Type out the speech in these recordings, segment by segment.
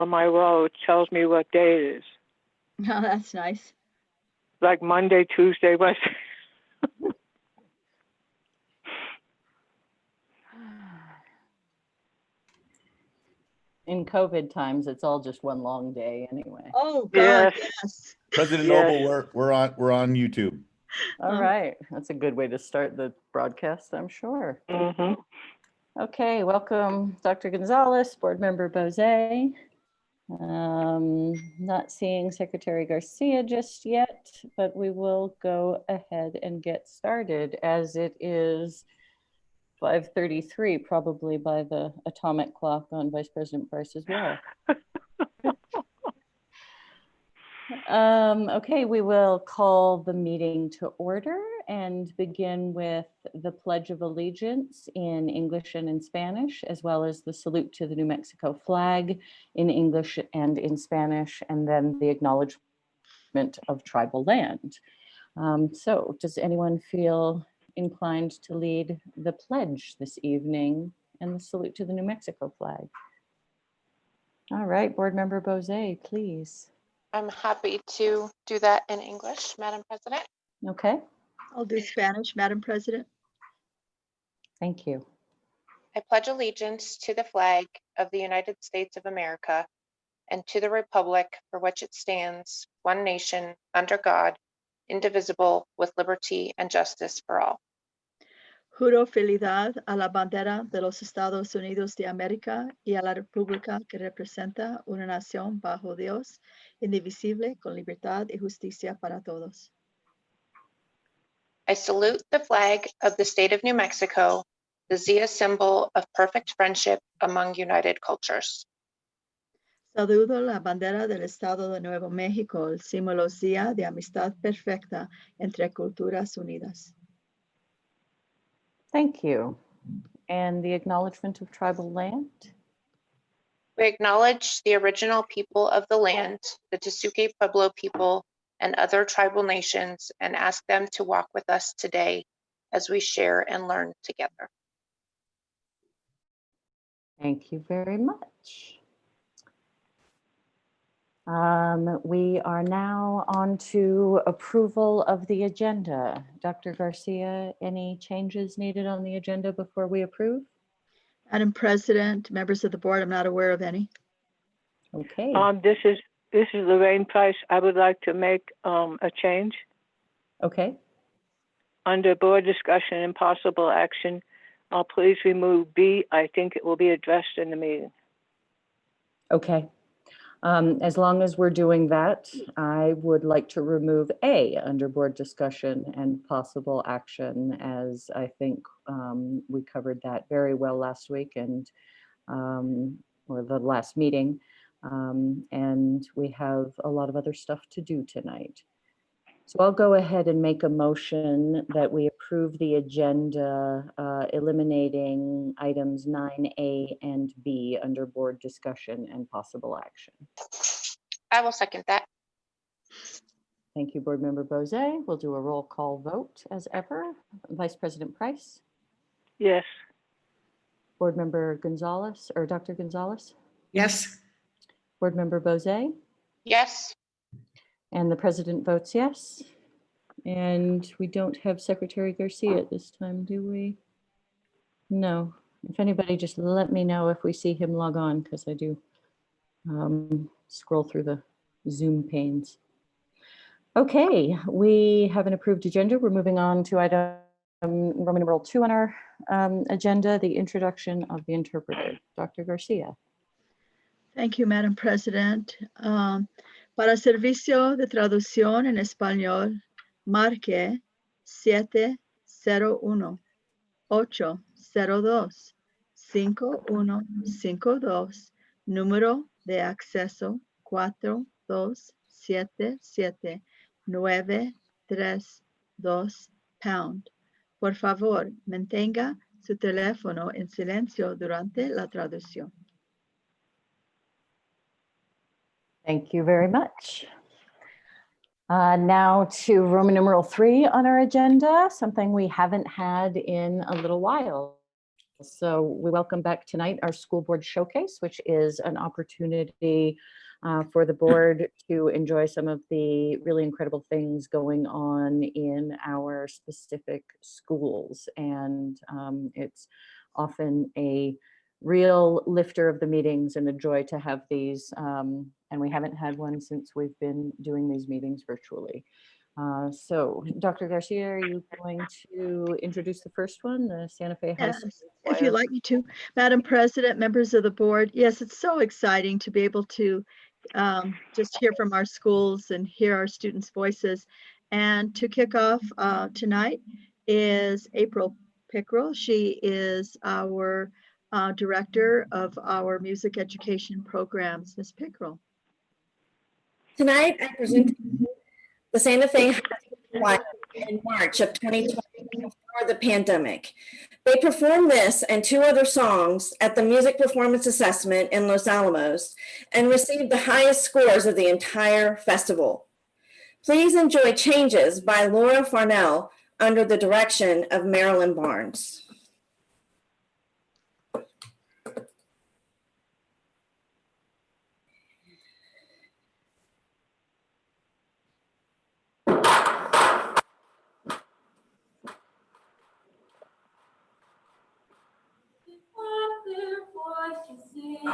on my wall, it tells me what day it is. Oh, that's nice. Like Monday, Tuesday, Wednesday. In COVID times, it's all just one long day anyway. Oh God, yes. President Yes. Noble, we're on YouTube. All right, that's a good way to start the broadcast, I'm sure. Mm-hmm. Okay, welcome, Dr. Gonzalez, Board Member Bose. Not seeing Secretary Garcia just yet, but we will go ahead and get started as it is 5:33, probably by the atomic clock on Vice President Price as well. Okay, we will call the meeting to order and begin with the Pledge of Allegiance in English and in Spanish, as well as the salute to the New Mexico flag in English and in Spanish, and then the acknowledgement of tribal land. So does anyone feel inclined to lead the pledge this evening and the salute to the New Mexico flag? All right, Board Member Bose, please. I'm happy to do that in English, Madam President. Okay, I'll do Spanish, Madam President. thank you. I pledge allegiance to the flag of the United States of America and to the republic for which it stands, one nation, under God, indivisible, with liberty and justice for all. Juro fidelidad a la bandera de los Estados Unidos de América y a la república que representa una nación bajo Dios, indivisible, con libertad y justicia para todos. I salute the flag of the state of New Mexico, the Zia symbol of perfect friendship among united cultures. Saludo la bandera del Estado de Nuevo México, el símbolo Zia de amistad perfecta entre culturas unidas. Thank you. And the acknowledgement of tribal land? We acknowledge the original people of the land, the Tesuque Pueblo people, and other tribal nations, and ask them to walk with us today as we share and learn together. Thank you very much. We are now on to approval of the agenda. Dr. Garcia, any changes needed on the agenda before we approve? Madam President, members of the board, I'm not aware of any. Okay. This is Lorraine Price. I would like to make a change. Okay. Under board discussion and possible action, please remove B. I think it will be addressed in the meeting. Okay. As long as we're doing that, I would like to remove A under board discussion and possible action, as I think we covered that very well last week and or the last meeting. And we have a lot of other stuff to do tonight. So I'll go ahead and make a motion that we approve the agenda, eliminating items 9A and B under board discussion and possible action. I will second that. Thank you, Board Member Bose. We'll do a roll call vote as ever. Vice President Price, Yes. Board Member Gonzalez, or Dr. Gonzalez, Yes. Board Member Bose, Yes. and the President votes yes. And we don't have Secretary Garcia at this time, do we? No. If anybody just let me know if we see him log on, because I do scroll through the Zoom panes. Okay, we have an approved agenda. We're moving on to item Roman numeral 2 on our agenda, the introduction of the interpreter. Dr. Garcia. Thank you, Madam President. Para servicio de traducción en español, marque 701-802-5152, número de acceso 4277-932#. Por favor, mantenga su teléfono en silencio durante la traducción. Thank you very much. Now to Roman numeral 3 on our agenda, something we haven't had in a little while. So we welcome back tonight our school board showcase, which is an opportunity for the board to enjoy some of the really incredible things going on in our specific schools. And it's often a real lifter of the meetings and a joy to have these. And we haven't had one since we've been doing these meetings virtually. So Dr. Garcia, are you going to introduce the first one, the Santa Fe High School Yes, if you'd Choir? like me to. Madam President, members of the board, yes, it's so exciting to be able to just hear from our schools and hear our students' voices. And to kick off tonight is April Pickrell. She is our director of our music education programs. Ms. Pickrell. Tonight, I present the Santa Fe High School Choir in March of 2020 before the pandemic. They performed this and 2 other songs at the Music Performance Assessment in Los Alamos and received the highest scores of the entire festival. Please enjoy Changes by Laura Farnell under the direction of Marilyn Barnes. Sing a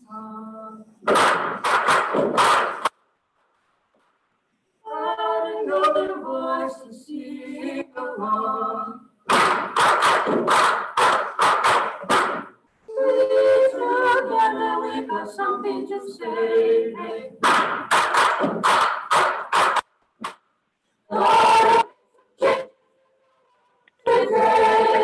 song. Add another voice to sing along. We together, we got something to say. Lord, today.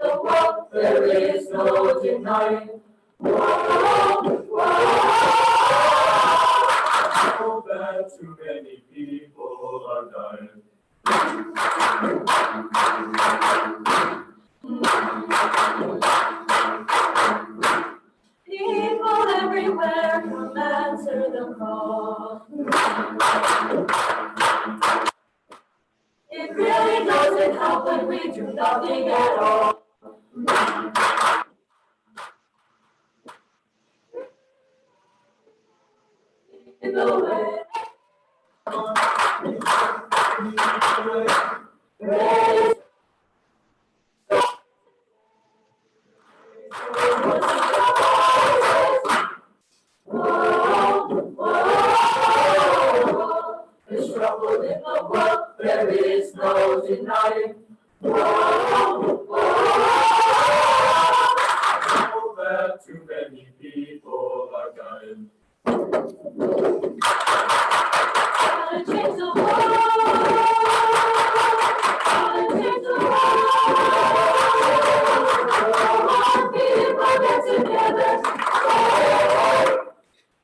The world, there is no denying. Whoa, whoa. I know that too many people are dying. People everywhere come answer the call. It really doesn't help when we do nothing at all. In the way. There's trouble in the world, there is no denying. Whoa, whoa. I know that too many people are dying. Gotta change the world. Gotta change the world. All people get together.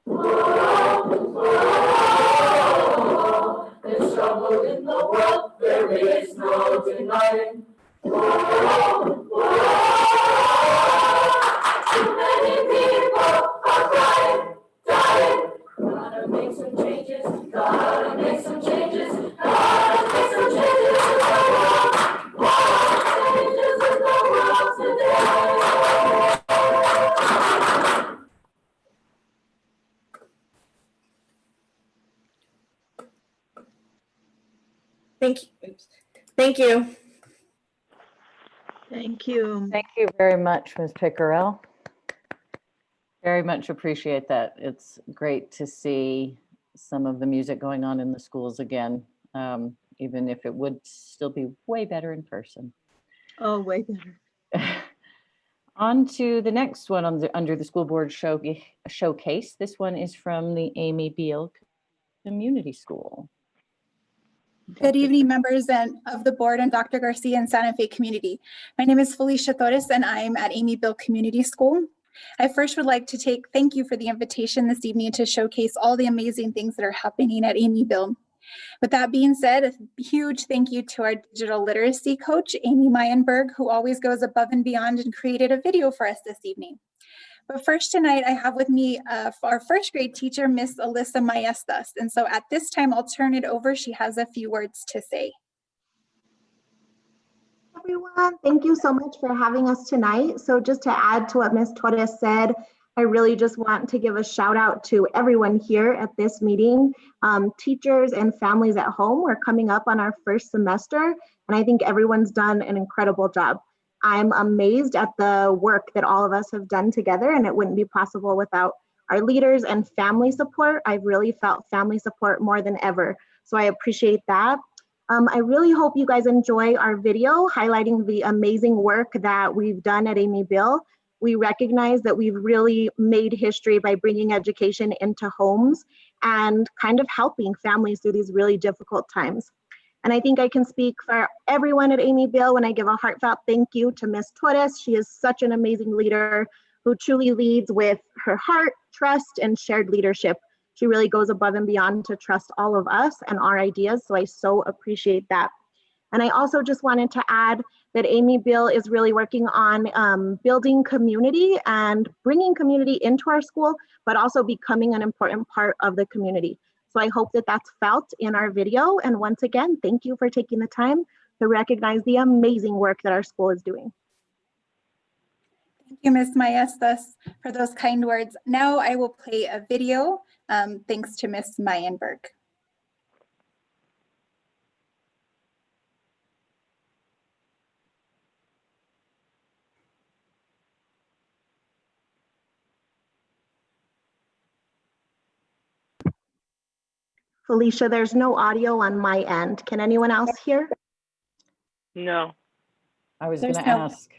Whoa, whoa. There's trouble in the world, there is no denying. Whoa, whoa. Too many people are dying, dying. Gotta make some changes, gotta make some changes, gotta make some changes in the world. Whoa, changes in the world today. Thank you. Thank you. Thank you. Thank you very much, Ms. Pickerel. Very much appreciate that. It's great to see some of the music going on in the schools again, even if it would still be way better in person. Oh, way better. On to the next one under the school board showcase. This one is from the Amy Biehl Community School. Good evening, members of the board and Dr. Garcia and Santa Fe community. My name is Felicia Torres and I'm at Amy Biehl Community School. I first would like to thank you for the invitation this evening to showcase all the amazing things that are happening at Amy Biehl. With that being said, a huge thank you to our digital literacy coach, Amy Meyenberg, who always goes above and beyond and created a video for us this evening. But first tonight, I have with me our first grade teacher, Miss Alyssa Maestas. And so at this time, I'll turn it over. She has a few words to say. Everyone, thank you so much for having us tonight. So just to add to what Ms. Torres said, I really just want to give a shout out to everyone here at this meeting. Teachers and families at home, we're coming up on our first semester, and I think everyone's done an incredible job. I'm amazed at the work that all of us have done together, and it wouldn't be possible without our leaders and family support. I've really felt family support more than ever, so I appreciate that. I really hope you guys enjoy our video highlighting the amazing work that we've done at Amy Biehl. We recognize that we've really made history by bringing education into homes and kind of helping families through these really difficult times. And I think I can speak for everyone at Amy Biehl when I give a heartfelt thank you to Ms. Torres. She is such an amazing leader who truly leads with her heart, trust, and shared leadership. She really goes above and beyond to trust all of us and our ideas, so I so appreciate that. And I also just wanted to add that Amy Biehl is really working on building community and bringing community into our school, but also becoming an important part of the community. So I hope that that's felt in our video. And once again, thank you for taking the time to recognize the amazing work that our school is doing. Thank you, Ms. Maestas, for those kind words. Now I will play a video, thanks to Ms. Mayenberg. Felicia, there's no audio on my end. Can anyone else hear? No. I was going There's to ask.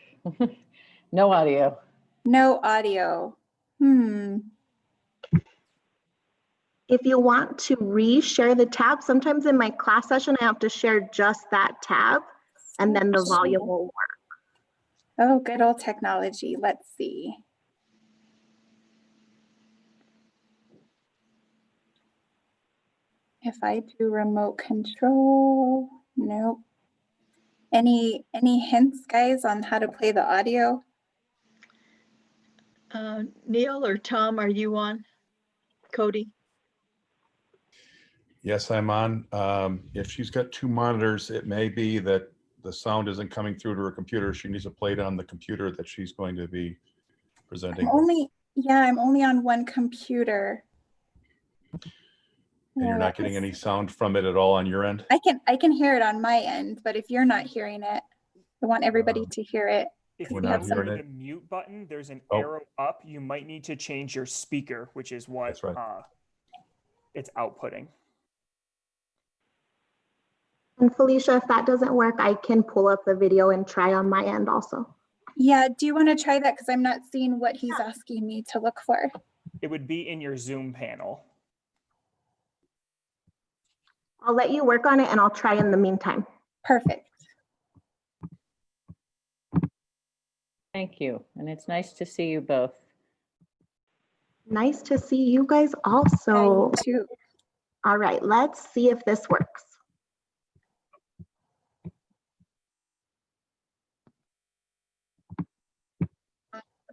No audio. No audio. If you want to re-share the tab, sometimes in my class session, I have to share just that tab and then the volume will work. Oh, good old technology. Let's see. If I do remote control, nope. Any hints, guys, on how to play the audio? Neil or Tom, are you on? Cody? Yes, I'm on. If she's got two monitors, it may be that the sound isn't coming through to her computer. She needs to play it on the computer that she's going to be presenting. I'm only on one computer. And you're not getting any sound from it at all on your end? I can hear it on my end, but if you're not hearing it, I want everybody to hear it. If We're you not have hearing the it. mute button, there's an Oh. arrow up. You might need to change your speaker, which is what That's right. it's outputting. And Felicia, if that doesn't work, I can pull up the video and try on my end also. Yeah, do you want to try that? Because I'm not seeing what he's asking me to look for. It would be in your Zoom panel. I'll let you work on it and I'll try in the meantime. Perfect. Thank you. And it's nice to see you both. Nice to see you guys also. Yeah, you too. All right, let's see if this works.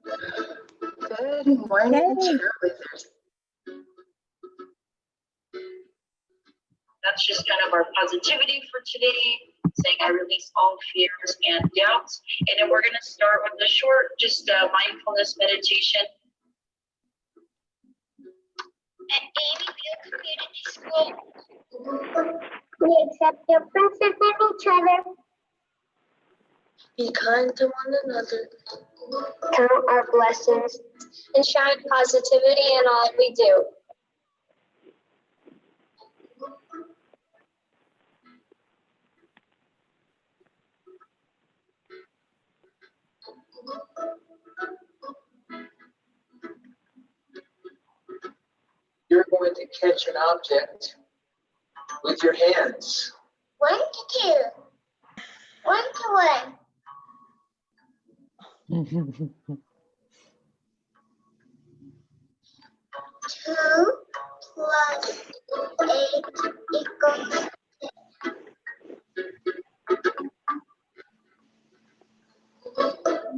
Good morning, cheerleaders. That's just kind of our positivity for today, saying I release all fears and doubts. And then we're going to start with the short, just mindfulness meditation. At Amy Biehl Community School, we accept differences in each other. Be kind to one another. Count our blessings and shine positivity in all we do. You're going to catch an object with your hands. 1 to 2. 1 to 1. 2 plus 8 equals 6.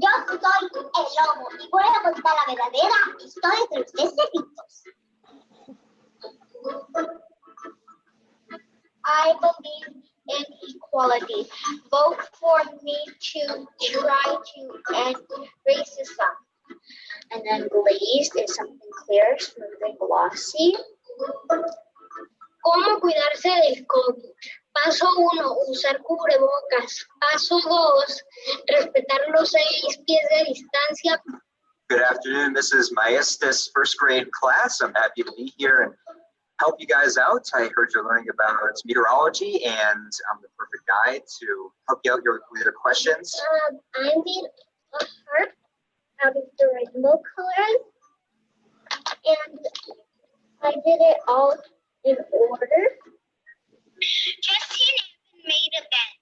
Just like el lobo y voy a contar la verdadera historia de los cerditos. I believe in equality. Vote for me to try to end racism. And then glazed is something clear, smooth and glossy. ¿Cómo cuidarse del COVID? Paso 1, usar cubrebocas. Paso 2, respetar los 6 pies de distancia. Good afternoon, this is Maestas first grade class. I'm happy to be here and help you guys out. I heard you're learning about meteorology and I'm the perfect guy to help you out with your questions. I made a heart out of the rainbow colors and I did it all in order. Jesse and Evan made a bet.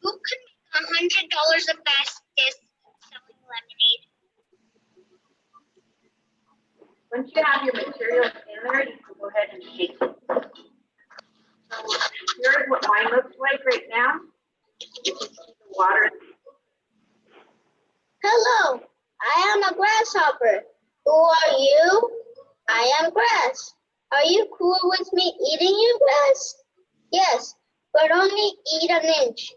Who could make $100 the fastest selling lemonade? Once you have your materials in there, you can go ahead and shake it. So here's what mine looks like right now. You can see the water. Hello, I am a grasshopper. Who are you? I am grass. Are you cool with me eating you, grass? Yes, but only eat an inch.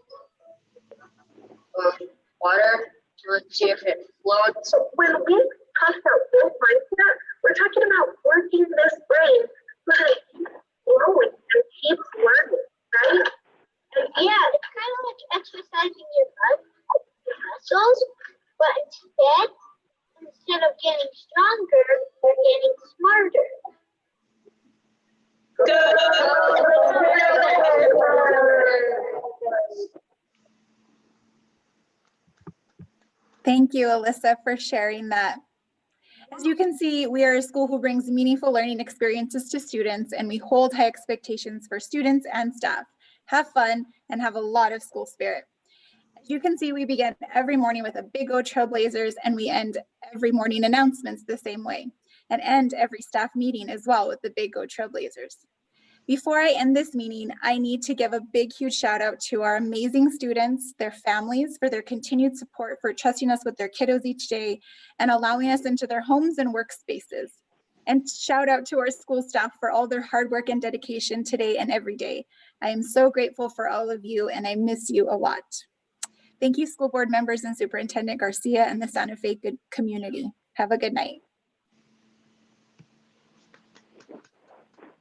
Water to see if it floats. So when we talk about growth mindset, we're talking about working this brain so that it keeps growing and keeps learning, right? And yeah, it's kind of like exercising your muscles, but instead of getting stronger, we're getting smarter. Thank you, Alyssa, for sharing that. As you can see, we are a school who brings meaningful learning experiences to students, and we hold high expectations for students and staff. Have fun and have a lot of school spirit. As you can see, we begin every morning with a big O Trailblazers, and we end every morning announcements the same way, and end every staff meeting as well with the big Go Trailblazers. Before I end this meeting, I need to give a big, huge shout out to our amazing students, their families, for their continued support, for trusting us with their kiddos each day and allowing us into their homes and workspaces. And shout out to our school staff for all their hard work and dedication today and every day. I am so grateful for all of you, and I miss you a lot. Thank you, school board members and Superintendent Garcia and the Santa Fe good community. Have a good night.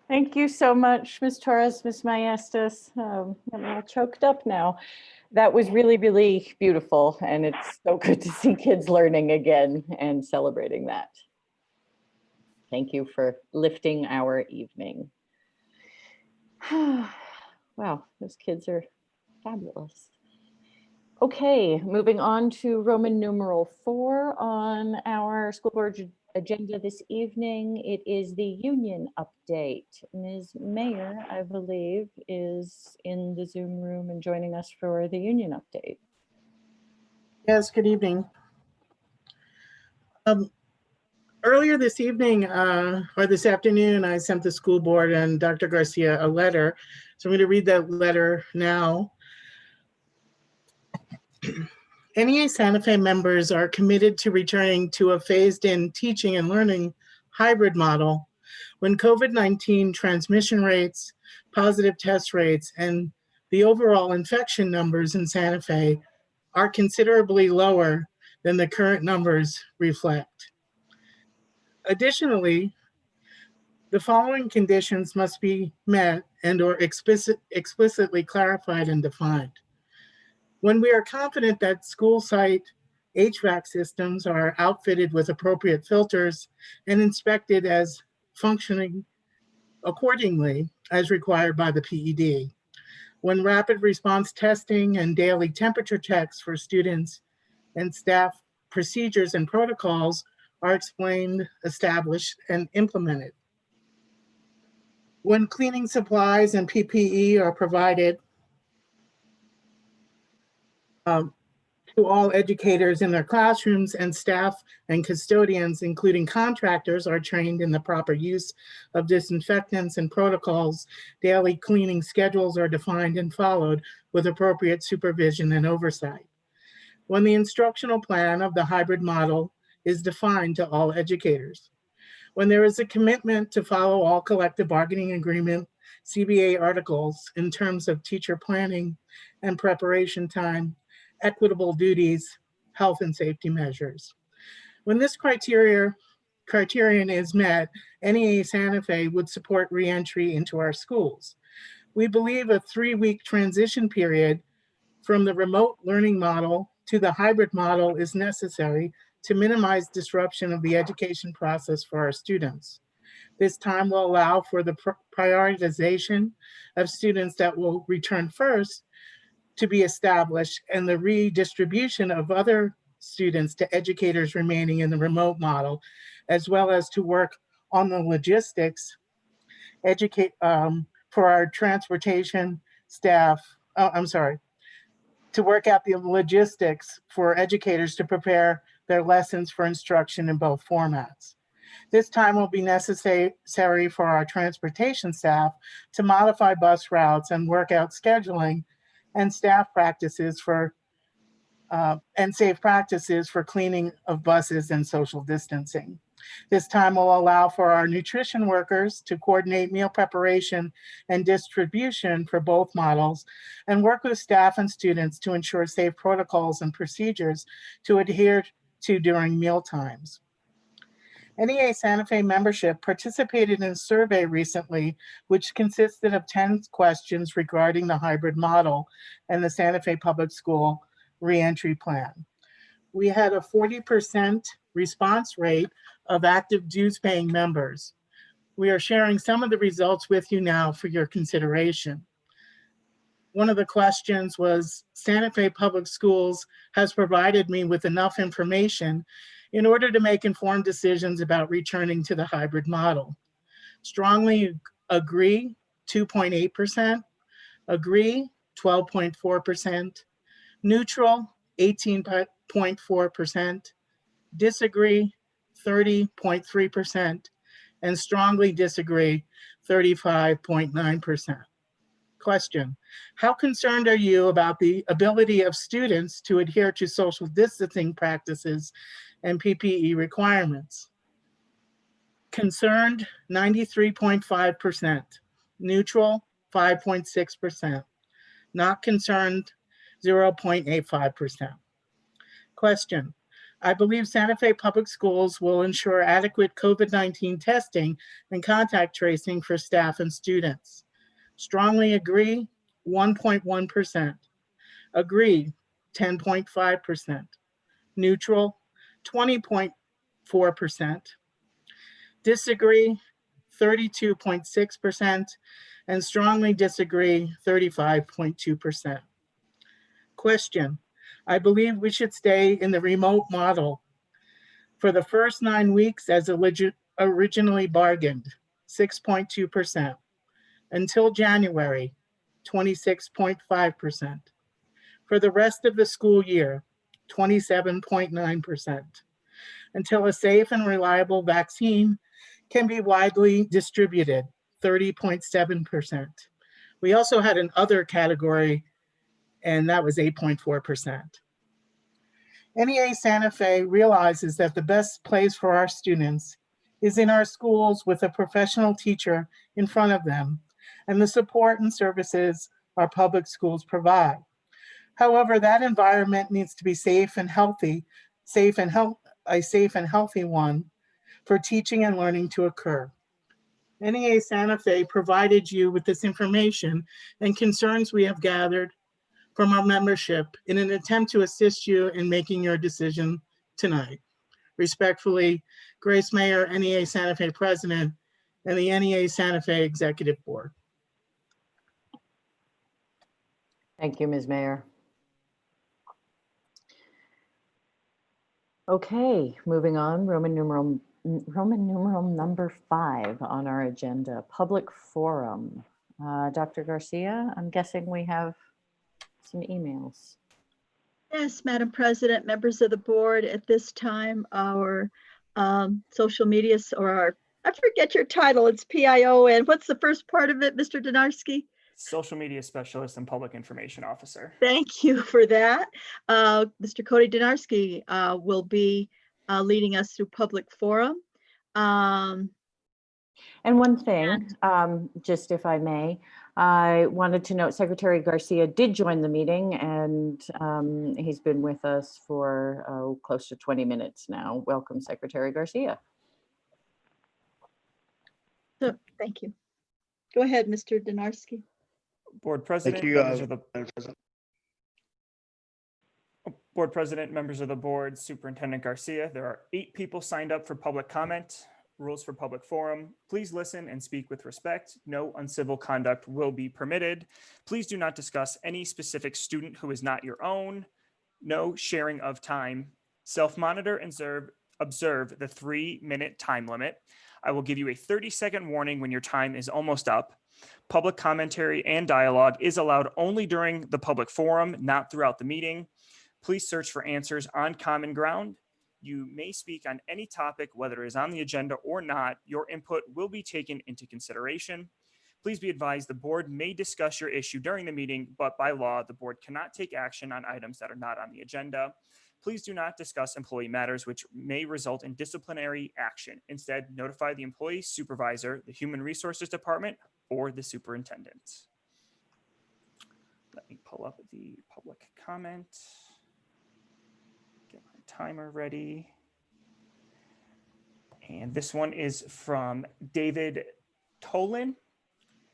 Thank you so much, Ms. Torres, Ms. Maestas. I'm all choked up now. That was really, really beautiful, and it's so good to see kids learning again and celebrating that. Thank you for lifting our evening. Wow, those kids are fabulous. Okay, moving on to Roman numeral 4 on our school board agenda this evening. It is the union update. Ms. Mayer, I believe, is in the Zoom room and joining us for the union update. Yes, good evening. Earlier this evening, or this afternoon, I sent the school board and Dr. Garcia a letter. So I'm going to read that letter now. NEA Santa Fe members are committed to returning to a phased-in teaching and learning hybrid model when COVID-19 transmission rates, positive test rates, and the overall infection numbers in Santa Fe are considerably lower than the current numbers reflect. Additionally, the following conditions must be met and/or explicitly clarified and defined. When we are confident that school site HVAC systems are outfitted with appropriate filters and inspected as functioning accordingly as required by the PED. When rapid response testing and daily temperature checks for students and staff procedures and protocols are explained, established, and implemented. When cleaning supplies and PPE are provided to all educators in their classrooms, and staff and custodians, including contractors, are trained in the proper use of disinfectants and protocols. Daily cleaning schedules are defined and followed with appropriate supervision and oversight. when the instructional plan of the hybrid model is defined to all educators, when there is a commitment to follow all collective bargaining agreement CBA articles in terms of teacher planning and preparation time, equitable duties, health and safety measures. When this criterion is met, NEA Santa Fe would support reentry into our schools. We believe a 3-week transition period from the remote learning model to the hybrid model is necessary to minimize disruption of the education process for our students. This time will allow for the prioritization of students that will return first to be established and the redistribution of other students to educators remaining in the remote model, as well as to work on the logistics for our transportation staff, to work out the logistics for educators to prepare their lessons for instruction in both formats. This time will be necessary for our transportation staff to modify bus routes and work out scheduling and staff practices for and safe practices for cleaning of buses and social distancing. This time will allow for our nutrition workers to coordinate meal preparation and distribution for both models and work with staff and students to ensure safe protocols and procedures to adhere to during meal times. NEA Santa Fe membership participated in a survey recently, which consisted of 10 questions regarding the hybrid model and the Santa Fe Public School reentry plan. We had a 40% response rate of active dues-paying members. We are sharing some of the results with you now for your consideration. One of the questions was, Santa Fe Public Schools has provided me with enough information in order to make informed decisions about returning to the hybrid model. Strongly agree, 2.8%, agree, 12.4%, neutral, 18.4%, disagree, 30.3%, and strongly disagree, 35.9%. Question, how concerned are you about the ability of students to adhere to social distancing practices and PPE requirements? Concerned, 93.5%, neutral, 5.6%, not concerned, 0.85%. Question, I believe Santa Fe Public Schools will ensure adequate COVID-19 testing and contact tracing for staff and students. Strongly agree, 1.1%. Agree, 10.5%. Neutral, 20.4%. Disagree, 32.6%. And strongly disagree, 35.2%. Question, I believe we should stay in the remote model for the first 9 weeks as originally bargained, 6.2%. Until January, 26.5%. For the rest of the school year, 27.9%. Until a safe and reliable vaccine can be widely distributed, 30.7%. We also had an other category, and that was 8.4%. NEA Santa Fe realizes that the best place for our students is in our schools with a professional teacher in front of them and the support and services our public schools provide. However, that environment needs to be safe and healthy, a safe and healthy one for teaching and learning to occur. NEA Santa Fe provided you with this information and concerns we have gathered from our membership in an attempt to assist you in making your decision tonight. Respectfully, Grace Mayer, NEA Santa Fe President, and the NEA Santa Fe Executive Board. Thank you, Ms. Mayer. Okay, moving on, Roman numeral number 5 on our agenda, public forum. Dr. Garcia, I'm guessing we have some emails. Yes, Madam President, members of the board, at this time, our social media, or our, I forget your title, it's PIO, and what's the first part of it, Mr. Donarski? Social media specialist and public information officer. Thank you for that. Mr. Cody Donarski will be leading us through public forum. And one thing, just if I may, I wanted to note Secretary Garcia did join the meeting, and he's been with us for close to 20 minutes now. Welcome, Secretary Garcia. So, thank you. Go ahead, Mr. Donarski. Board President, Thank you, members of the Madam President. Board President, members of the board, Superintendent Garcia, there are 8 people signed up for public comment. Rules for public forum. Please listen and speak with respect. No uncivil conduct will be permitted. Please do not discuss any specific student who is not your own. No sharing of time. Self-monitor and observe the 3-minute time limit. I will give you a 30-second warning when your time is almost up. Public commentary and dialogue is allowed only during the public forum, not throughout the meeting. Please search for answers on common ground. You may speak on any topic, whether it is on the agenda or not. Your input will be taken into consideration. Please be advised the board may discuss your issue during the meeting, but by law, the board cannot take action on items that are not on the agenda. Please do not discuss employee matters which may result in disciplinary action. Instead, notify the employee supervisor, the Human Resources Department, or the superintendent. Let me pull up the public comment. Get my timer ready. And this one is from David Tolan.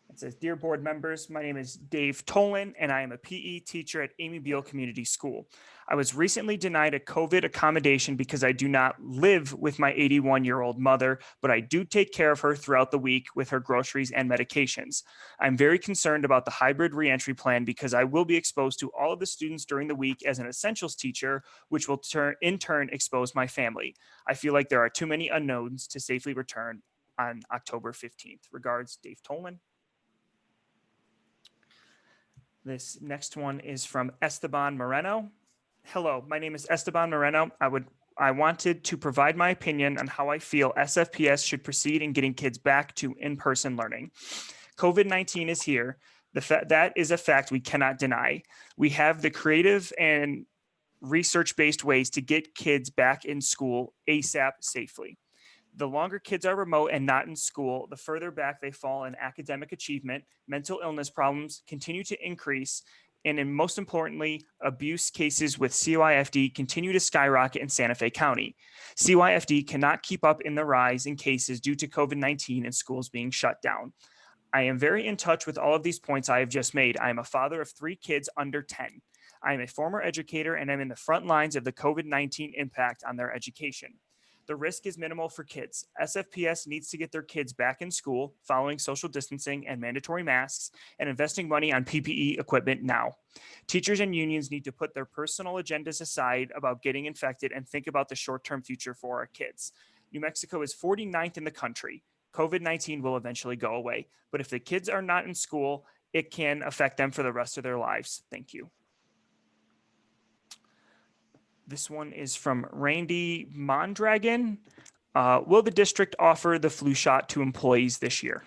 It says, "Dear board members, my name is Dave Tolan, and I am a PE teacher at Amy Biehl Community School. I was recently denied a COVID accommodation because I do not live with my 81-year-old mother, but I do take care of her throughout the week with her groceries and medications. I'm very concerned about the hybrid reentry plan because I will be exposed to all of the students during the week as an essentials teacher, which will in turn expose my family. I feel like there are too many unknowns to safely return on October 15th. Regards, Dave Tolan." This next one is from Esteban Moreno. "Hello, my name is Esteban Moreno. I wanted to provide my opinion on how I feel SFPS should proceed in getting kids back to in-person learning. COVID-19 is here. That is a fact we cannot deny. We have the creative and research-based ways to get kids back in school ASAP safely. The longer kids are remote and not in school, the further back they fall in academic achievement, mental illness problems continue to increase, and most importantly, abuse cases with CYFD continue to skyrocket in Santa Fe County. CYFD cannot keep up in the rise in cases due to COVID-19 and schools being shut down. I am very in touch with all of these points I have just made. I am a father of 3 kids under 10. I am a former educator and I'm in the front lines of the COVID-19 impact on their education. The risk is minimal for kids. SFPS needs to get their kids back in school following social distancing and mandatory masks and investing money on PPE equipment now. Teachers and unions need to put their personal agendas aside about getting infected and think about the short-term future for our kids. New Mexico is 49th in the country. COVID-19 will eventually go away, but if the kids are not in school, it can affect them for the rest of their lives. Thank you." This one is from Randy Mondragon. "Will the district offer the flu shot to employees this year?"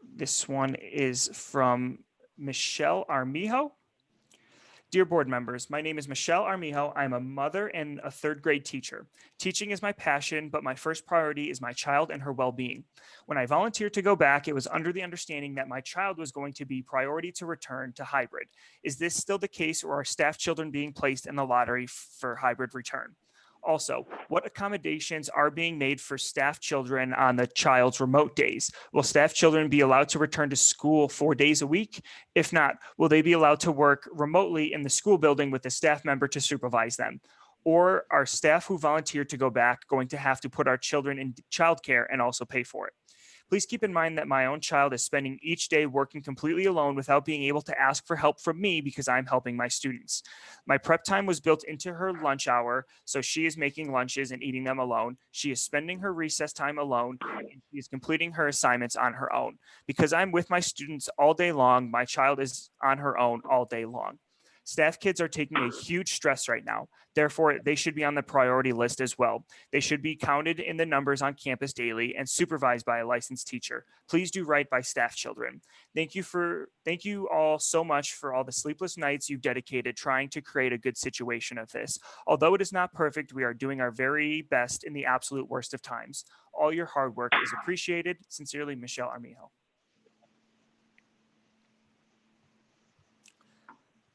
This one is from Michelle Armijo. "Dear board members, my name is Michelle Armijo. I'm a mother and a 3rd grade teacher. Teaching is my passion, but my first priority is my child and her well-being. When I volunteered to go back, it was under the understanding that my child was going to be priority to return to hybrid. Is this still the case, or are staff children being placed in the lottery for hybrid return? Also, what accommodations are being made for staff children on the child's remote days? Will staff children be allowed to return to school 4 days a week? If not, will they be allowed to work remotely in the school building with a staff member to supervise them? Or are staff who volunteered to go back going to have to put our children in childcare and also pay for it? Please keep in mind that my own child is spending each day working completely alone without being able to ask for help from me because I'm helping my students. My prep time was built into her lunch hour, so she is making lunches and eating them alone. She is spending her recess time alone, and she is completing her assignments on her own. Because I'm with my students all day long, my child is on her own all day long. Staff kids are taking a huge stress right now. Therefore, they should be on the priority list as well. They should be counted in the numbers on campus daily and supervised by a licensed teacher. Please do right by staff children. Thank you all so much for all the sleepless nights you've dedicated trying to create a good situation of this. Although it is not perfect, we are doing our very best in the absolute worst of times. All your hard work is appreciated. Sincerely, Michelle Armijo.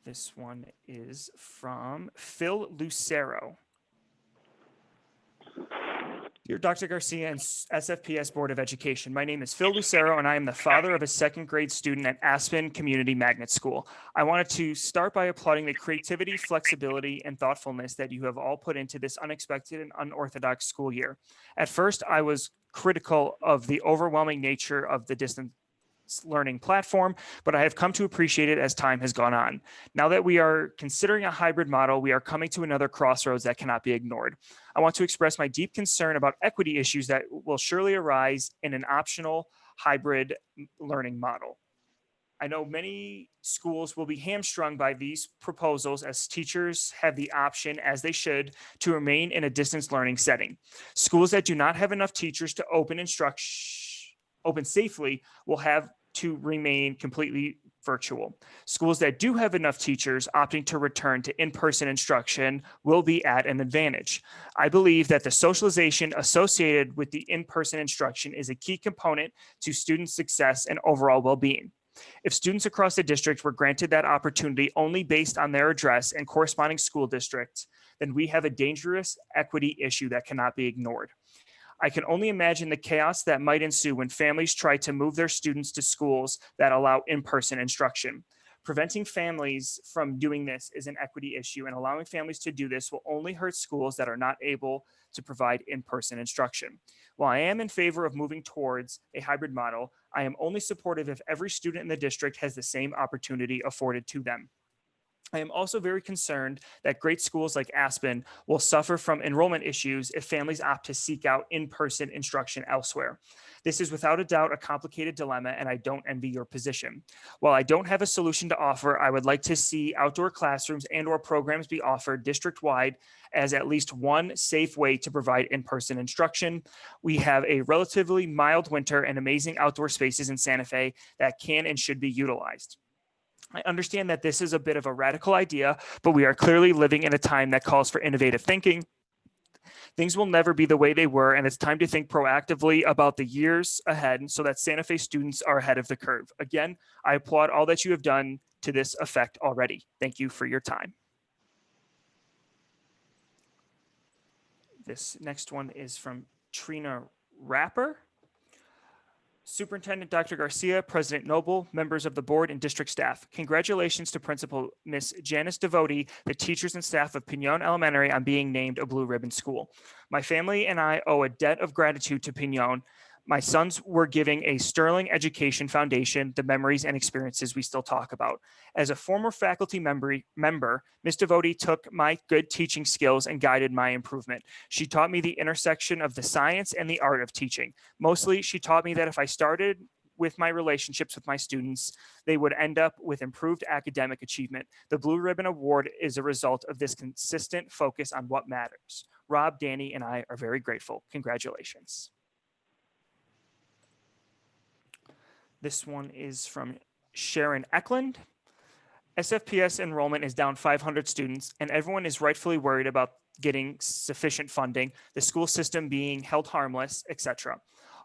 This one is from Phil Lucero. Dear Dr. Garcia and SFPS Board of Education, my name is Phil Lucero and I am the father of a second grade student at Aspen Community Magnet School. I wanted to start by applauding the creativity, flexibility, and thoughtfulness that you have all put into this unexpected and unorthodox school year. At first, I was critical of the overwhelming nature of the distance learning platform, but I have come to appreciate it as time has gone on. Now that we are considering a hybrid model, we are coming to another crossroads that cannot be ignored. I want to express my deep concern about equity issues that will surely arise in an optional hybrid learning model. I know many schools will be hamstrung by these proposals as teachers have the option, as they should, to remain in a distance learning setting. Schools that do not have enough teachers to open safely will have to remain completely virtual. Schools that do have enough teachers opting to return to in-person instruction will be at an advantage. I believe that the socialization associated with the in-person instruction is a key component to student success and overall well-being. If students across the district were granted that opportunity only based on their address and corresponding school districts, then we have a dangerous equity issue that cannot be ignored. I can only imagine the chaos that might ensue when families try to move their students to schools that allow in-person instruction. Preventing families from doing this is an equity issue, and allowing families to do this will only hurt schools that are not able to provide in-person instruction. While I am in favor of moving towards a hybrid model, I am only supportive if every student in the district has the same opportunity afforded to them. I am also very concerned that great schools like Aspen will suffer from enrollment issues if families opt to seek out in-person instruction elsewhere. This is without a doubt a complicated dilemma, and I don't envy your position. While I don't have a solution to offer, I would like to see outdoor classrooms and/or programs be offered district-wide as at least one safe way to provide in-person instruction. We have a relatively mild winter and amazing outdoor spaces in Santa Fe that can and should be utilized. I understand that this is a bit of a radical idea, but we are clearly living in a time that calls for innovative thinking. Things will never be the way they were, and it's time to think proactively about the years ahead so that Santa Fe students are ahead of the curve. Again, I applaud all that you have done to this effect already. Thank you for your time. This next one is from Trina Rapper. Superintendent Dr. Garcia, President Noble, members of the board and district staff. Congratulations to Principal Miss Janice Devote, the teachers and staff of Pinon Elementary on being named a Blue Ribbon School. My family and I owe a debt of gratitude to Pinon. My sons were giving a sterling education foundation, the memories and experiences we still talk about. As a former faculty member, Ms. Devote took my good teaching skills and guided my improvement. She taught me the intersection of the science and the art of teaching. Mostly, she taught me that if I started with my relationships with my students, they would end up with improved academic achievement. The Blue Ribbon Award is a result of this consistent focus on what matters. Rob, Danny, and I are very grateful. Congratulations. This one is from Sharon Eklund. SFPS enrollment is down 500 students, and everyone is rightfully worried about getting sufficient funding, the school system being held harmless, etc.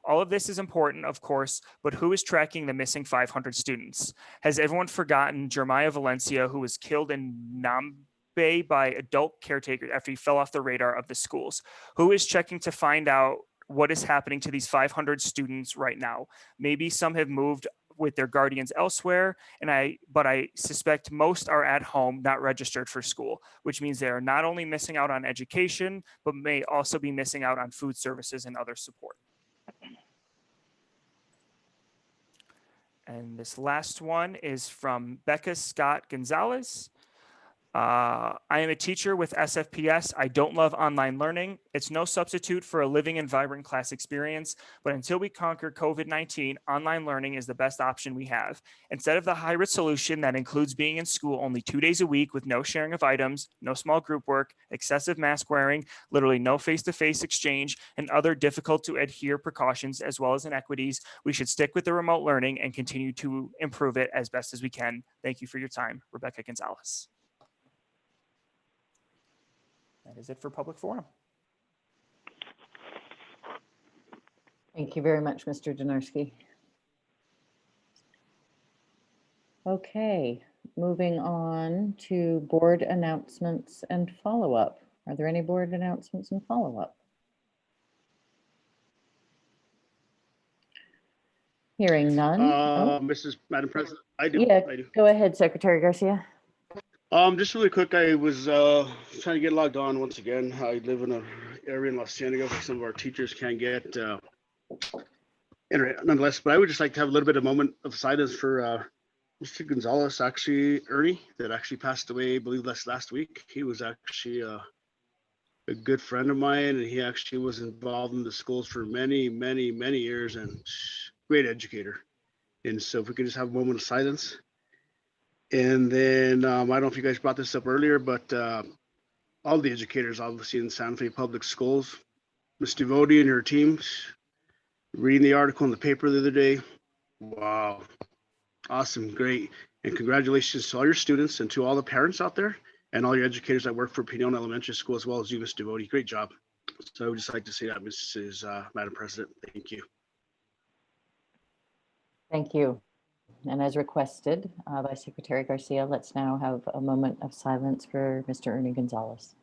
All of this is important, of course, but who is tracking the missing 500 students? Has everyone forgotten Jeremiah Valencia, who was killed in Nambe by adult caretakers after he fell off the radar of the schools? Who is checking to find out what is happening to these 500 students right now? Maybe some have moved with their guardians elsewhere, but I suspect most are at home, not registered for school, which means they are not only missing out on education, but may also be missing out on food services and other support. And this last one is from Becca Scott Gonzalez. I am a teacher with SFPS. I don't love online learning. It's no substitute for a living and vibrant class experience, but until we conquer COVID-19, online learning is the best option we have. Instead of the hybrid solution that includes being in school only 2 days a week with no sharing of items, no small group work, excessive mask wearing, literally no face-to-face exchange, and other difficult to adhere precautions as well as inequities, we should stick with the remote learning and continue to improve it as best as we can. Thank you for your time. Rebecca Gonzalez. That is it for public forum. Thank you very much, Mr. Donarski. Okay, moving on to board announcements and follow-up. Are there any board announcements and follow-up? Hearing none. Madam President, I do. Yeah, I do. go ahead, Secretary Garcia. Just really quick, I was trying to get logged on once again. I live in an area in Los Cienega where some of our teachers can't get internet nonetheless, but I would just like to have a little bit of moment of silence for Mr. Gonzalez, actually, Ernie, that actually passed away, I believe last week. He was actually a good friend of mine, and he actually was involved in the schools for many, many, many years, and great educator. And so if we could just have a moment of silence. And then I don't know if you guys brought this up earlier, but all the educators, obviously in Santa Fe Public Schools, Ms. Devoti and her team, reading the article in the paper the other day. Wow, awesome, great. And congratulations to all your students and to all the parents out there and all your educators that work for Pinon Elementary School, as well as you, Ms. Devoti. Great job. So I would just like to say that, Madam President. Thank you. Thank you. And as requested by Secretary Garcia, let's now have a moment of silence for Mr. Ernie Gonzalez.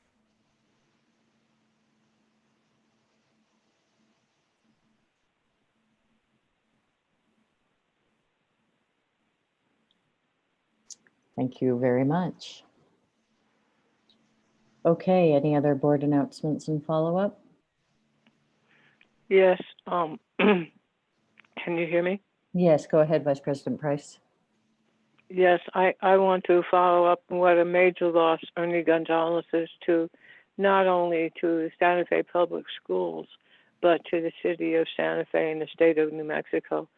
Thank you very much. Okay, any other board announcements and follow-up? Yes, can you hear me? Yes, go ahead, Vice President Price. Yes, I want to follow up on what a major loss Ernie Gonzalez is to not only to the Santa Fe Public Schools, but to the city of Santa Fe and the state of New Mexico.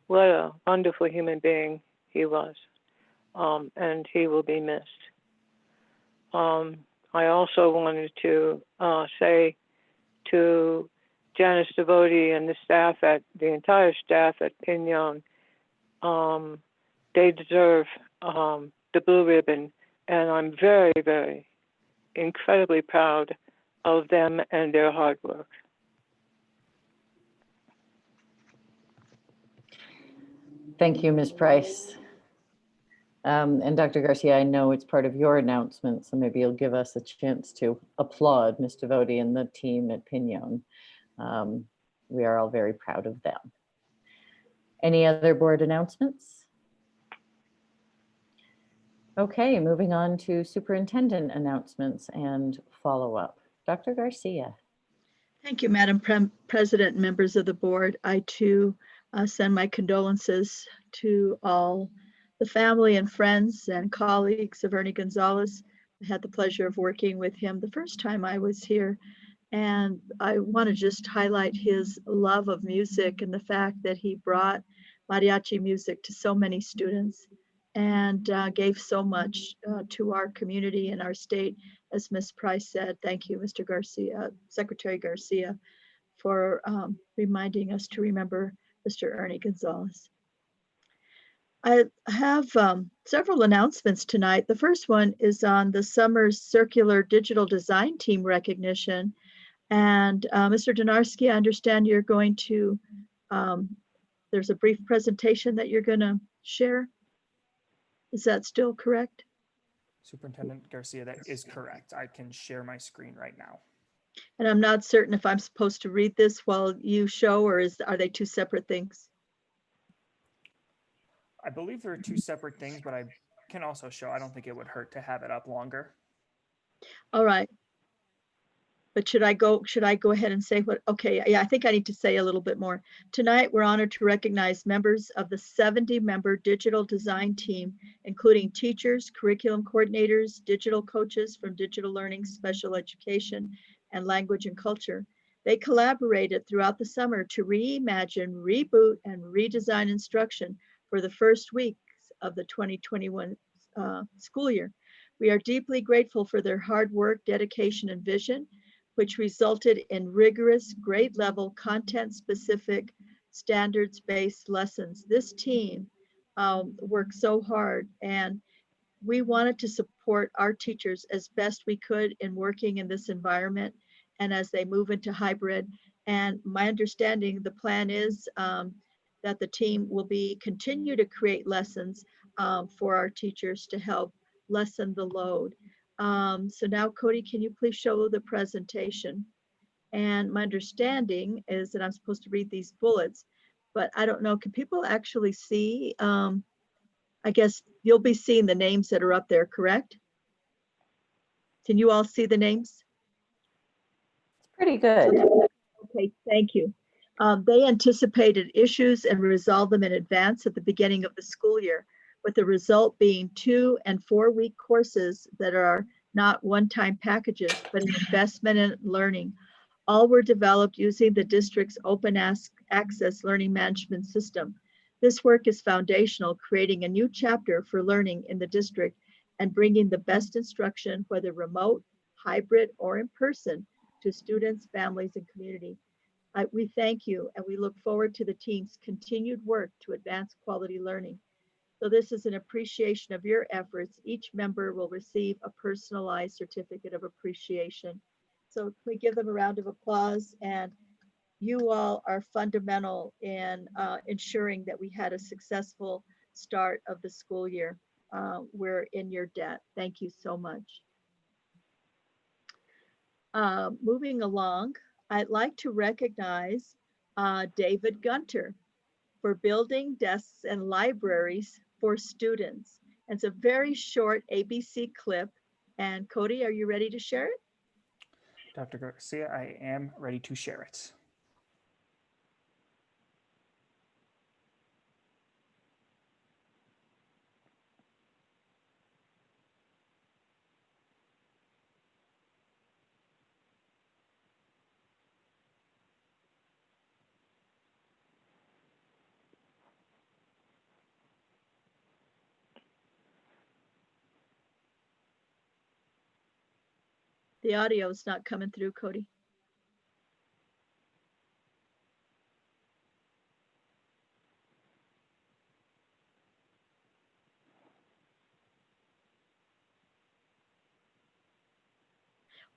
What a wonderful human being he was, and he will be missed. I also wanted to say to Janice Devoti and the entire staff at Pinon, they deserve the blue ribbon, and I'm very, very incredibly proud of them and their hard work. Thank you, Ms. Price. And Dr. Garcia, I know it's part of your announcement, so maybe you'll give us a chance to applaud Ms. Devoti and the team at Pinon. We are all very proud of them. Any other board announcements? Okay, moving on to superintendent announcements and follow-up. Dr. Garcia. Thank you, Madam President, members of the board. I too send my condolences to all the family and friends and colleagues of Ernie Gonzalez. I had the pleasure of working with him the first time I was here. And I want to just highlight his love of music and the fact that he brought mariachi music to so many students and gave so much to our community and our state. As Ms. Price said, thank you, Mr. Garcia, Secretary Garcia, for reminding us to remember Mr. Ernie Gonzalez. I have several announcements tonight. The first one is on the summer's circular digital design team recognition. And Mr. Donarski, I understand you're going to, there's a brief presentation that you're going to share. Is that still correct? Superintendent Garcia, that is correct. I can share my screen right now. And I'm not certain if I'm supposed to read this while you show, or are they two separate things? I believe there are two separate things, but I can also show. I don't think it would hurt to have it up longer. All right. But should I go ahead and say what? Okay, yeah, I think I need to say a little bit more. Tonight, we're honored to recognize members of the 70-member digital design team, including teachers, curriculum coordinators, digital coaches from digital learning, special education, and language and culture. They collaborated throughout the summer to reimagine, reboot, and redesign instruction for the first weeks of the 2021 school year. We are deeply grateful for their hard work, dedication, and vision, which resulted in rigorous, grade-level, content-specific, standards-based lessons. This team worked so hard, and we wanted to support our teachers as best we could in working in this environment and as they move into hybrid. And my understanding, the plan is that the team will continue to create lessons for our teachers to help lessen the load. So now, Cody, can you please show the presentation? And my understanding is that I'm supposed to read these bullets, but I don't know, can people actually see? I guess you'll be seeing the names that are up there, correct? Can you all see the names? Pretty good. Okay, thank you. They anticipated issues and resolved them in advance at the beginning of the school year, with the result being 2- and 4-week courses that are not one-time packages, but an investment in learning. All were developed using the district's open access learning management system. This work is foundational, creating a new chapter for learning in the district and bringing the best instruction, whether remote, hybrid, or in person, to students, families, and community. We thank you, and we look forward to the team's continued work to advance quality learning. So this is an appreciation of your efforts. Each member will receive a personalized certificate of appreciation. So can we give them a round of applause? And you all are fundamental in ensuring that we had a successful start of the school year. We're in your debt. Thank you so much. Moving along, I'd like to recognize David Gunter for building desks and libraries for students. It's a very short ABC clip. And Cody, are you ready to share it? Dr. Garcia, I am ready to share it. The audio is not coming through, Cody.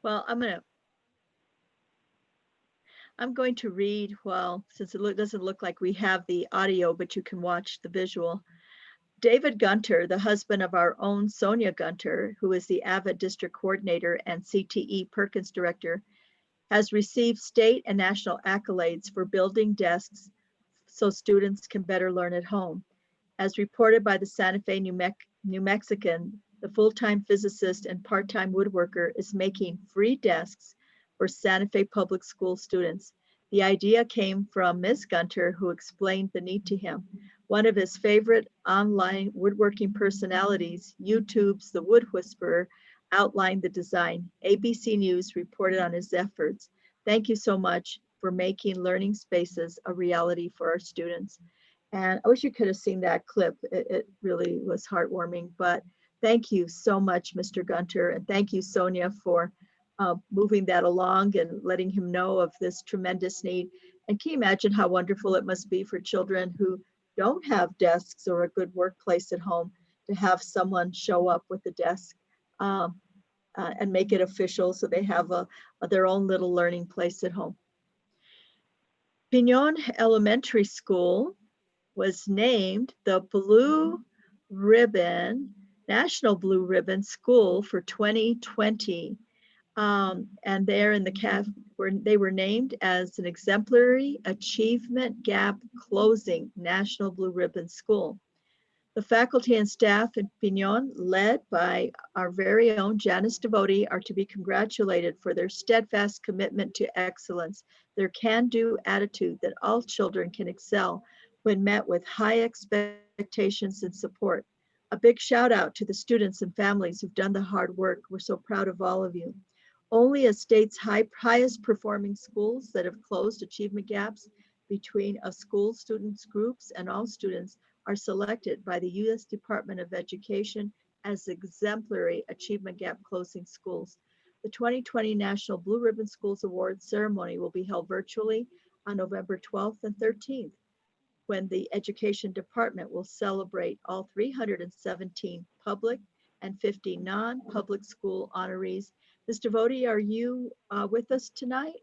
Well, I'm going to read, well, since it doesn't look like we have the audio, but you can watch the visual. David Gunter, the husband of our own Sonia Gunter, who is the AVID District Coordinator and CTE Perkins Director, has received state and national accolades for building desks so students can better learn at home. As reported by the Santa Fe New Mexican, the full-time physicist and part-time woodworker is making free desks for Santa Fe public school students. The idea came from Ms. Gunter, who explained the need to him. One of his favorite online woodworking personalities, YouTube's The Wood Whisperer, outlined the design. ABC News reported on his efforts. Thank you so much for making learning spaces a reality for our students. And I wish you could have seen that clip. It really was heartwarming, but thank you so much, Mr. Gunter. And thank you, Sonia, for moving that along and letting him know of this tremendous need. And can you imagine how wonderful it must be for children who don't have desks or a good workplace at home to have someone show up with a desk and make it official so they have their own little learning place at home. Pinon Elementary School was named the Blue Ribbon, National Blue Ribbon School for 2020. And they're in the they were named as an exemplary achievement gap closing National Blue Ribbon School. The faculty and staff in Pinon, led by our very own Janice Devote, are to be congratulated for their steadfast commitment to excellence, their can-do attitude that all children can excel when met with high expectations and support. A big shout out to the students and families who've done the hard work. We're so proud of all of you. Only a state's highest performing schools that have closed achievement gaps between a school students groups and all students are selected by the U.S. Department of Education as exemplary achievement gap closing schools. The 2020 National Blue Ribbon Schools Awards ceremony will be held virtually on November 12th and 13th, when the Education Department will celebrate all 317 public and 50 non-public school honorees. Ms. Devote, are you with us tonight?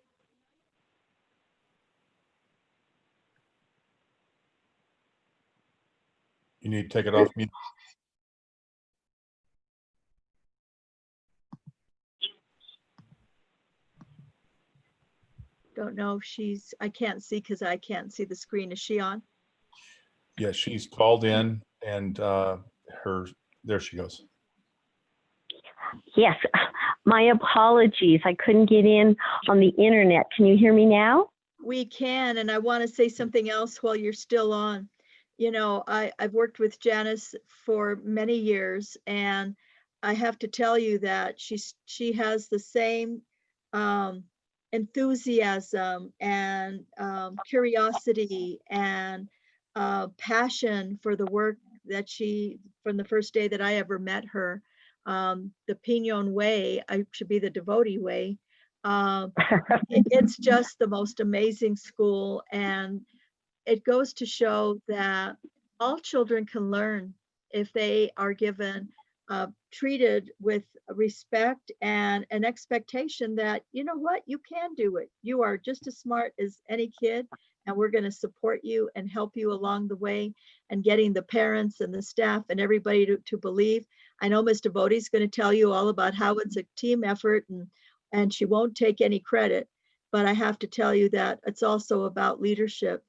You need to take it off mute. Don't know if she's, I can't see because I can't see the screen. Is she on? Yeah, she's called in and there she goes. Yes, my apologies. I couldn't get in on the internet. Can you hear me now? We can, and I want to say something else while you're still on. You know, I've worked with Janice for many years, and I have to tell you that she has the same enthusiasm and curiosity and passion for the work that from the first day that I ever met her. The Pinon way, I should be the Devote way. It's just the most amazing school, and it goes to show that all children can learn if they are given, treated with respect and an expectation that, you know what, you can do it. You are just as smart as any kid, and we're going to support you and help you along the way, and getting the parents and the staff and everybody to believe. I know Ms. Devote is going to tell you all about how it's a team effort, and she won't take any credit, but I have to tell you that it's also about leadership.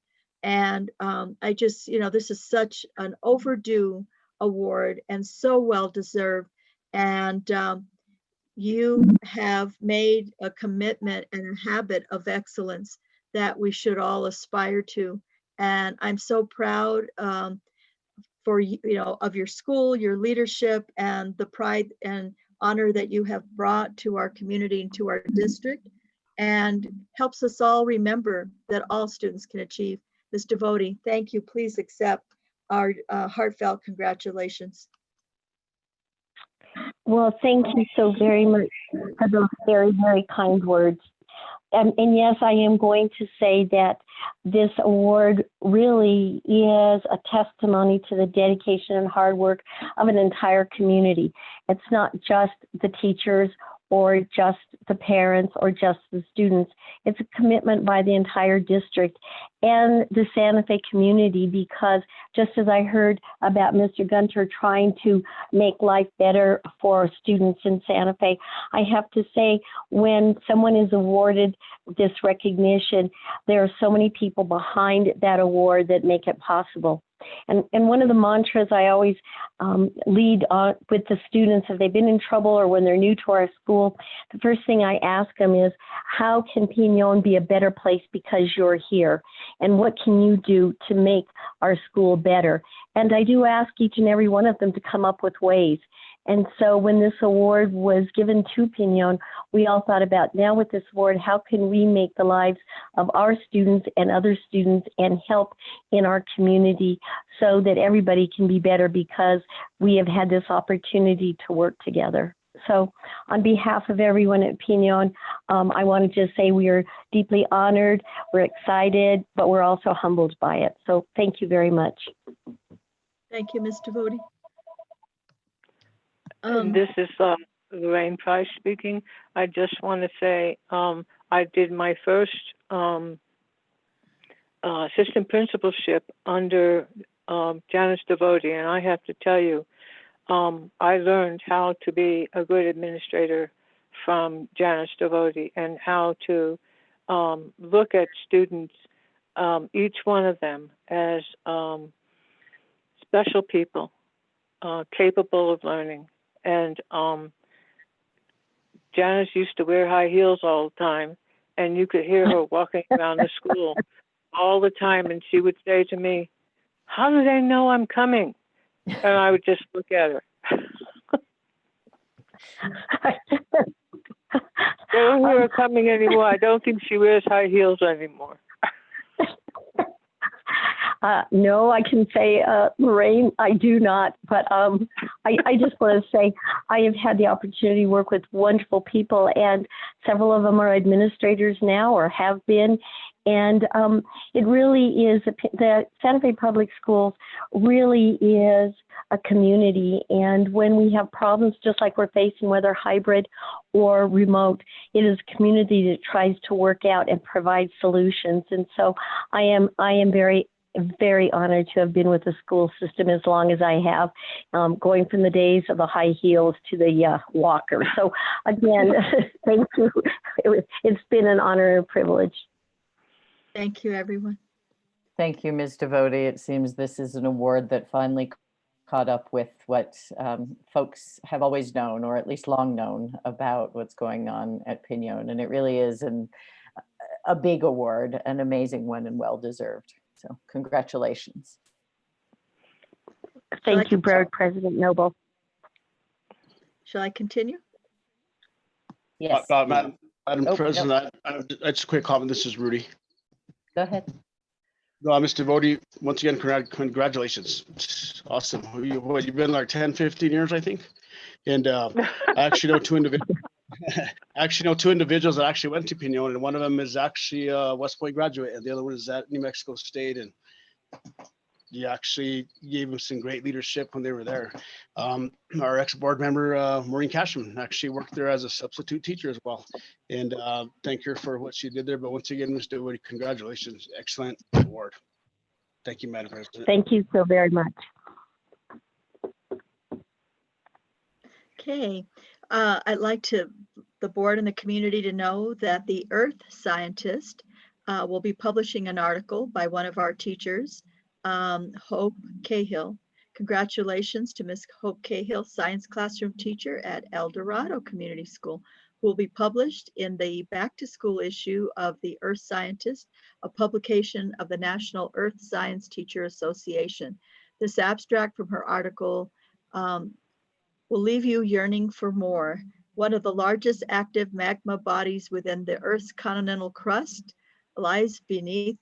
And I just, you know, this is such an overdue award and so well deserved. And you have made a commitment and a habit of excellence that we should all aspire to. And I'm so proud for you know, of your school, your leadership, and the pride and honor that you have brought to our community and to our district, and helps us all remember that all students can achieve. Ms. Devote, thank you. Please accept our heartfelt congratulations. Well, thank you so very much for those very, very kind words. And yes, I am going to say that this award really is a testimony to the dedication and hard work of an entire community. It's not just the teachers or just the parents or just the students. It's a commitment by the entire district and the Santa Fe community, because just as I heard about Mr. Gunter trying to make life better for students in Santa Fe, I have to say, when someone is awarded this recognition, there are so many people behind that award that make it possible. And one of the mantras I always lead on with the students, if they've been in trouble or when they're new to our school, the first thing I ask them is, how can Pinon be a better place because you're here? And what can you do to make our school better? And I do ask each and every one of them to come up with ways. And so when this award was given to Pinon, we all thought about, now with this award, how can we make the lives of our students and other students and help in our community so that everybody can be better because we have had this opportunity to work together. So on behalf of everyone at Pinon, I want to just say we are deeply honored, we're excited, but we're also humbled by it. So thank you very much. Thank you, Ms. Devote. This is Lorraine Price speaking. I just want to say I did my first assistant principalship under Janice Devote, and I have to tell you, I learned how to be a good administrator from Janice Devote, and how to look at students, each one of them, as special people capable of learning. And Janice used to wear high heels all the time, and you could hear her walking around the school all the time, and she would say to me, "How do they know I'm coming?" And I would just look at her. They don't hear her coming anymore. I don't think she wears high heels anymore. No, I can say, Lorraine, I do not. But I just want to say I have had the opportunity to work with wonderful people, and several of them are administrators now or have been. And it really is, the Santa Fe Public Schools really is a community. And when we have problems, just like we're facing, whether hybrid or remote, it is a community that tries to work out and provide solutions. And so I am very honored to have been with the school system as long as I have, going from the days of the high heels to the walker. So again, thank you. It's been an honor and a privilege. Thank you, everyone. Thank you, Ms. Devotee. It seems this is an award that finally caught up with what folks have always known, or at least long known, about what's going on at Piñon. And it really is a big award, an amazing one, and well-deserved. So congratulations. Thank you, Board President Noble. Shall I continue? Yes. Madam Oh, President, I just a quick comment. This is Rudy. Go ahead. No, Mr. Devotee, once again, congratulations. It's awesome. You've been like 10, 15 years, I think. And I actually know two individuals that actually went to Piñon, and one of them is actually a West Point graduate, and the other one is at New Mexico State. And you actually gave them some great leadership when they were there. Our ex-board member, Maureen Cashman, actually worked there as a substitute teacher as well. And thank her for what she did there. But once again, Mr. Woody, congratulations. Excellent award. Thank you, Madam President. Thank you so very much. Okay. I'd like the board and the community to know that the Earth Scientist will be publishing an article by one of our teachers, Hope Cahill. Congratulations to Ms. Hope Cahill, science classroom teacher at El Dorado Community School, who will be published in the back to school issue of the Earth Scientist, a publication of the National Earth Science Teacher Association. This abstract from her article will leave you yearning for more. One of the largest active magma bodies within the Earth's continental crust lies beneath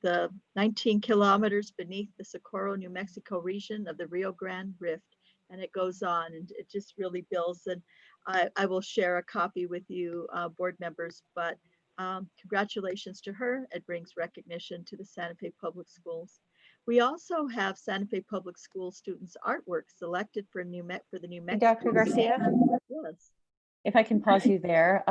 the 19 kilometers beneath the Socorro, New Mexico region of the Rio Grande Rift. And it goes on, and it just really builds. And I will share a copy with you, board members, but congratulations to her. It brings recognition to the Santa Fe Public Schools. We also have Santa Fe Public School students' artwork selected for the New Mexico. Dr. Garcia? Yes. If I can pause you there,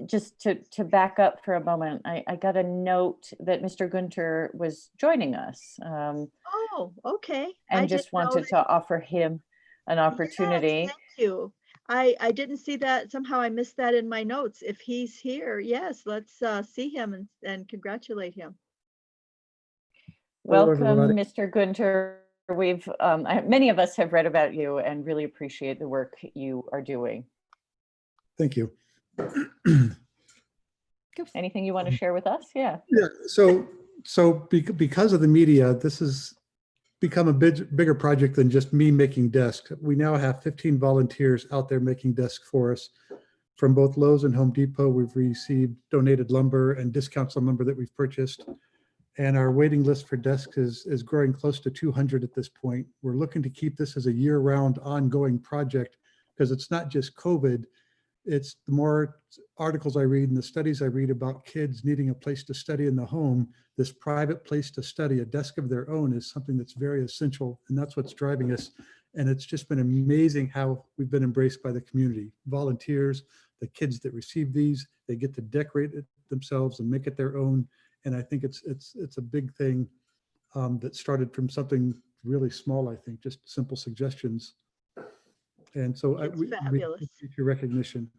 just to back up for a moment, I got a note that Mr. Gunter was joining us. Oh, okay. And just wanted to offer him an opportunity. Yes, thank you. I didn't see that. Somehow I missed that in my notes. If he's here, yes, let's see him and congratulate him. Welcome, Mr. Gunter. We've many of us have read about you and really appreciate the work you are doing. Thank you. Anything you want to share with us? Yeah. Yeah. So because of the media, this has become a bigger project than just me making desks. We now have 15 volunteers out there making desks for us. From both Lowe's and Home Depot, we've received donated lumber and discounts on lumber that we've purchased. And our waiting list for desks is growing close to 200 at this point. We're looking to keep this as a year-round ongoing project because it's not just COVID. It's the more articles I read and the studies I read about kids needing a place to study in the home, this private place to study, a desk of their own, is something that's very essential, and that's what's driving us. And it's just been amazing how we've been embraced by the community. Volunteers, the kids that receive these, they get to decorate it themselves and make it their own. And I think it's a big thing that started from something really small, I think, just simple suggestions. And so we appreciate your recognition.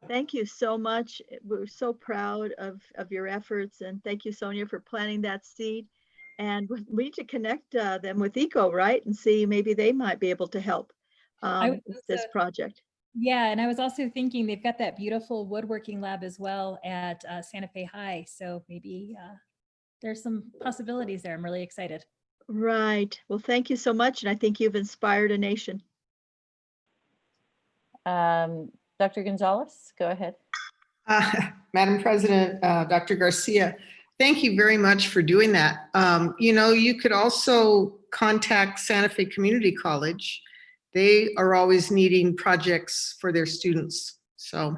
Thank you so much. We're so proud of your efforts, and thank you, Sonia, for planting that seed. And we need to connect them with ECO, right? And see, maybe they might be able to help with this project. Yeah, and I was also thinking they've got that beautiful woodworking lab as well at Santa Fe High. So maybe there's some possibilities there. I'm really excited. Right. Well, thank you so much. And I think you've inspired a nation. Dr. Gonzalez, go ahead. Madam President, Dr. Garcia, thank you very much for doing that. You know, you could also contact Santa Fe Community College. They are always needing projects for their students. So,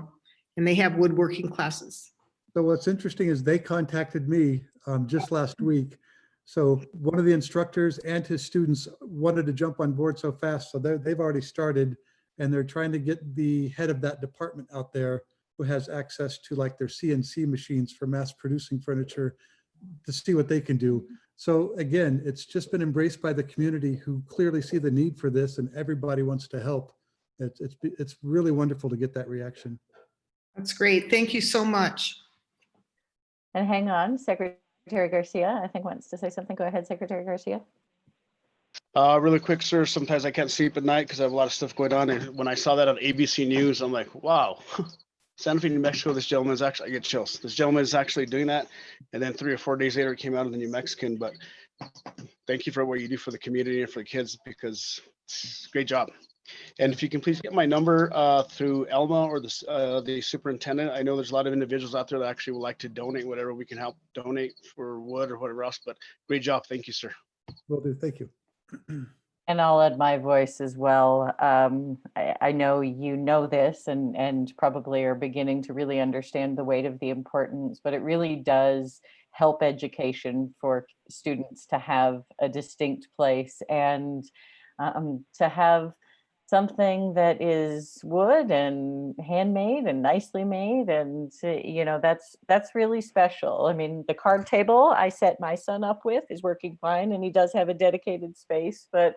and they have woodworking classes. So what's interesting is they contacted me just last week. So one of the instructors and his students wanted to jump on board so fast. So they've already started, and they're trying to get the head of that department out there who has access to like their CNC machines for mass producing furniture to see what they can do. So again, it's just been embraced by the community who clearly see the need for this, and everybody wants to help. It's really wonderful to get that reaction. That's great. Thank you so much. And hang on, Secretary Garcia, I think wants to say something. Go ahead, Secretary Garcia. Really quick, sir. Sometimes I can't sleep at night because I have a lot of stuff going on. And when I saw that on ABC News, I'm like, wow, Santa Fe, New Mexico, this gentleman is actually, I get chills. This gentleman is actually doing that. And then 3 or 4 days later, it came out of the New Mexican. But thank you for what you do for the community and for the kids, because it's a great job. And if you can please get my number through Elma or the superintendent. I know there's a lot of individuals out there that actually would like to donate whatever we can help donate for wood or whatever else. But great job. Thank you, sir. Will do. Thank you. And I'll add my voice as well. I know you know this and probably are beginning to really understand the weight of the importance, but it really does help education for students to have a distinct place and to have something that is wood and handmade and nicely made, and you know, that's really special. I mean, the card table I set my son up with is working fine, and he does have a dedicated space, but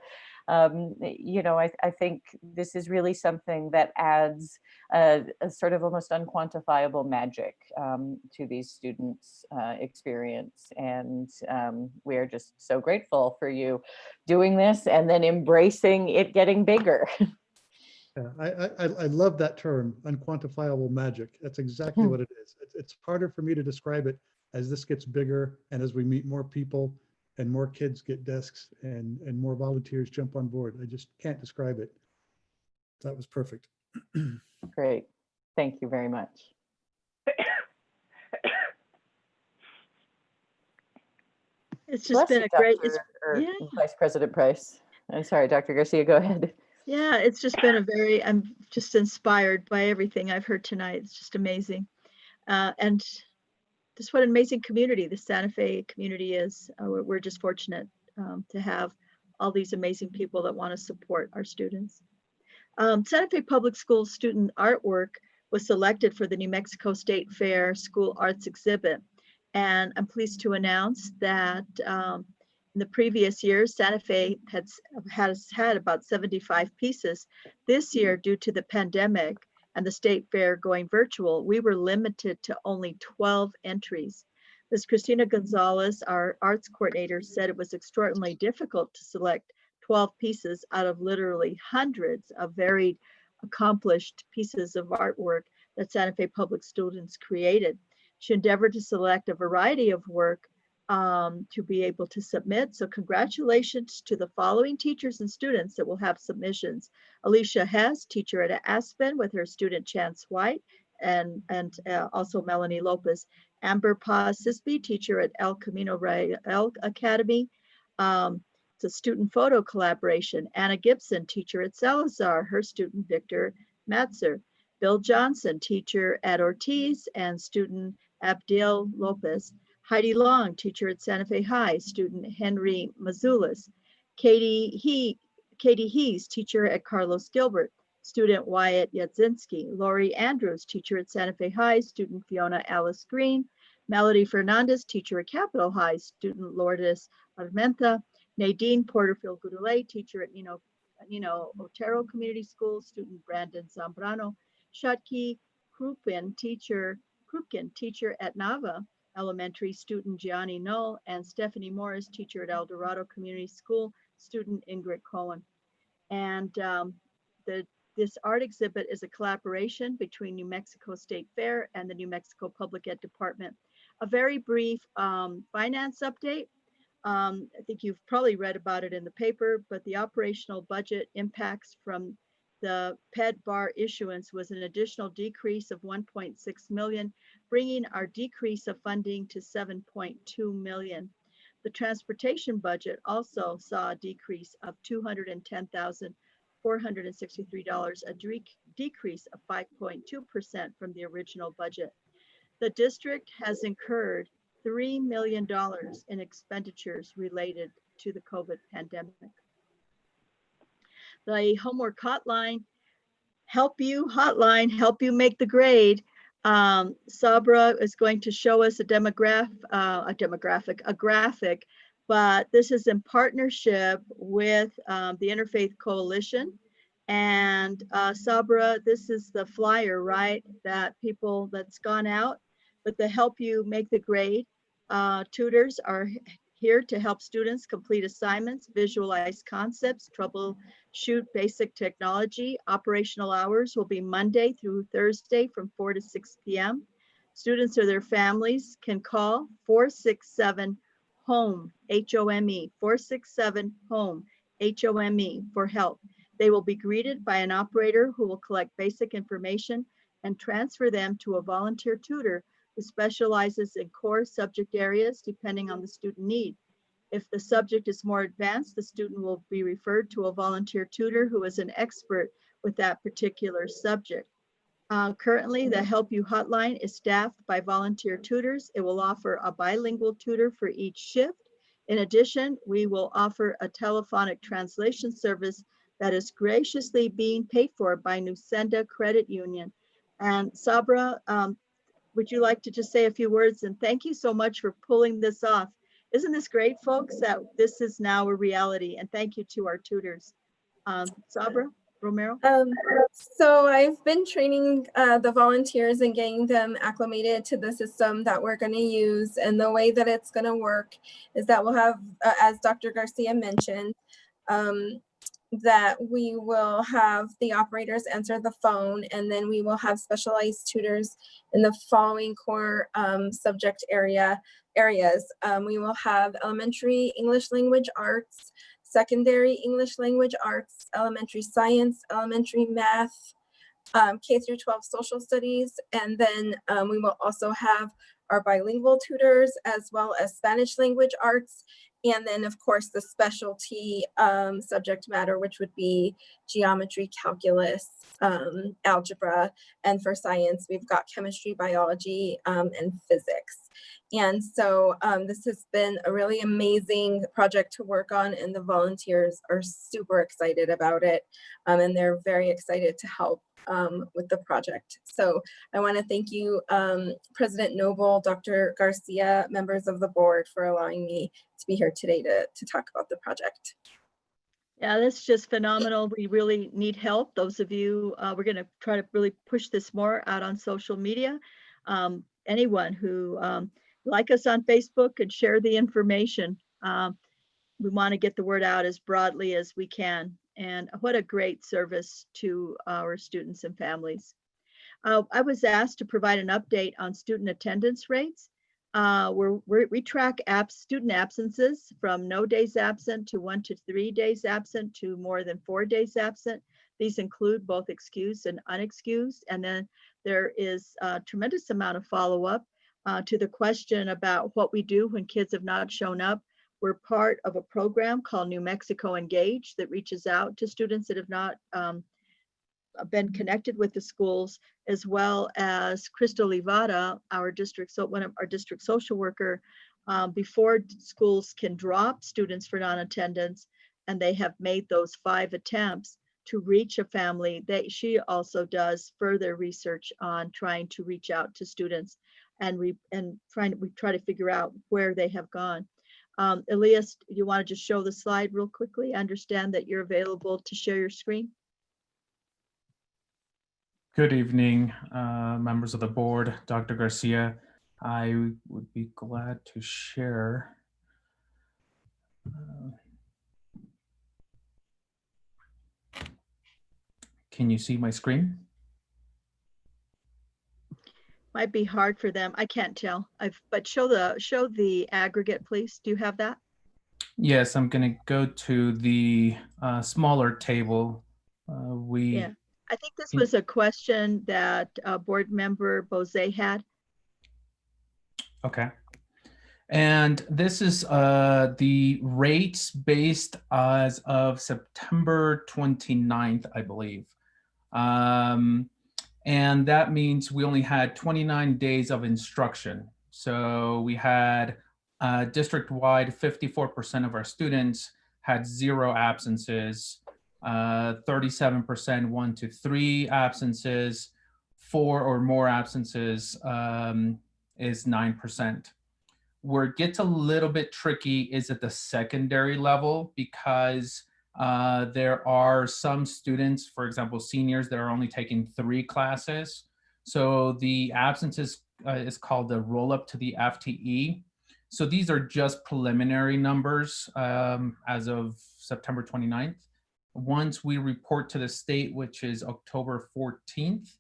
you know, I think this is really something that adds a sort of almost unquantifiable magic to these students' experience. And we are just so grateful for you doing this and then embracing it getting bigger. Yeah, I love that term, unquantifiable magic. That's exactly what it is. It's harder for me to describe it as this gets bigger and as we meet more people and more kids get desks and more volunteers jump on board. I just can't describe it. That was perfect. Great. Thank you very much. It's just been a great, yeah. Vice President Price. I'm sorry, Dr. Garcia, go ahead. Yeah, it's just been a very, I'm just inspired by everything I've heard tonight. It's just amazing. And just what an amazing community the Santa Fe community is. We're just fortunate to have all these amazing people that want to support our students. Santa Fe Public Schools student artwork was selected for the New Mexico State Fair School Arts Exhibit. And I'm pleased to announce that in the previous years, Santa Fe has had about 75 pieces. This year, due to the pandemic and the state fair going virtual, we were limited to only 12 entries. Ms. Christina Gonzalez, our arts coordinator, said it was extraordinarily difficult to select 12 pieces out of literally hundreds of varied, accomplished pieces of artwork that Santa Fe public students created. She endeavored to select a variety of work to be able to submit. So congratulations to the following teachers and students that will have submissions. Alicia Hess, teacher at Aspen with her student Chance White, and also Melanie Lopez. Amber Paz Sisby, teacher at El Camino Real Academy. It's a student photo collaboration. Anna Gibson, teacher at Salazar, her student Victor Matzer. Bill Johnson, teacher at Ortiz, and student Abdiel Lopez. Heidi Long, teacher at Santa Fe High, student Henry Mazulis. Katie Hees, teacher at Carlos Gilbert, student Wyatt Yadzinski. Lori Andrews, teacher at Santa Fe High, student Fiona Alice Green. Melody Fernandez, teacher at Capitol High, student Lourdes Armenta. Nadine Porterfield Goudelet, teacher at Nino Otero Community School, student Brandon Zambrano. Shotki Krupkin, teacher at Nava elementary student Gianni Null, and Stephanie Morris, teacher at El Dorado Community School, student Ingrid Cohen. And this art exhibit is a collaboration between New Mexico State Fair and the New Mexico Public Ed Department. A very brief finance update. I think you've probably read about it in the paper, but the operational budget impacts from the PED bar issuance was an additional decrease of 1.6 million, bringing our decrease of funding to 7.2 million. The transportation budget also saw a decrease of $210,463, a decrease of 5.2% from the original budget. The district has incurred $3 million in expenditures related to the COVID pandemic. The homework hotline, help you make the grade. Sabra is going to show us a graphic, but this is in partnership with the Interfaith Coalition. And Sabra, this is the flyer, right? That's gone out, but the help you make the grade. Tutors are here to help students complete assignments, visualize concepts, troubleshoot basic technology. Operational hours will be Monday through Thursday from 4 to 6 p.m. Students or their families can call 467-HOME, H-O-M-E, 467-HOME, H-O-M-E for help. They will be greeted by an operator who will collect basic information and transfer them to a volunteer tutor who specializes in core subject areas depending on the student need. If the subject is more advanced, the student will be referred to a volunteer tutor who is an expert with that particular subject. Currently, the Help You hotline is staffed by volunteer tutors. It will offer a bilingual tutor for each shift. In addition, we will offer a telephonic translation service that is graciously being paid for by Nusenda Credit Union. And Sabra, would you like to just say a few words? And thank you so much for pulling this off. Isn't this great, folks, that this is now a reality? And thank you to our tutors. Sabra Romero? So I've been training the volunteers and getting them acclimated to the system that we're going to use. And the way that it's going to work is that we'll have, as Dr. Garcia mentioned, that we will have the operators answer the phone, and then we will have specialized tutors in the following core subject areas. We will have elementary English language arts, secondary English language arts, elementary science, elementary math, K through 12 social studies, and then we will also have our bilingual tutors as well as Spanish language arts. And then, of course, the specialty subject matter, which would be geometry, calculus, algebra, and for science, we've got chemistry, biology, and physics. And so this has been a really amazing project to work on, and the volunteers are super excited about it, and they're very excited to help with the project. So I want to thank you, President Noble, Dr. Garcia, members of the board, for allowing me to be here today to talk about the project. Yeah, that's just phenomenal. We really need help. Those of you, we're going to try to really push this more out on social media. Anyone who like us on Facebook and share the information. We want to get the word out as broadly as we can. And what a great service to our students and families. I was asked to provide an update on student attendance rates. We track student absences from no days absent to 1 to 3 days absent to more than 4 days absent. These include both excused and unexcused. And then there is a tremendous amount of follow-up to the question about what we do when kids have not shown up. We're part of a program called New Mexico Engage that reaches out to students that have not been connected with the schools, as well as Crystal Livada, one of our district social worker, before schools can drop students for non-attendance, and they have made those 5 attempts to reach a family. She also does further research on trying to reach out to students, and we try to figure out where they have gone. Elias, you want to just show the slide real quickly? I understand that you're available to share your screen. Good evening, members of the board, Dr. Garcia. I would be glad to share. Can you see my screen? Might be hard for them. I can't tell. But show the aggregate, please. Do you have that? Yes, I'm going to go to the smaller table. Yeah, I think this was a question that board member Bose had. Okay. And this is the rates based as of September 29th, I believe. And that means we only had 29 days of instruction. So we had district-wide, 54% of our students had 0 absences, 37% 1 to 3 absences, 4 or more absences is 9%. Where it gets a little bit tricky is at the secondary level, because there are some students, for example, seniors, that are only taking 3 classes. So the absences is called the roll up to the FTE. So these are just preliminary numbers as of September 29th. Once we report to the state, which is October 14th,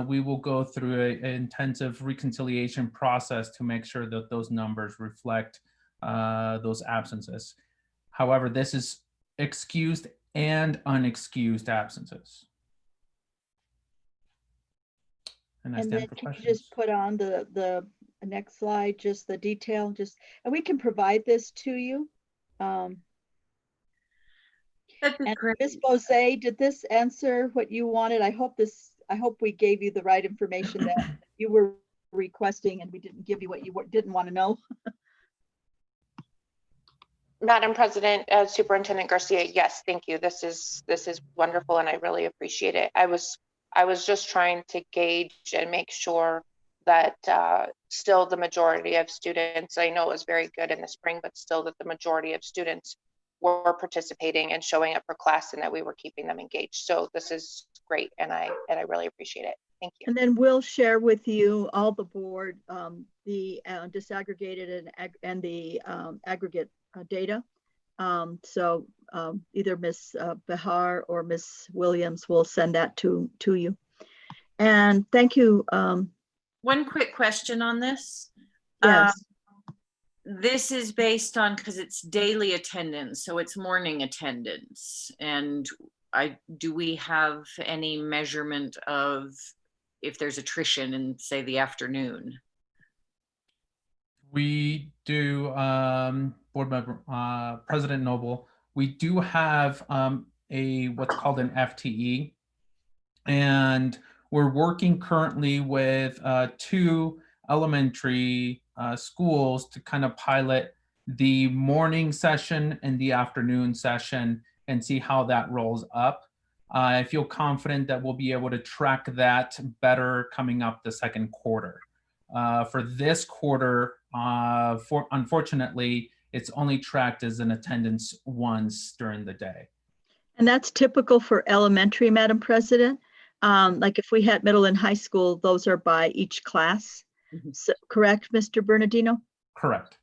we will go through an intensive reconciliation process to make sure that those numbers reflect those absences. However, this is excused and unexcused absences. And then can you just put on the next slide, just the detail, and we can provide this to you. That'd be great. Ms. Bose, did this answer what you wanted? I hope we gave you the right information that you were requesting, and we didn't give you what you didn't want to know. Madam President, Superintendent Garcia, yes, thank you. This is wonderful, and I really appreciate it. I was just trying to gauge and make sure that still the majority of students, I know it was very good in the spring, but still that the majority of students were participating and showing up for class, and that we were keeping them engaged. So this is great, and I really appreciate it. Thank you. And then we'll share with you, all the board, the disaggregated and the aggregate data. So either Ms. Behar or Ms. Williams will send that to you. And thank you. One quick question on this. Yes. This is based on, because it's daily attendance, so it's morning attendance. And do we have any measurement of if there's attrition in, say, the afternoon? We do, board member, President Noble, we do have what's called an FTE. And we're working currently with 2 elementary schools to kind of pilot the morning session and the afternoon session and see how that rolls up. I feel confident that we'll be able to track that better coming up the second quarter. For this quarter, unfortunately, it's only tracked as an attendance once during the day. And that's typical for elementary, Madam President. Like if we had middle and high school, those are by each class. So, correct, Mr. Bernardino? Correct.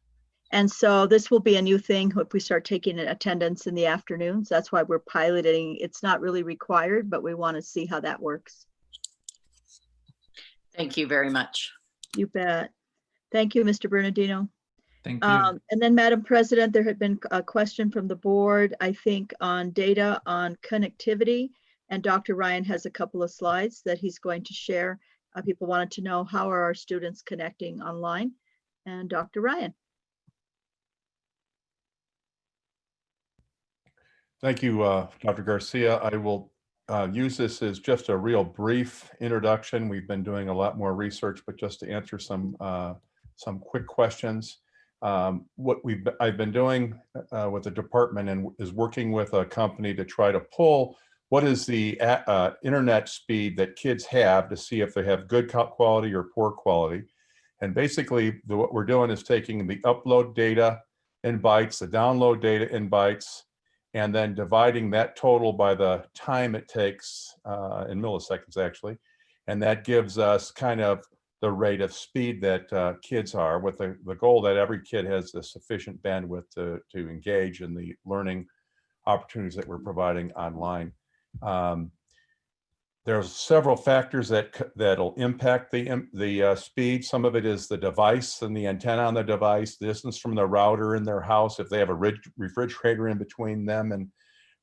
And so this will be a new thing if we start taking attendance in the afternoons. That's why we're piloting. It's not really required, but we want to see how that works. Thank you very much. You bet. Thank you, Mr. Bernardino. Thank you. And then, Madam President, there had been a question from the board, I think, on data on connectivity. And Dr. Ryan has a couple of slides that he's going to share. People wanted to know, how are our students connecting online? And Dr. Ryan. Thank you, Dr. Garcia. I will use this as just a real brief introduction. We've been doing a lot more research, but just to answer some quick questions. What I've been doing with the department and is working with a company to try to pull what is the internet speed that kids have to see if they have good quality or poor quality. And basically what we're doing is taking the upload data in bytes, the download data in bytes, and then dividing that total by the time it takes in milliseconds actually. And that gives us kind of the rate of speed that kids are, with the goal that every kid has the sufficient bandwidth to engage in the learning opportunities that we're providing online. There's several factors that'll impact the speed. Some of it is the device and the antenna on the device, distance from the router in their house, if they have a refrigerator in between them and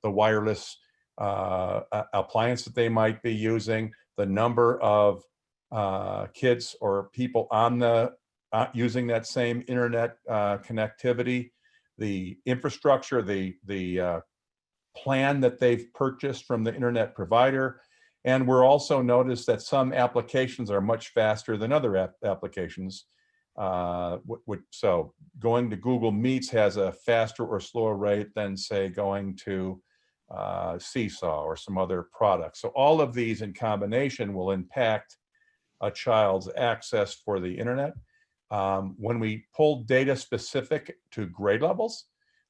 the wireless appliance that they might be using, the number of kids or people on the using that same internet connectivity, the infrastructure, the plan that they've purchased from the internet provider. And we're also noticed that some applications are much faster than other applications. So going to Google Meets has a faster or slower rate than, say, going to Seesaw or some other products. So all of these in combination will impact a child's access for the internet. When we pull data specific to grade levels,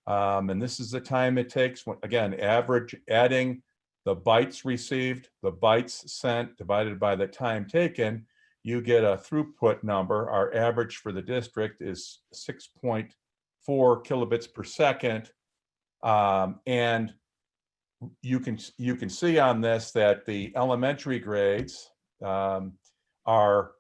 and this is the time it takes, again, average adding the bytes received, the bytes sent divided by the time taken, you get a throughput number. Our average for the district is 6.4 kilobits per second. And you can see on this that the elementary grades are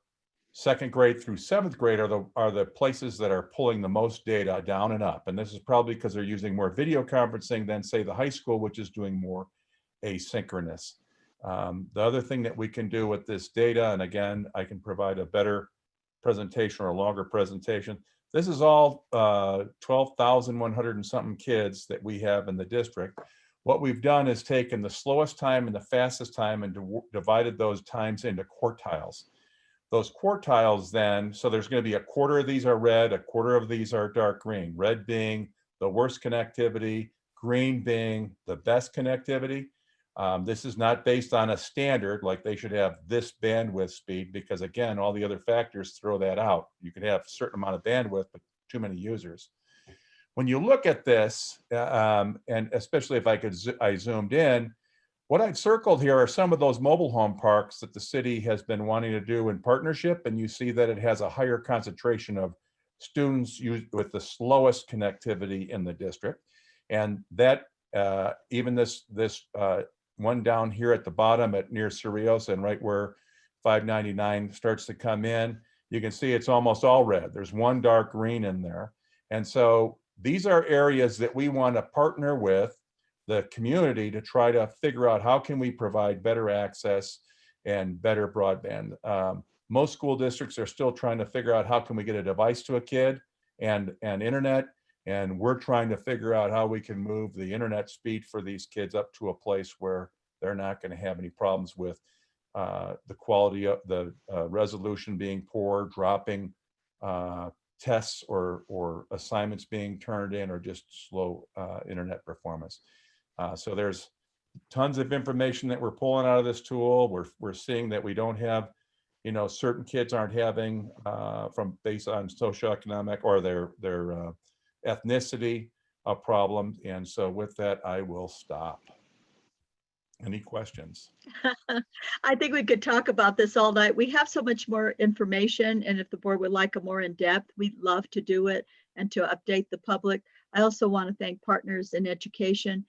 second grade through seventh grade are the places that are pulling the most data down and up. And this is probably because they're using more video conferencing than, say, the high school, which is doing more asynchronous. The other thing that we can do with this data, and again, I can provide a better presentation or a longer presentation. This is all 12,100 and something kids that we have in the district. What we've done is taken the slowest time and the fastest time and divided those times into quartiles. Those quartiles then, so there's going to be a quarter of these are red, a quarter of these are dark green, red being the worst connectivity, green being the best connectivity. This is not based on a standard, like they should have this bandwidth speed, because again, all the other factors throw that out. You could have a certain amount of bandwidth, but too many users. When you look at this, and especially if I zoomed in, what I've circled here are some of those mobile home parks that the city has been wanting to do in partnership, and you see that it has a higher concentration of students with the slowest connectivity in the district. And that even this one down here at the bottom at near Cerrios and right where 599 starts to come in, you can see it's almost all red. There's one dark green in there. And so these are areas that we want to partner with the community to try to figure out how can we provide better access and better broadband. Most school districts are still trying to figure out how can we get a device to a kid and internet. And we're trying to figure out how we can move the internet speed for these kids up to a place where they're not going to have any problems with the quality of the resolution being poor, dropping tests or assignments being turned in, or just slow internet performance. So there's tons of information that we're pulling out of this tool. We're seeing that we don't have, certain kids aren't having from based on socioeconomic or their ethnicity a problem. And so with that, I will stop. Any questions? I think we could talk about this all night. We have so much more information, and if the board would like a more in-depth, we'd love to do it and to update the public. I also want to thank Partners in Education.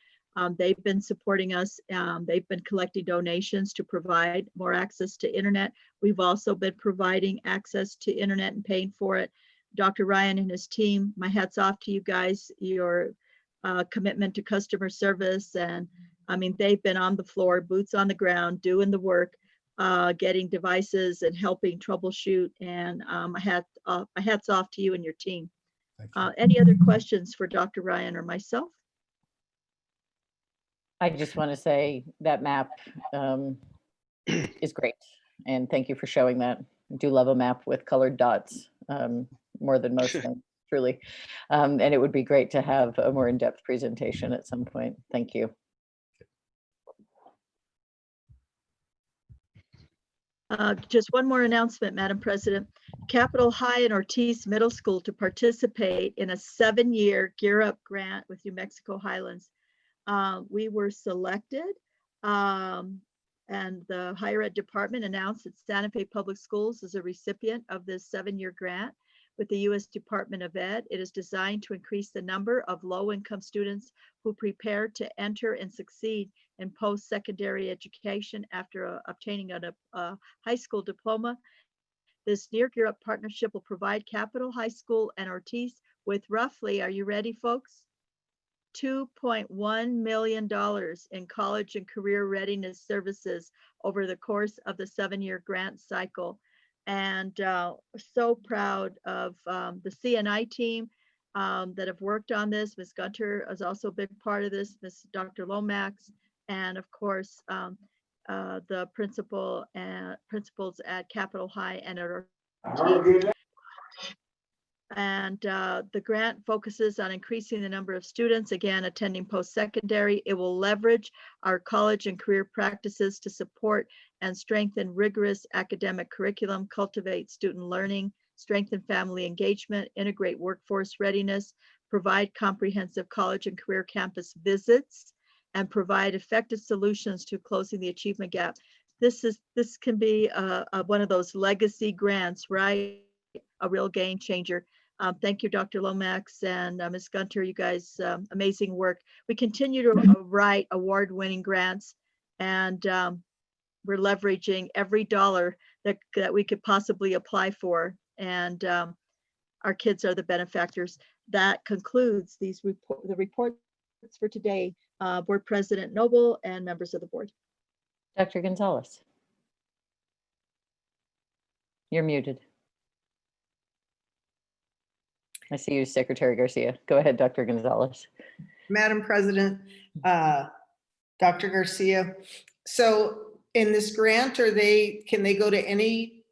They've been supporting us. They've been collecting donations to provide more access to internet. We've also been providing access to internet and paying for it. Dr. Ryan and his team, my hat's off to you guys, your commitment to customer service. And I mean, they've been on the floor, boots on the ground, doing the work, getting devices and helping troubleshoot. And my hat's off to you and your team. Any other questions for Dr. Ryan or myself? I just want to say that map is great. And thank you for showing that. I do love a map with colored dots more than most things, truly. And it would be great to have a more in-depth presentation at some point. Thank you. Just one more announcement, Madam President. Capitol High and Ortiz Middle School to participate in a 7-year Gear Up grant with New Mexico Highlands. We were selected and the higher ed department announced that Santa Fe Public Schools is a recipient of this 7-year grant with the U.S. Department of Ed. It is designed to increase the number of low-income students who prepare to enter and succeed in post-secondary education after obtaining a high school diploma. This Near Gear Up partnership will provide Capitol High School and Ortiz with roughly, are you ready, folks? $2.1 million in college and career readiness services over the course of the 7-year grant cycle. And so proud of the CNI team that have worked on this. Ms. Gunter is also a big part of this, Dr. Lomax, and of course, the principals at Capitol High and at Ortiz. And the grant focuses on increasing the number of students, again, attending post-secondary. It will leverage our college and career practices to support and strengthen rigorous academic curriculum, cultivate student learning, strengthen family engagement, integrate workforce readiness, provide comprehensive college and career campus visits, and provide effective solutions to closing the achievement gap. This can be one of those legacy grants, right? A real game changer. Thank you, Dr. Lomax and Ms. Gunter, you guys, amazing work. We continue to write award-winning grants, and we're leveraging every dollar that we could possibly apply for, and our kids are the benefactors. That concludes the reports for today. Board President Noble and members of the board. Dr. Gonzalez. You're muted. I see you, Secretary Garcia. Go ahead, Dr. Gonzalez. Madam President, Dr. Garcia. So in this grant, can they go to any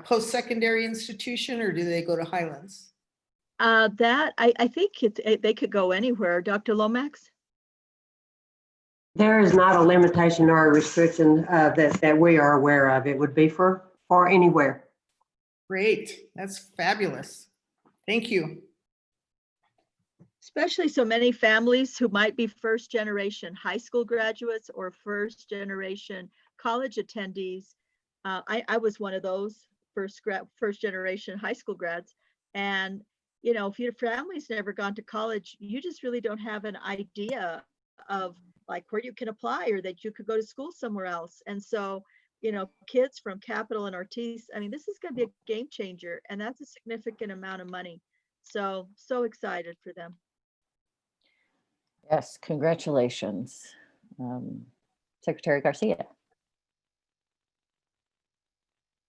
post-secondary institution, or do they go to Highlands? I think they could go anywhere. Dr. Lomax? There is not a limitation or a restriction that we are aware of. It would be for anywhere. Great, that's fabulous. Thank you. Especially so many families who might be first generation high school graduates or first generation college attendees. I was one of those first generation high school grads. And, you know, if your family's never gone to college, you just really don't have an idea of like where you can apply or that you could go to school somewhere else. And so, you know, kids from Capitol and Ortiz, I mean, this is going to be a game changer, and that's a significant amount of money. So excited for them. Yes, congratulations. Secretary Garcia.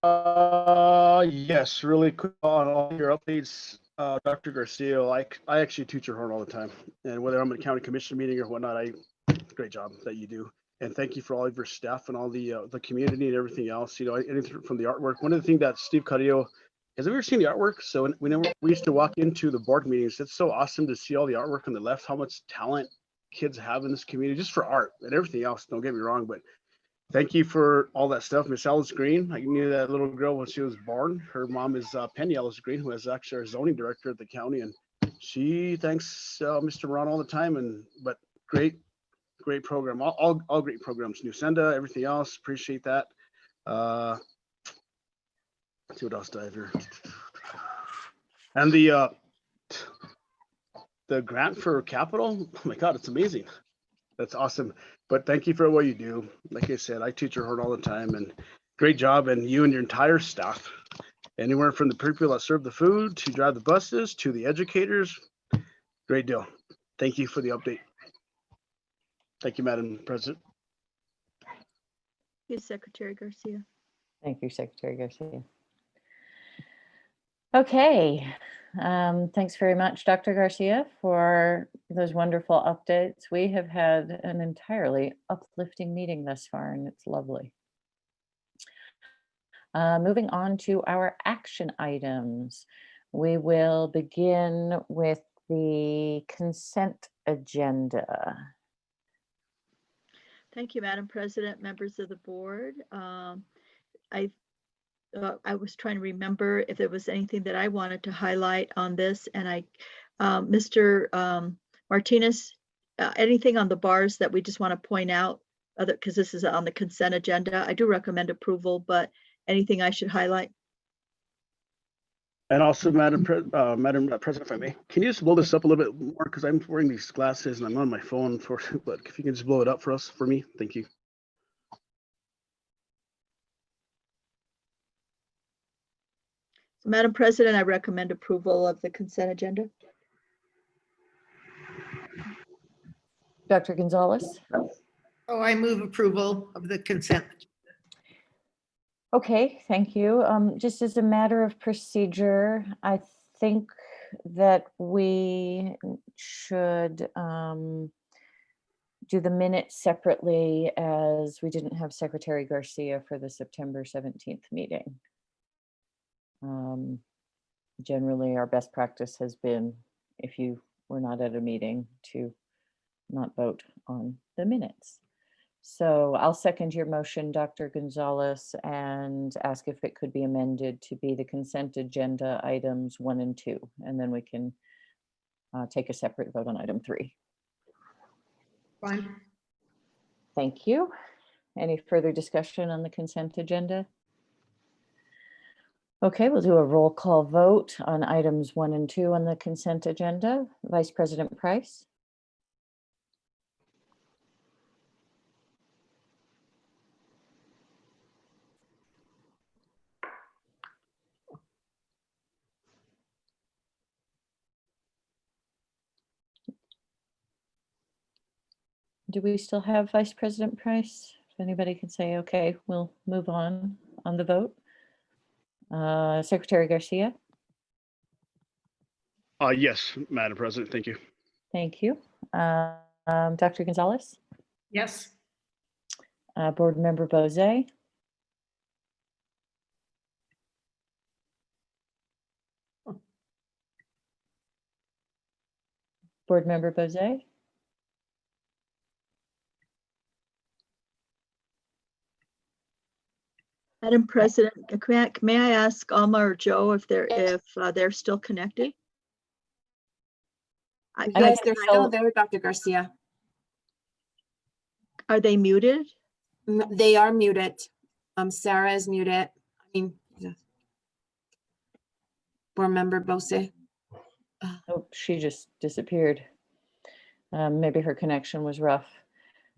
Yes, really quick on all your updates, Dr. Garcia. I actually toot your horn all the time, and whether I'm at a county commission meeting or whatnot, great job that you do. And thank you for all of your staff and all the community and everything else. You know, anything from the artwork. One of the things that Steve Carrillo, has ever seen the artwork? So whenever we used to walk into the board meetings, it's so awesome to see all the artwork on the left, how much talent kids have in this community, just for art and everything else. Don't get me wrong, but thank you for all that stuff. Miss Alice Green, I knew that little girl when she was born. Her mom is Penny Alice Green, who is actually our zoning director at the county, and she thanks Mr. Ron all the time. But great program, all great programs. New Senda, everything else. Appreciate that. Let's see what else do I have here. And the grant for Capitol, oh my God, it's amazing. That's awesome. But thank you for what you do. Like I said, I teach your heart all the time, and great job. And you and your entire staff, anywhere from the people that serve the food to drive the buses to the educators, great deal. Thank you for the update. Thank you, Madam President. Thank you, Secretary Garcia. Thank you, Secretary Garcia. Okay, thanks very much, Dr. Garcia, for those wonderful updates. We have had an entirely uplifting meeting thus far, and it's lovely. Moving on to our action items. We will begin with the consent agenda. Thank you, Madam President, members of the board. I was trying to remember if there was anything that I wanted to highlight on this, and Mr. Martinez, anything on the bars that we just want to point out other, because this is on the consent agenda. I do recommend approval, but anything I should highlight? And also, Madam President, if I may, can you just blow this up a little bit more? Because I'm wearing these glasses and I'm on my phone but if you can just blow it up for me, thank you. So, Madam President, I recommend approval of the consent agenda. Dr. Gonzalez? Oh, I move approval of the consent. Okay, thank you. Just as a matter of procedure, I think that we should do the minutes separately, as we didn't have Secretary Garcia for the September 17th meeting. Generally, our best practice has been, if you were not at a meeting, to not vote on the minutes. So I'll second your motion, Dr. Gonzalez, and ask if it could be amended to be the consent agenda items 1 and 2, and then we can take a separate vote on item 3. Fine. Thank you. Any further discussion on the consent agenda? Okay, we'll do a roll call vote on items 1 and 2 on the consent agenda. Vice President Price? Do we still have Vice President Price? If anybody can say, okay, we'll move on the vote. Secretary Garcia? Yes, Madam President, thank you. Thank you. Dr. Gonzalez? Yes. Board Member Bose? Board Member Bose? Madam President, may I ask Alma or Joe if they're still connected? Yes, they're still there, Dr. Garcia. Are they muted? They are muted. Sarah is muted. I mean, Board Member Bose. Oh, she just disappeared. Maybe her connection was rough.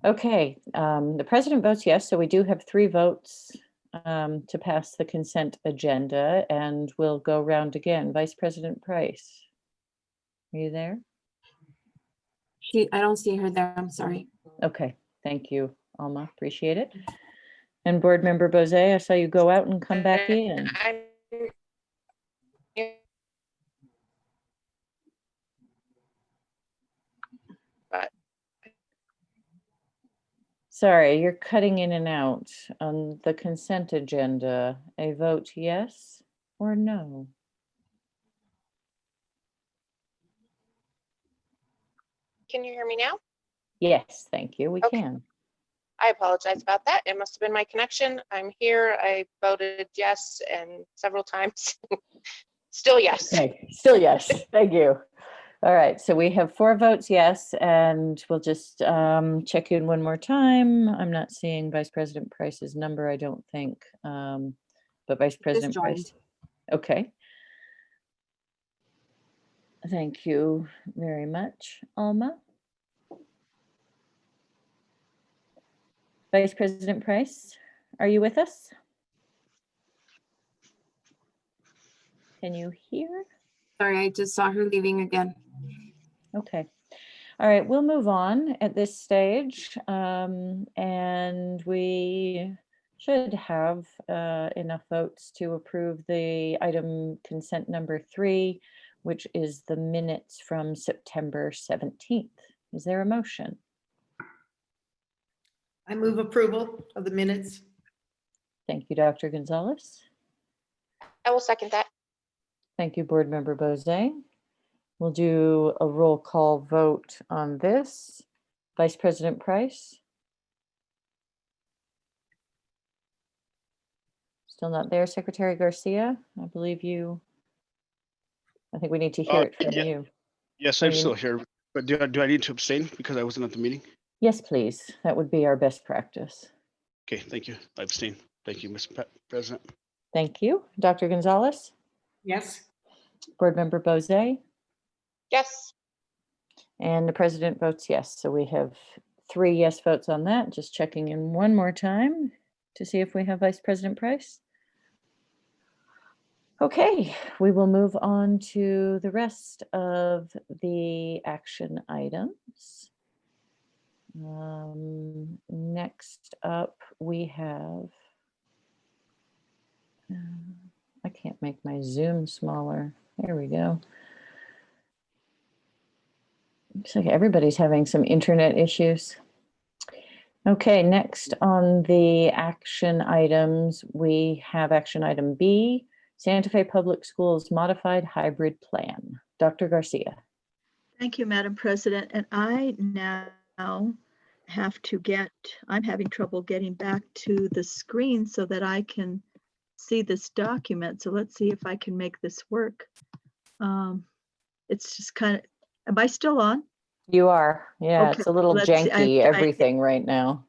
Okay, the president votes yes, so we do have 3 votes to pass the consent agenda, and we'll go round again. Vice President Price, are you there? I don't see her there, I'm sorry. Okay, thank you, Alma, appreciate it. And Board Member Bose, I saw you go out and come back in. Sorry, you're cutting in and out on the consent agenda. A vote yes or no? Can you hear me now? Yes, thank you. We can. I apologize about that. It must have been my connection. I'm here. I voted yes and several times. Still yes. Okay, still yes. Thank you. All right, so we have 4 votes yes, and we'll just check in one more time. I'm not seeing Vice President Price's number, I don't think, but Vice President Price. Okay. Thank you very much, Alma. Vice President Price, are you with us? Can you hear? Sorry, I just saw her leaving again. Okay. All right, we'll move on at this stage, and we should have enough votes to approve the item consent number 3, which is the minutes from September 17th. Is there a motion? I move approval of the minutes. Thank you, Dr. Gonzalez. I will second that. Thank you, Board Member Bose. We'll do a roll call vote on this. Vice President Price? Still not there. Secretary Garcia, I believe you, I think we need to hear it from you. Yes, I'm still here, but do I need to abstain because I wasn't at the meeting? Yes, please. That would be our best practice. Okay, thank you. I abstain. Thank you, Mr. President. Thank you. Dr. Gonzalez? Yes. Board Member Bozay? Yes. And the president votes yes. So we have 3 yes votes on that. Just checking in one more time to see if we have Vice President Price. Okay, we will move on to the rest of the action items. Next up, we have, I can't make my Zoom smaller. There we go. Looks like everybody's having some internet issues. Okay, next on the action items, we have action item B, Santa Fe Public Schools Modified Hybrid Plan. Dr. Garcia. Thank you, Madam President. And I now have to I'm having trouble getting back to the screen so that I can see this document. So let's see if I can make this work. It's just kind of, am I still on? You are. Yeah, Okay, it's a little let's see. janky, everything right now.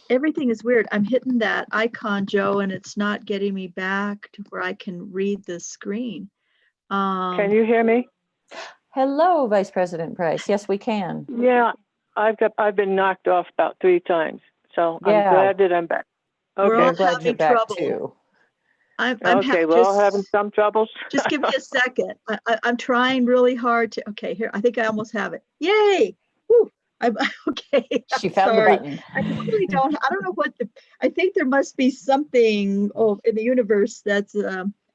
Everything is weird. I'm hitting that icon, Joe, and it's not getting me back to where I can read the screen. Can you hear me? Hello, Vice President Price. Yes, we can. Yeah, I've been knocked off about 3 times, so Yeah. I'm glad that I'm back. We're Okay. all I'm glad you're having back trouble. too. Okay, we're all having some troubles. Just give me a second. I'm trying really hard to, okay, here, I think I almost have it. Yay! Woo! Okay. She I'm found sorry. the button. I really don't, I don't know I think there must be something in the universe that's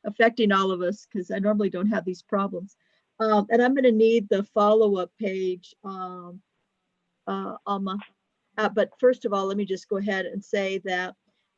affecting all of us, because I normally don't have these problems. And I'm going to need the follow-up page, Alma. But first of all, let me just go ahead and say that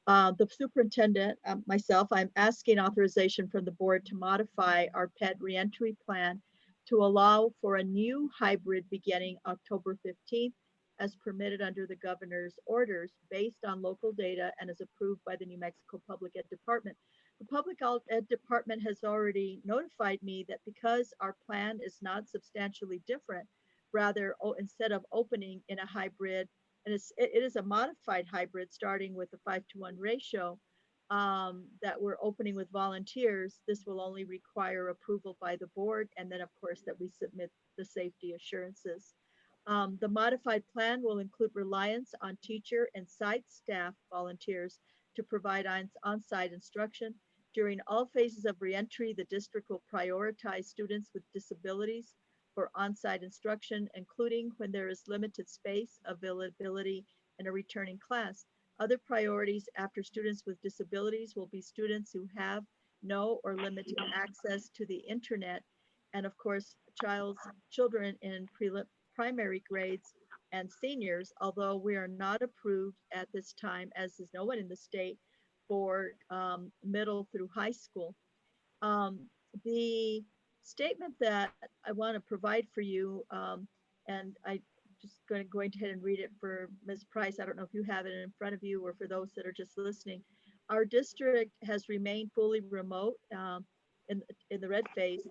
the superintendent, myself, I'm asking authorization from the board to modify our PED reentry plan to allow for a new hybrid beginning October 15th as permitted under the governor's orders based on local data and as approved by the New Mexico Public Ed Department. The Public Ed Department has already notified me that because our plan is not substantially different, rather, instead of opening in a hybrid, and it is a modified hybrid starting with a 5-to-1 ratio, that we're opening with volunteers, this will only require approval by the board, and then of course that we submit the safety assurances. The modified plan will include reliance on teacher and site staff volunteers to provide on-site instruction. During all phases of reentry, the district will prioritize students with disabilities for on-site instruction, including when there is limited space availability in a returning class. Other priorities after students with disabilities will be students who have no or limited access to the internet, and of course, children in primary grades and seniors, although we are not approved at this time, as is no one in the state, for middle through high school. The statement that I want to provide for you, and I just going ahead and read it for Ms. Price. I don't know if you have it in front of you or for those that are just listening. Our district has remained fully remote in the red phase.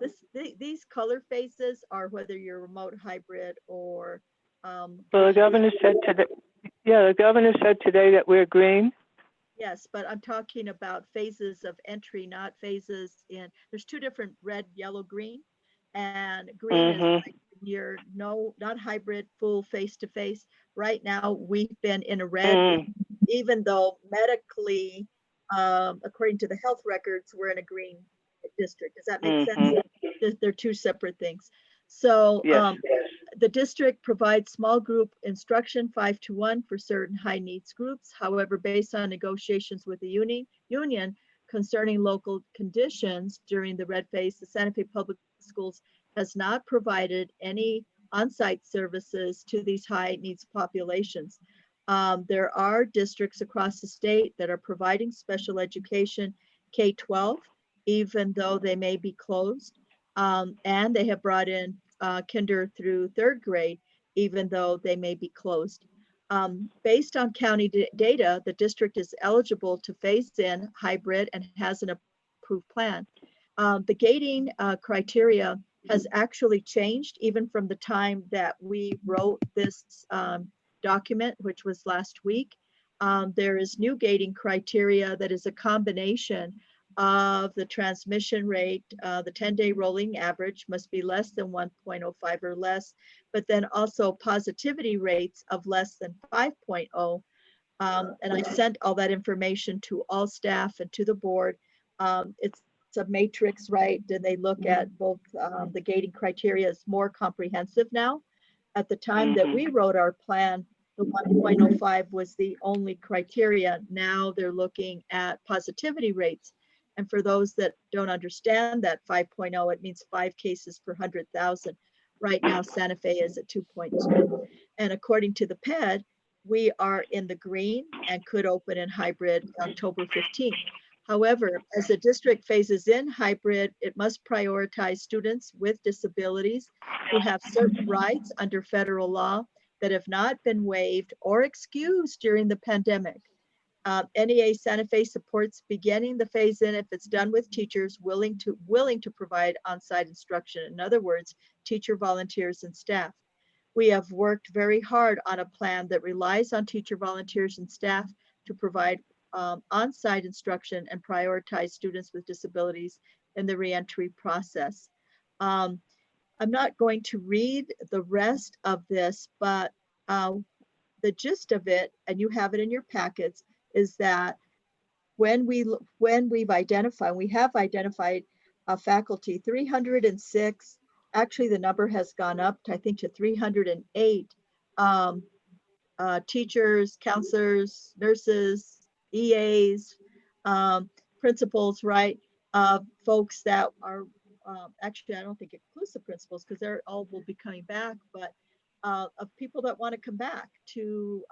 These color phases are whether you're remote, hybrid, or Well, the governor said today, the governor said today that we're green. Yes, but I'm talking about phases of entry, not phases in, there's 2 different red, yellow, green. And green is like you're not hybrid, full face-to-face. Right now, we've been in a red, even though medically, according to the health records, we're in a green district. Does that make sense? They're 2 separate things. So the district provides small group instruction 5-to-1 for certain high needs groups. However, based on negotiations with the union concerning local conditions during the red phase, the Santa Fe Public Schools has not provided any on-site services to these high needs populations. There are districts across the state that are providing special education K-12, even though they may be closed. And they have brought in kinder through 3rd grade, even though they may be closed. Based on county data, the district is eligible to phase in hybrid and has an approved plan. The gating criteria has actually changed even from the time that we wrote this document, which was last week. There is new gating criteria that is a combination of the transmission rate, the 10-day rolling average must be less than 1.05 or less, but then also positivity rates of less than 5.0. And I sent all that information to all staff and to the board. It's a matrix, right? And they look at both the gating criteria is more comprehensive now. At the time that we wrote our plan, the 1.05 was the only criteria. Now they're looking at positivity rates. And for those that don't understand that 5.0, it means 5 cases per 100,000. Right now, Santa Fe is at 2.2. And according to the PED, we are in the green and could open in hybrid October 15th. However, as the district phases in hybrid, it must prioritize students with disabilities who have certain rights under federal law that have not been waived or excused during the pandemic. NEA Santa Fe supports beginning the phase in if it's done with teachers willing to provide on-site instruction. In other words, teacher volunteers and staff. We have worked very hard on a plan that relies on teacher volunteers and staff to provide on-site instruction and prioritize students with disabilities in the reentry process. I'm not going to read the rest of this, but the gist of it, and you have it in your packets, is that when we have identified faculty, 306, actually the number has gone up to, I think, to 308 teachers, counselors, nurses, EAs, principals, right? Folks that are, actually, I don't think inclusive principals because they're all will be coming back, but of people that want to come back to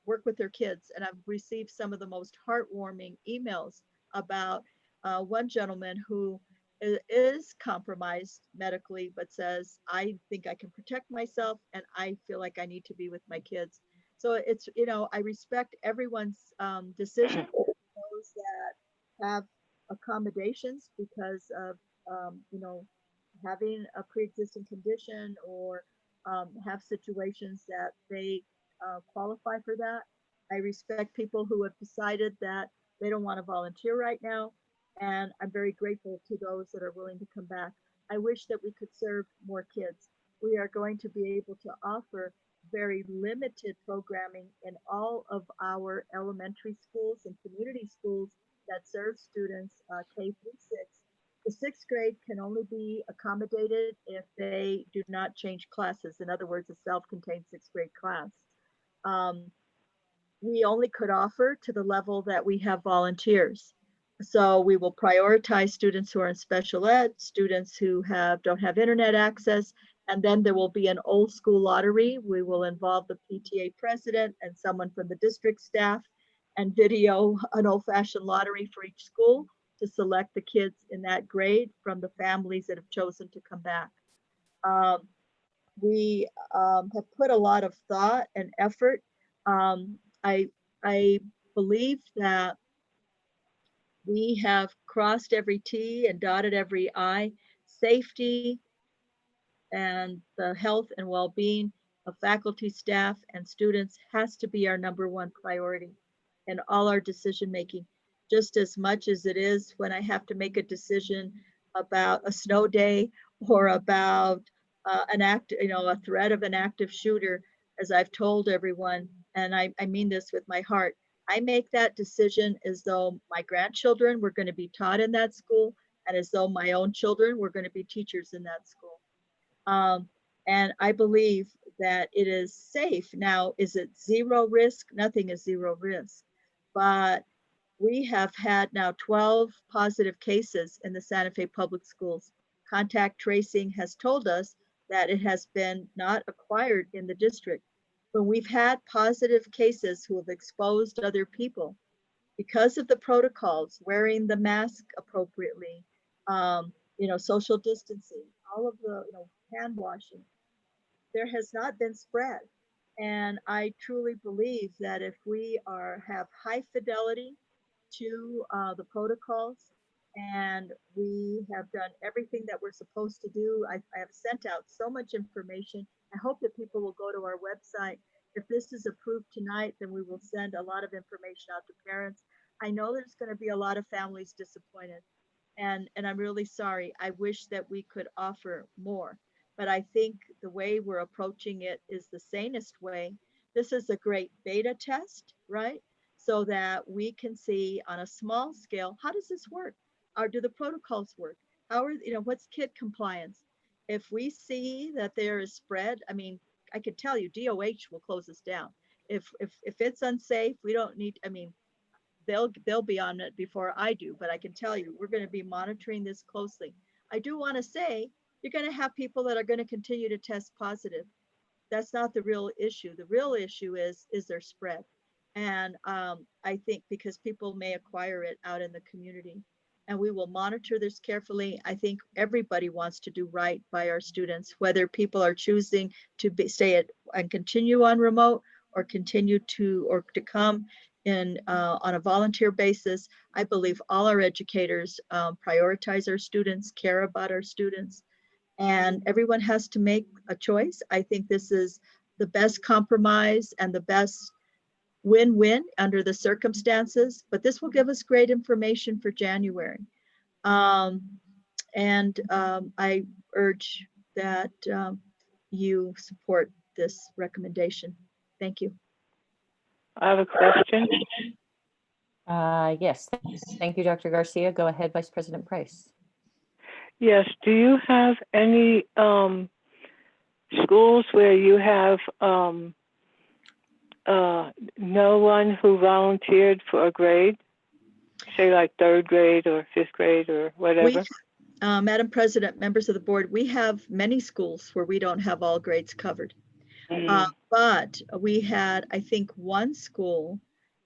work with their kids. And I've received some of the most heartwarming emails about one gentleman who is compromised medically, but says, I think I can protect myself and I feel like I need to be with my kids. So it's, you know, I respect everyone's decision. Those that have accommodations because of, you know, having a pre-existing condition or have situations that they qualify for that. I respect people who have decided that they don't want to volunteer right now. And I'm very grateful to those that are willing to come back. I wish that we could serve more kids. We are going to be able to offer very limited programming in all of our elementary schools and community schools that serve students K through 6. The 6th grade can only be accommodated if they do not change classes. In other words, a self-contained 6th grade class. We only could offer to the level that we have volunteers. So we will prioritize students who are in special ed, students who don't have internet access, and then there will be an old school lottery. We will involve the PTA president and someone from the district staff and video an old-fashioned lottery for each school to select the kids in that grade from the families that have chosen to come back. We have put a lot of thought and effort. I believe that we have crossed every T and dotted every I. Safety and the health and well-being of faculty, staff, and students has to be our #1 priority in all our decision-making, just as much as it is when I have to make a decision about a snow day or about a threat of an active shooter, as I've told everyone, and I mean this with my heart. I make that decision as though my grandchildren were going to be taught in that school and as though my own children were going to be teachers in that school. And I believe that it is safe. Now, is it zero risk? Nothing is zero risk. But we have had now 12 positive cases in the Santa Fe public schools. Contact tracing has told us that it has been not acquired in the district. When we've had positive cases who have exposed other people because of the protocols, wearing the mask appropriately, social distancing, all of the hand washing, there has not been spread. And I truly believe that if we have high fidelity to the protocols and we have done everything that we're supposed to do, I have sent out so much information. I hope that people will go to our website If this is approved tonight, then we will send a lot of information out to parents. I know there's going to be a lot of families disappointed, and I'm really sorry. I wish that we could offer more, but I think the way we're approaching it is the sanest way. This is a great beta test, right? So that we can see on a small scale, how does this work? Or do the protocols work? How are, what's kid compliance? If we see that there is spread, I mean, I could tell you DOH will close us down. If it's unsafe, we don't need, I mean, they'll be on it before I do, but I can tell you, we're going to be monitoring this closely. I do want to say, you're going to have people that are going to continue to test positive. That's not the real issue. The real issue is there spread? And I think because people may acquire it out in the community, and we will monitor this carefully. I think everybody wants to do right by our students, whether people are choosing to stay at and continue on remote or continue to come in on a volunteer basis. I believe all our educators prioritize our students, care about our students, and everyone has to make a choice. I think this is the best compromise and the best win-win under the circumstances, but this will give us great information for January. I urge that you support this recommendation. Thank you. I have a question. Yes, thank you, Dr. Garcia. Go ahead, Vice President Price. Yes, do you have any schools where you have no one who volunteered for a grade, say like 3rd grade or 5th grade or whatever? Madam President, members of the board, we have many schools where we don't have all grades covered. But we had, I think, one school,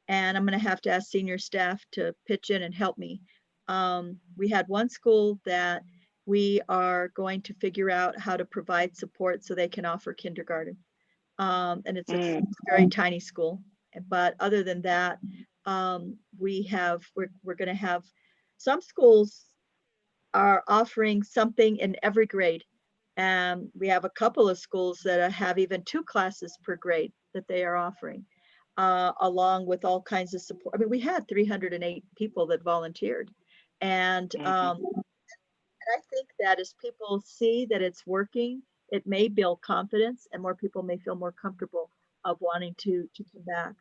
and I'm going to have to ask senior staff to pitch in and help me. We had one school that we are going to figure out how to provide support so they can offer kindergarten. And it's a very tiny school. But other than that, we're going to have some schools are offering something in every grade. And we have a couple of schools that have even 2 classes per grade that they are offering, along with all kinds of support. I mean, we had 308 people that volunteered. And I think that as people see that it's working, it may build confidence and more people may feel more comfortable of wanting to come back.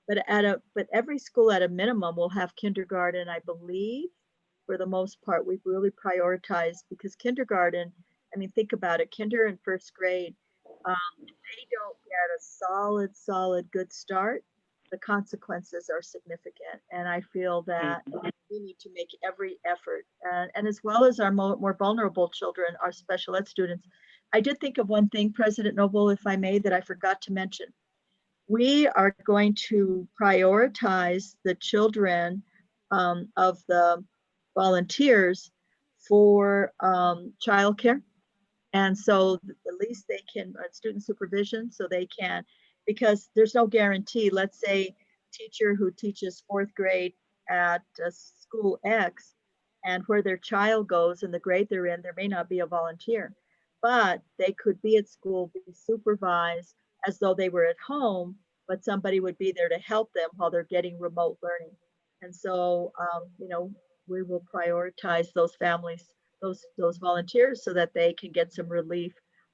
But every school at a minimum will have kindergarten, I believe. For the most part, we've really prioritized, because kindergarten, I mean, think about it, kinder and 1st grade, if they don't get a solid, good start, the consequences are significant. And I feel that we need to make every effort. And as well as our more vulnerable children, our special ed students. I did think of one thing, President Noble, if I may, that I forgot to mention. We are going to prioritize the children of the volunteers for childcare. And so at least they can, student supervision, so they can, because there's no guarantee. Let's say teacher who teaches 4th grade at school X, and where their child goes and the grade they're in, there may not be a volunteer, but they could be at school, be supervised as though they were at home, but somebody would be there to help them while they're getting remote learning. And so, we will prioritize those families, those volunteers, so that they can get some relief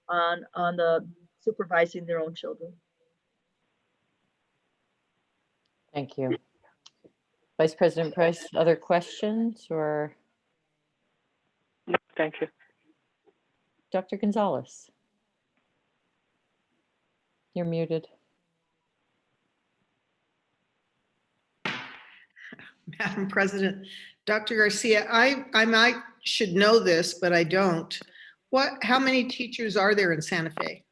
on the supervising their own children. Thank you. Vice President Price, other questions or? Thank you. Dr. Gonzalez. You're muted. Madam President, Dr. Garcia, I should know this, but I don't. How many teachers are there in Santa Fe?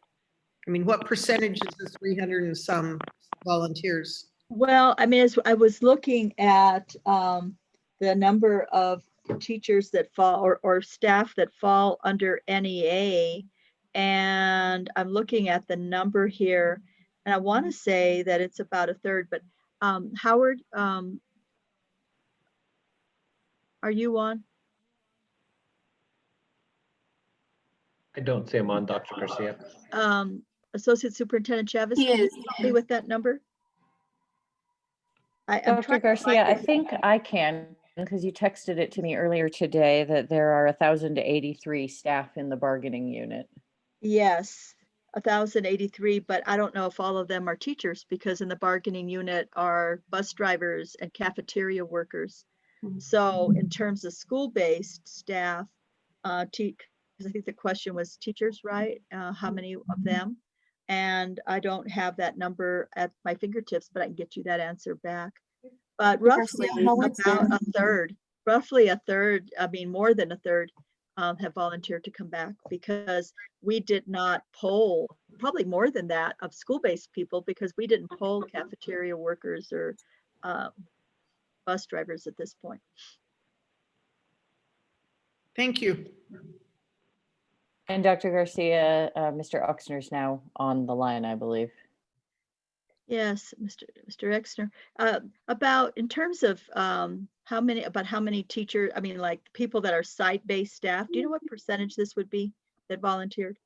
I mean, what percentage is the 300 and some volunteers? Well, I mean, as I was looking at the number of teachers that fall or staff that fall under NEA, and I'm looking at the number here, and I want to say that it's about 1/3, but Howard, are you on? I don't see him on, Dr. Garcia. Associate Superintendent Chavez, He can you is. help me with that number? I'm Dr. trying to Garcia, I find it. think I can, because you texted it to me earlier today that there are 1,083 staff in the bargaining unit. Yes, 1,083, but I don't know if all of them are teachers, because in the bargaining unit are bus drivers and cafeteria workers. So in terms of school-based staff, because I think the question was teachers, right? How many of them? And I don't have that number at my fingertips, but I can get you that answer back. But roughly about a third, I mean, more than a third have volunteered to come back, because we did not poll, probably more than that, of school-based people, because we didn't poll cafeteria workers or bus drivers at this point. Thank you. And Dr. Garcia, Mr. Oxner's now on the line, I believe. Yes, Mr. Exner. About in terms of how many teachers, I mean, like people that are site-based staff, do you know what percentage this would be that volunteered?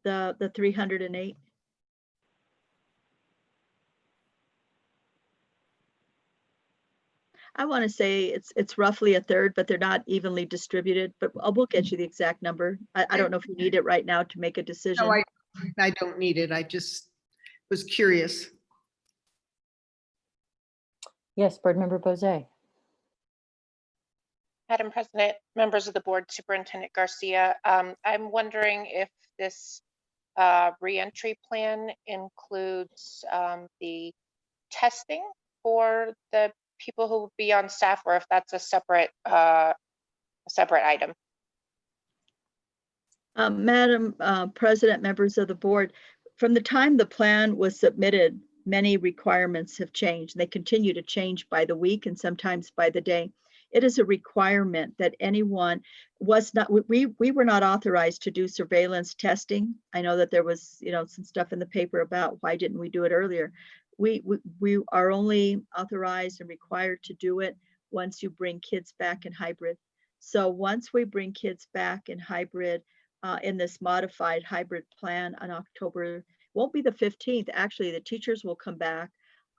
The 308? I want to say it's roughly a third, but they're not evenly distributed, but we'll get you the exact number. I don't know if you need it right now to make a decision. No, I don't need it. I just was curious. Yes, Board Member Bozay. Madam President, members of the board, Superintendent Garcia, I'm wondering if this reentry plan includes the testing for the people who will be on staff, or if that's a separate item. Madam President, members of the board, from the time the plan was submitted, many requirements have changed. They continue to change by the week and sometimes by the day. It is a requirement that anyone was not, we were not authorized to do surveillance testing. I know that there was, some stuff in the paper about why didn't we do it earlier. We are only authorized and required to do it once you bring kids back in hybrid. So once we bring kids back in hybrid, in this modified hybrid plan on October, won't be the 15th. Actually, the teachers will come back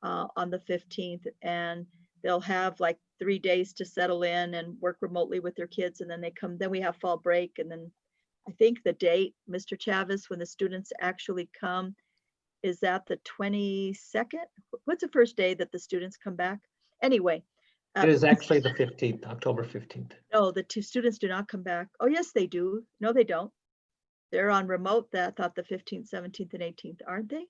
on the 15th, and they'll have like 3 days to settle in and work remotely with their kids. And then we have fall break. And then I think the date, Mr. Chavez, when the students actually come, is that the 22nd? What's the first day that the students come back? Anyway. It is actually the 15th, October 15th. No, the two students do not come back. Oh, yes, they do. No, they don't. They're on remote that thought the 15th, 17th, and 18th, aren't they?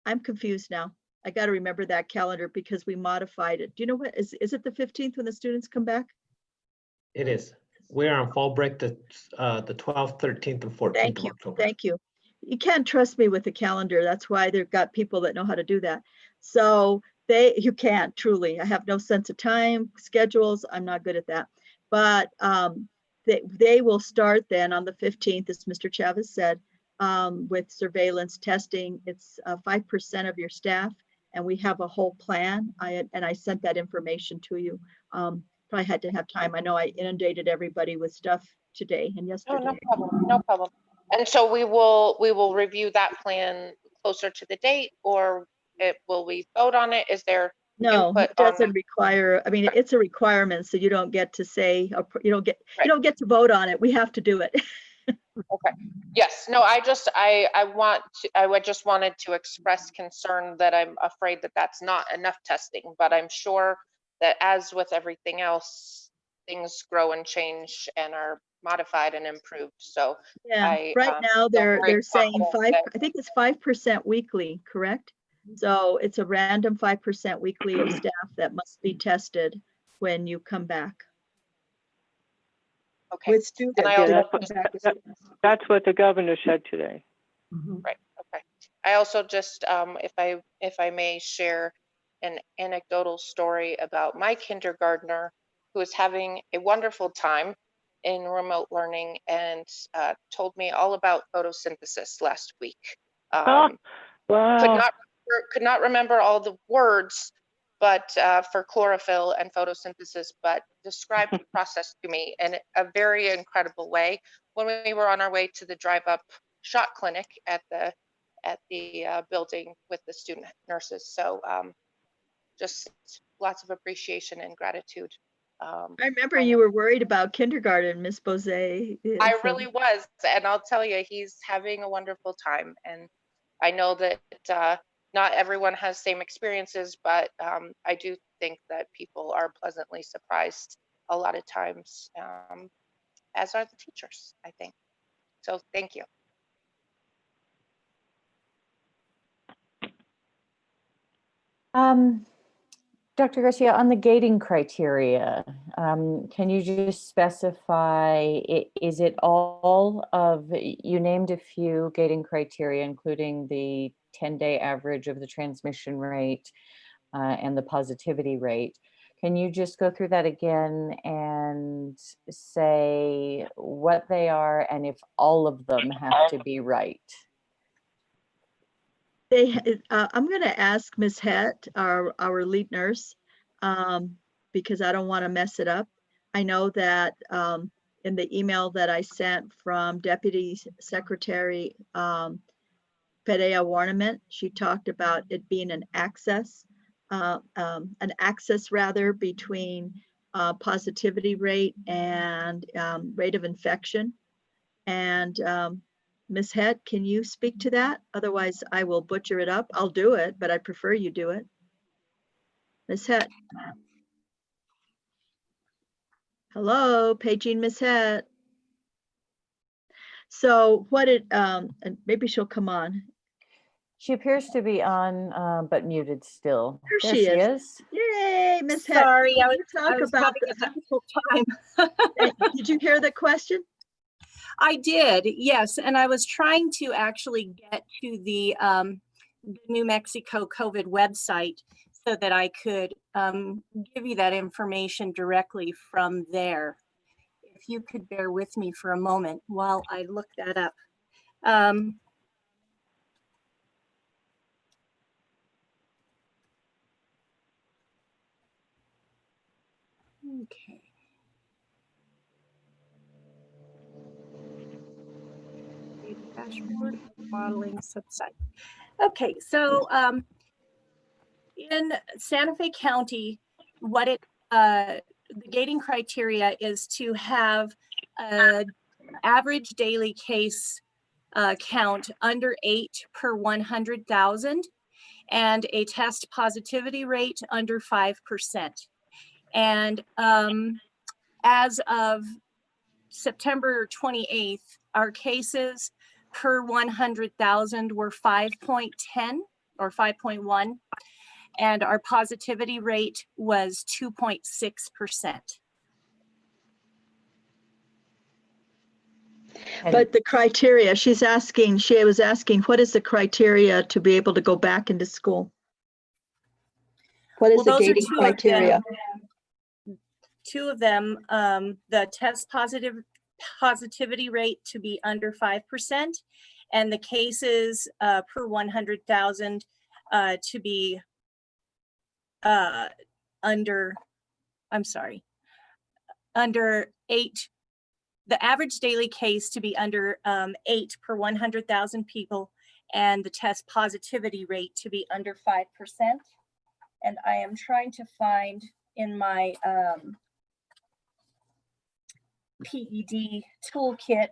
I'm confused now. I got to remember that calendar because we modified it. Do you know what, is it the 15th when the students come back? It is. We are on fall break the 12th, 13th, and 14th of October. Thank you. You can't trust me with the calendar. That's why they've got people that know how to do that. So you can't, truly. I have no sense of time, schedules. I'm not good at that. But they will start then on the 15th, as Mr. Chavez said, with surveillance testing. It's 5% of your staff, and we have a whole plan. I sent that information to you. Probably had to have time. I know I inundated everybody with stuff today and yesterday. No problem. No problem. And so we will review that plan closer to the date, or will we vote on it? Is there no, input it doesn't require, I mean, it's a requirement, so you don't get to say, you don't get to vote on it. We have to do it. Okay. Yes. No, I just wanted to express concern that I'm afraid that that's not enough testing, but I'm sure that as with everything else, things grow and change and are modified and improved. So yeah, right now they're saying I think it's 5% weekly, correct? So it's a random 5% weekly of staff that must be tested when you come back. Okay. With students. That's what the governor said today. Mm-hmm. Right. Okay. I also just, if I may share an anecdotal story about my kindergartner who is having a wonderful time in remote learning and told me all about photosynthesis last week. Wow. Could not remember all the words, but for chlorophyll and photosynthesis, but described the process to me in a very incredible way when we were on our way to the drive up shot clinic at the building with the student nurses. So just lots of appreciation and gratitude. I remember you were worried about kindergarten, Miss Bose. I really was, and I'll tell you, he's having a wonderful time. And I know that not everyone has same experiences, but I do think that people are pleasantly surprised a lot of times, as are the teachers, I think. So thank you. Dr. Garcia, on the gating criteria, can you just specify, is it all of, you named a few gating criteria, including the 10-day average of the transmission rate and the positivity rate. Can you just go through that again and say what they are and if all of them have to be right? I'm going to ask Ms. Het, our lead nurse, because I don't want to mess it up. I know that in the email that I sent from Deputy Secretary Perea Warnament, she talked about it being an axis rather between positivity rate and rate of infection. And Ms. Het, can you speak to that? Otherwise, I will butcher it up. I'll do it, but I prefer you do it. Ms. Het. Hello, paging Ms. Het. So what it, and maybe she'll come on. She appears to be on, but muted still. There she is. Yay, Ms. Het. Sorry, I was about having a difficult time. Did you hear the question? I did, yes, and I was trying to actually get to the New Mexico COVID website so that I could give you that information directly from there. If you could bear with me for a moment while I look that up. Okay. Data dashboard, modeling subsite. Okay, so in Santa Fe County, what the gating criteria is to have an average daily case count under 8 per 100,000 and a test positivity rate under 5%. And as of September 28th, our cases per 100,000 were 5.10 or 5.1, and our positivity rate was 2.6%. But the criteria, she was asking, what is the criteria to be able to go back into school? What is the gating criteria? Two of them, the test positivity rate to be under 5%, and the cases per 100,000 to be under 8. The average daily case to be under 8 per 100,000 people, and the test positivity rate to be under 5%. And I am trying to find in my PED toolkit.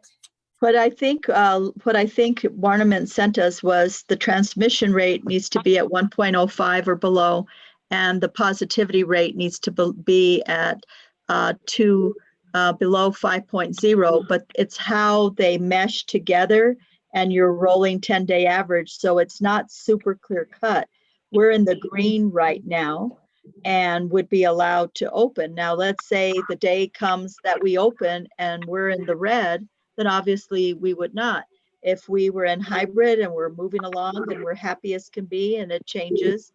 What I think Warnament sent us was the transmission rate needs to be at 1.05 or below, and the positivity rate needs to be at below 5.0, but it's how they mesh together and you're rolling 10-day average. So it's not super clear cut. We're in the green right now and would be allowed to open. Now, let's say the day comes that we open and we're in the red, then obviously we would not. If we were in hybrid and we're moving along and we're happy as can be and it changes,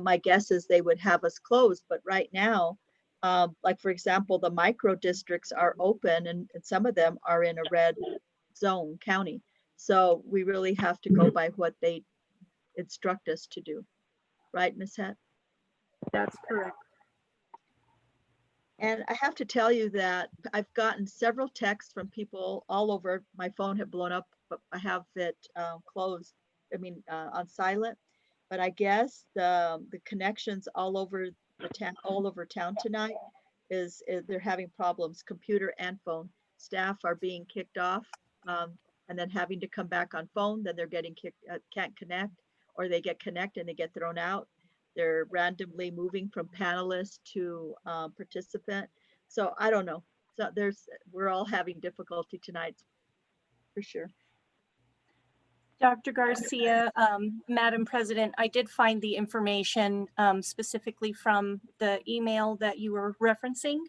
my guess is they would have us closed. But right now, like for example, the micro districts are open and some of them are in a red zone county. So we really have to go by what they instruct us to do. Right, Ms. Het? That's correct. And I have to tell you that I've gotten several texts from people all over. My phone had blown up, but I have it closed, on silent. But I guess the connections all over town tonight is they're having problems, computer and phone. Staff are being kicked off and then having to come back on phone. Then they're getting kicked, can't connect, or they get connected and they get thrown out. They're randomly moving from panelist to participant. So I don't know. So we're all having difficulty tonight, for sure. Dr. Garcia, Madam President, I did find the information specifically from the email that you were referencing.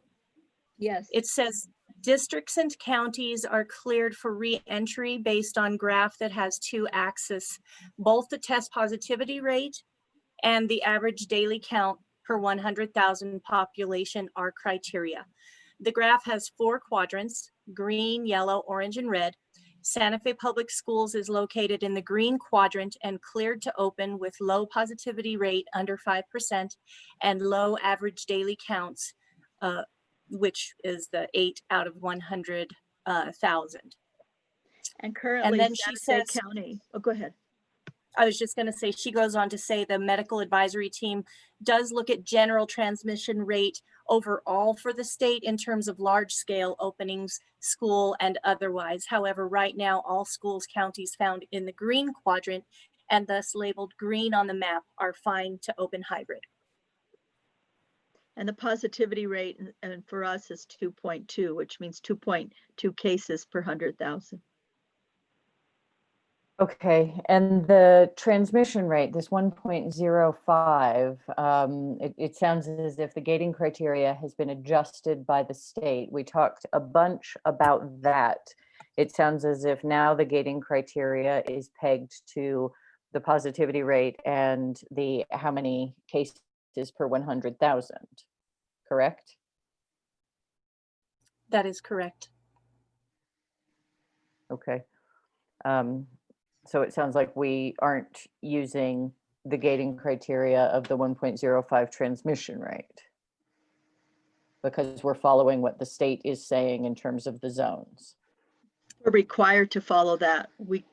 Yes. It says districts and counties are cleared for re-entry based on graph that has two axes, both the test positivity rate and the average daily count per 100,000 population are criteria. The graph has 4 quadrants: green, yellow, orange, and red. Santa Fe Public Schools is located in the green quadrant and cleared to open with low positivity rate under 5% and low average daily counts, which is the 8 out of 100,000. And currently, then Santa she Fe says, County. Oh, go ahead. I was just going to say, she goes on to say the medical advisory team does look at general transmission rate overall for the state in terms of large scale openings, school and otherwise. However, right now, all schools, counties found in the green quadrant and thus labeled green on the map are fine to open hybrid. And the positivity rate and for us is 2.2, which means 2.2 cases per 100,000. Okay, and the transmission rate, this 1.05, it sounds as if the gating criteria has been adjusted by the state. We talked a bunch about that. It sounds as if now the gating criteria is pegged to the positivity rate and the how many cases per 100,000, correct? That is correct. Okay. So it sounds like we aren't using the gating criteria of the 1.05 transmission rate because we're following what the state is saying in terms of the zones. We're required to follow that. We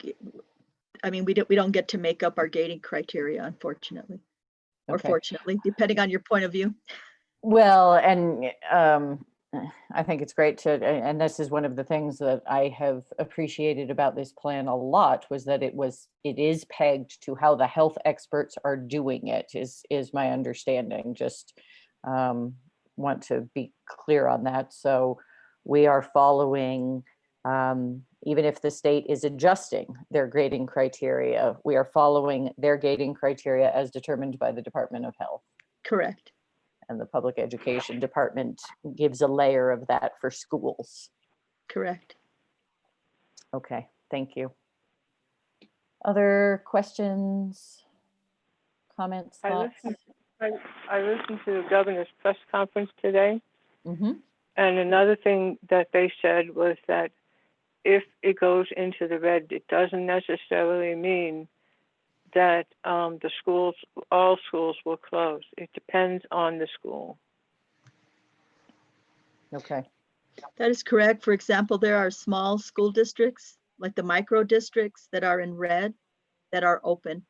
don't get to make up our gating criteria, unfortunately, or fortunately, depending on your point of view. Well, and I think it's great to, and this is one of the things that I have appreciated about this plan a lot, was that it is pegged to how the health experts are doing it, is my understanding. Just want to be clear on that. So we are following, even if the state is adjusting their grading criteria, we are following their gating criteria as determined by the Department of Health. Correct. And the Public Education Department gives a layer of that for schools. Correct. Okay, thank you. Other questions, comments, thoughts? I listened to the governor's press conference today. Mm-hmm. And another thing that they said was that if it goes into the red, it doesn't necessarily mean that all schools will close. It depends on the school. Okay. That is correct. For example, there are small school districts, like the micro districts, that are in red, that are open.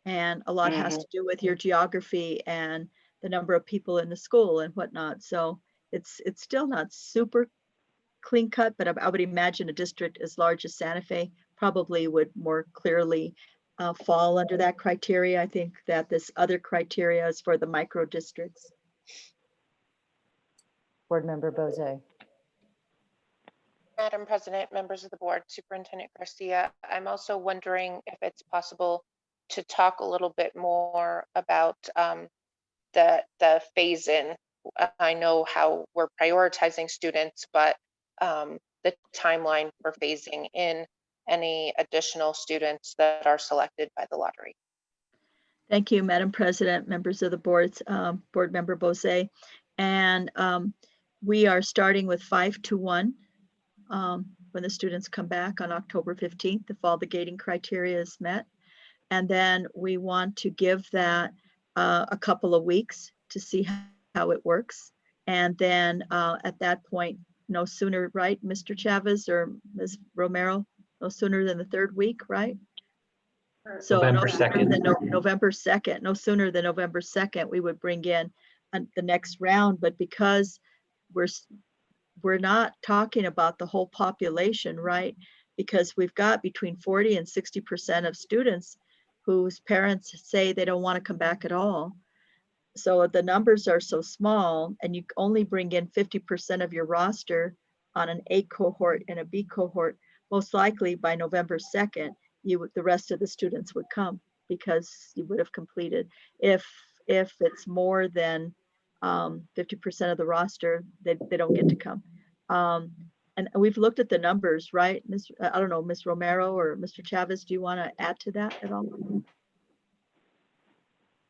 And a lot has to do with your geography and the number of people in the school and whatnot. So it's still not super clean cut, but I would imagine a district as large as Santa Fe probably would more clearly fall under that criteria. I think that this other criteria is for the micro districts. Board Member Bose. Madam President, members of the board, Superintendent Garcia, I'm also wondering if it's possible to talk a little bit more about the phase-in. I know how we're prioritizing students, but the timeline for phasing in any additional students that are selected by the lottery. Thank you, Madam President, members of the boards, Board Member Bose. And we are starting with 5-1 when the students come back on October 15th, if all the gating criteria is met. And then we want to give that a couple of weeks to see how it works. And then at that point, no sooner, right, Mr. Chavez or Ms. Romero, no sooner than the 3rd week, right? So November no sooner 2nd. than November 2nd, no sooner than November 2nd, we would bring in the next round. But because we're not talking about the whole population, right? Because we've got between 40 and 60% of students whose parents say they don't want to come back at all. So the numbers are so small, and you only bring in 50% of your roster on an A cohort and a B cohort. Most likely by November 2nd, the rest of the students would come, because you would have completed. If it's more than 50% of the roster, they don't get to come. And we've looked at the numbers, right? I don't know, Ms. Romero or Mr. Chavez, do you want to add to that at all?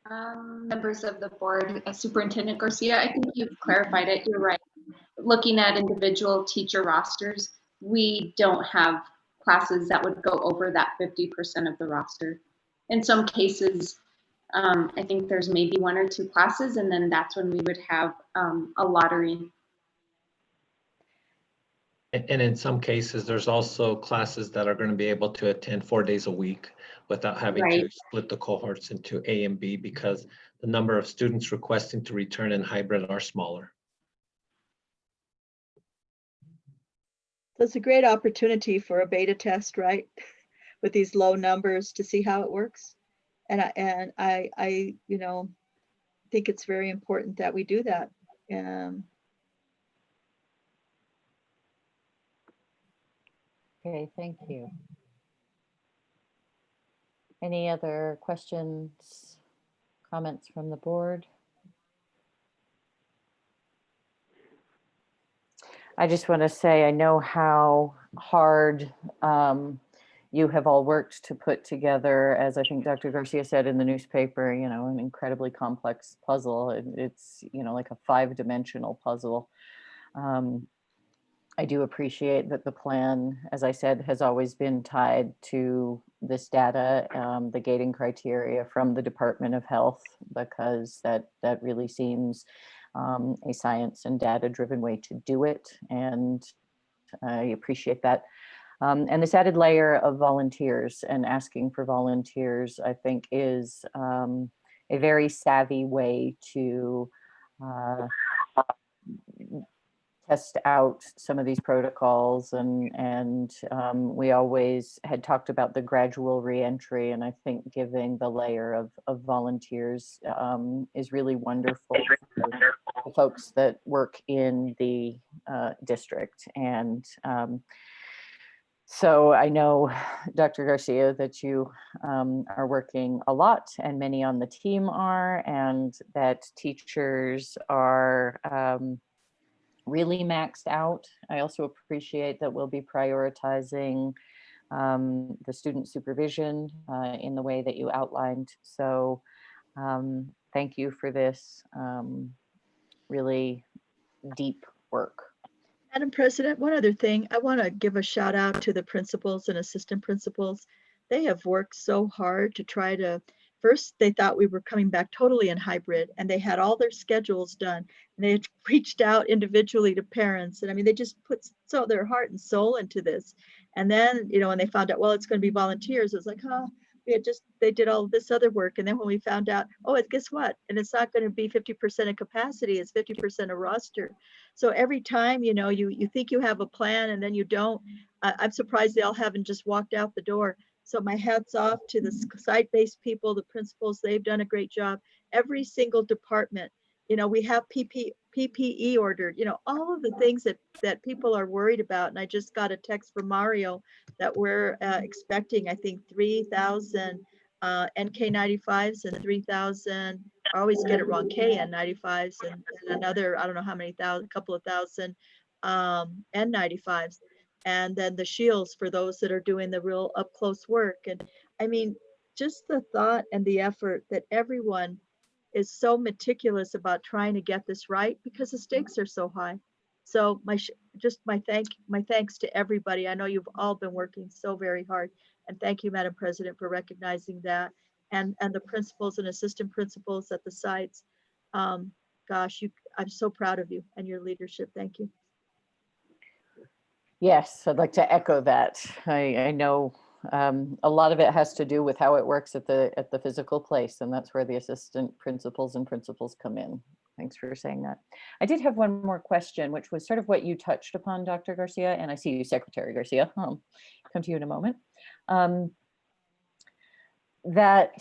Members of the board, Superintendent Garcia, I think you've clarified it. You're right. Looking at individual teacher rosters, we don't have classes that would go over that 50% of the roster. In some cases, I think there's maybe 1 or 2 classes, and then that's when we would have a lottery. And in some cases, there's also classes that are going to be able to attend 4 days a week without having to split the cohorts into A and B, because the number of students requesting to return in hybrid are smaller. So it's a great opportunity for a beta test, right? With these low numbers to see how it works. And I you know, think it's very important that we do that. Okay, thank you. Any other questions, comments from the board? I just want to say, I know how hard you have all worked to put together, as I think Dr. Garcia said in the newspaper, you know, an incredibly complex puzzle. It's, you know, like a 5-dimensional puzzle. I do appreciate that the plan, as I said, has always been tied to this data, the gating criteria from the Department of Health, because that really seems a science and data-driven way to do it. And I appreciate that. And this added layer of volunteers and asking for volunteers, I think, is a very savvy way to test out some of these protocols, and we always had talked about the gradual reentry, and I think giving the layer of volunteers is really wonderful for the folks that work in the district. And so I know, Dr. Garcia, that you are working a lot, and many on the team are, and that teachers are really maxed out. I also appreciate that we'll be prioritizing the student supervision in the way that you outlined. So thank you for this really deep work. Madam President, one other thing, I want to give a shout out to the principals and assistant principals. They have worked so hard to try to, first they thought we were coming back totally in hybrid, and they had all their schedules done, and they had reached out individually to parents. And I mean, they just put so their heart and soul into this. And then, you know, when they found out, well, it's going to be volunteers, it was like, oh, they did all this other work. And then when we found out, oh, guess what? And it's not going to be 50% of capacity, it's 50% of roster. So every time, you know, you think you have a plan and then you don't. I'm surprised they all haven't just walked out the door. So my hats off to the site-based people, the principals, they've done a great job. Every single department, you know, we have PPE ordered, you know, all of the things that people are worried about. And I just got a text from Mario that we're expecting, I think, 3,000 NK95s and 3,000, I always get it wrong, KN95s, and another, I don't know how many thousand, couple of thousand N95s. And then the shields for those that are doing the real up close work. And I mean, just the thought and the effort that everyone is so meticulous about trying to get this right, because the stakes are so high. So my thanks to everybody. I know you've all been working so very hard, and thank you, Madam President, for recognizing that, and the principals and assistant principals at the sites. Gosh, I'm so proud of you and your leadership. Thank you. Yes, I'd like to echo that. I know a lot of it has to do with how it works at the physical place, and that's where the assistant principals and principals come in. Thanks for saying that. I did have one more question, which was sort of what you touched upon, Dr. Garcia, and I see you, Secretary Garcia. I'll come to you in a moment. That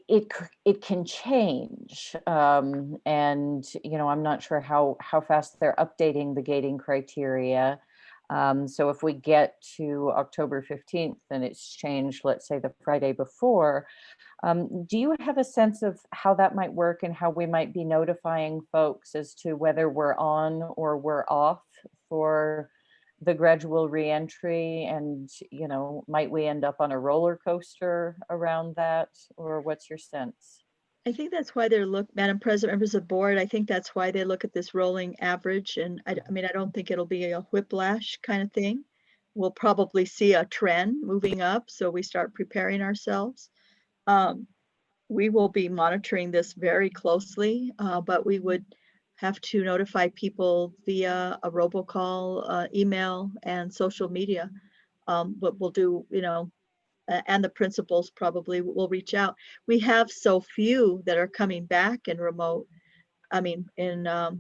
it can change, and I'm not sure how fast they're updating the gating criteria. So if we get to October 15th and it's changed, let's say the Friday before, do you have a sense of how that might work and how we might be notifying folks as to whether we're on or we're off for the gradual reentry? And, might we end up on a roller coaster around that, or what's your sense? I think that's why Madam President, members of the board, I think that's why they look at this rolling average. And I mean, I don't think it'll be a whiplash kind of thing. We'll probably see a trend moving up, so we start preparing ourselves. We will be monitoring this very closely, but we would have to notify people via a robocall, email, and social media. But we'll do, and the principals probably will reach out. We have so few that are coming back in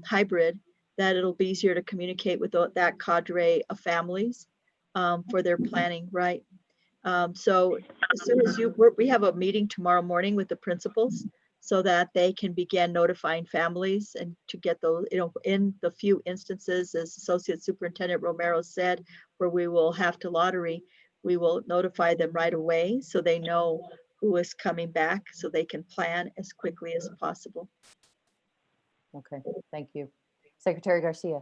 hybrid, that it'll be easier to communicate with that cadre of families for their planning, right? So as soon as we have a meeting tomorrow morning with the principals so that they can begin notifying families and to get those, in the few instances, as Associate Superintendent Romero said, where we will have to lottery, we will notify them right away so they know who is coming back so they can plan as quickly as possible. Okay, thank you. Secretary Garcia.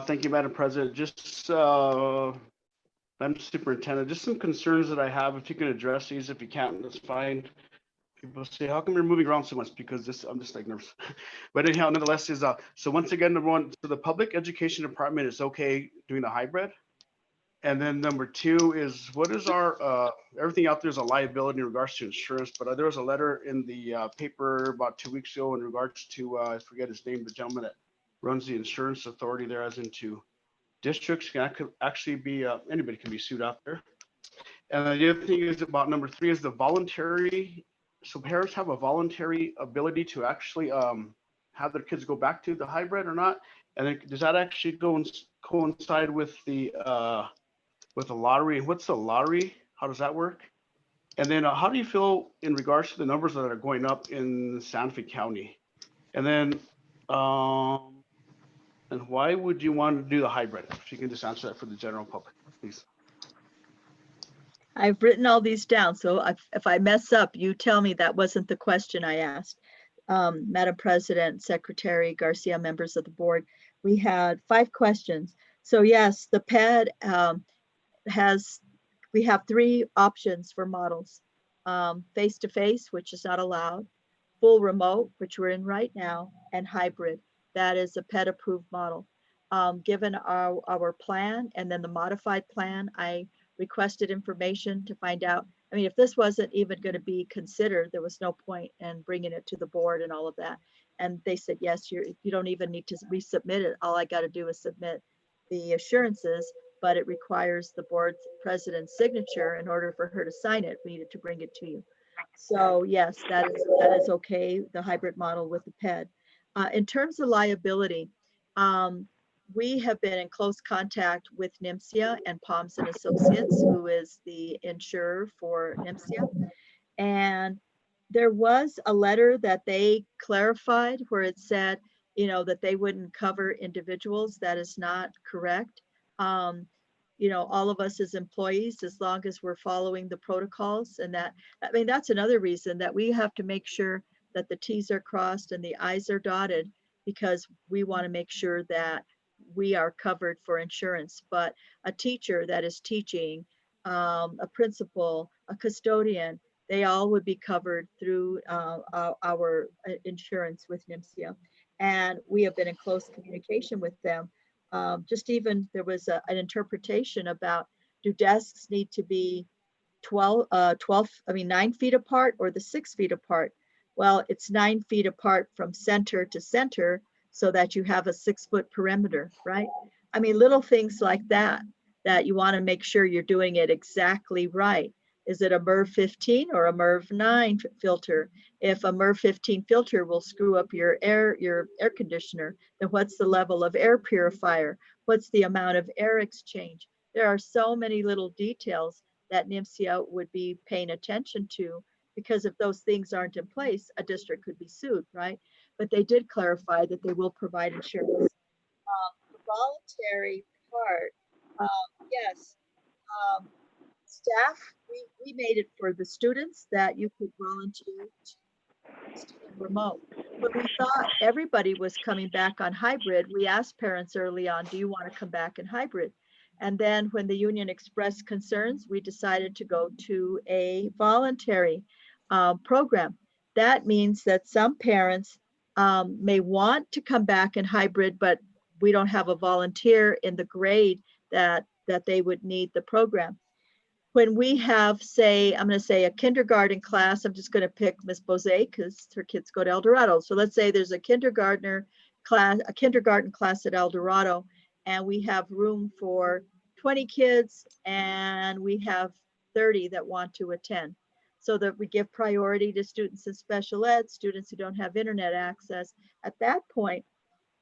Thank you, Madam President. Just Madam Superintendent, just some concerns that I have. If you can address these, if you can't, that's fine. People say, how come you're moving around so much? Because I'm just like nervous. But anyhow, nonetheless, so once again, number one, so the public education department is okay doing the hybrid. And then number two is, what is our, everything out there is a liability in regards to insurance, but there was a letter in the paper about 2 weeks ago in regards to, I forget his name, the gentleman that runs the insurance authority there, as into districts. That could actually be, anybody can be sued out there. And the other thing is about number three is the voluntary. So parents have a voluntary ability to actually have their kids go back to the hybrid or not. And then does that actually go and coincide with the lottery? What's the lottery? How does that work? And then how do you feel in regards to the numbers that are going up in Santa Fe County? And then, and why would you want to do the hybrid? If you can just answer that for the general public, please. I've written all these down, so if I mess up, you tell me that wasn't the question I asked. Madam President, Secretary Garcia, members of the board, we had 5 questions. So yes, the PED we have 3 options for models. Face-to-face, which is not allowed, full remote, which we're in right now, and hybrid. That is a PED approved model. Given our plan and then the modified plan, I requested information to find out. I mean, if this wasn't even going to be considered, there was no point in bringing it to the board and all of that. And they said, yes, you don't even need to resubmit it. All I got to do is submit the assurances, but it requires the board president's signature in order for her to sign it. We needed to bring it to you. So yes, that is okay, the hybrid model with the PED. In terms of liability, we have been in close contact with NMSIA and Palms and Associates, who is the insurer for NMSIA. And there was a letter that they clarified where it said, that they wouldn't cover individuals. That is not correct. All of us as employees, as long as we're following the protocols, and that's another reason that we have to make sure that the T's are crossed and the I's are dotted, because we want to make sure that we are covered for insurance. But a teacher that is teaching, a principal, a custodian, they all would be covered through our insurance with NMSIA. And we have been in close communication with them. There was an interpretation about, do desks need to be 9 feet apart or the 6 feet apart? Well, it's 9 feet apart from center to center. so that you have a 6-foot perimeter, right? I mean, little things like that, that you want to make sure you're doing it exactly right. Is it a MERV 15 or a MERV 9 filter? If a MERV 15 filter will screw up your air conditioner, then what's the level of air purifier? What's the amount of air exchange? There are so many little details that NIMSIA would be paying attention to, because if those things aren't in place, a district could be sued, right? But they did clarify that they will provide insurance. The voluntary part, yes. Staff, we made it for the students that you could volunteer to student remote. When we thought everybody was coming back on hybrid, we asked parents early on, do you want to come back in hybrid? And then when the union expressed concerns, we decided to go to a voluntary program. That means that some parents may want to come back in hybrid, but we don't have a volunteer in the grade that they would need the program. When we have, say, I'm going to say a kindergarten class, I'm just going to pick Miss Bose because her kids go to El Dorado. So let's say there's a kindergarten class at El Dorado, and we have room for 20 kids, and we have 30 that want to attend. So that we give priority to students in special ed, students who don't have internet access. At that point,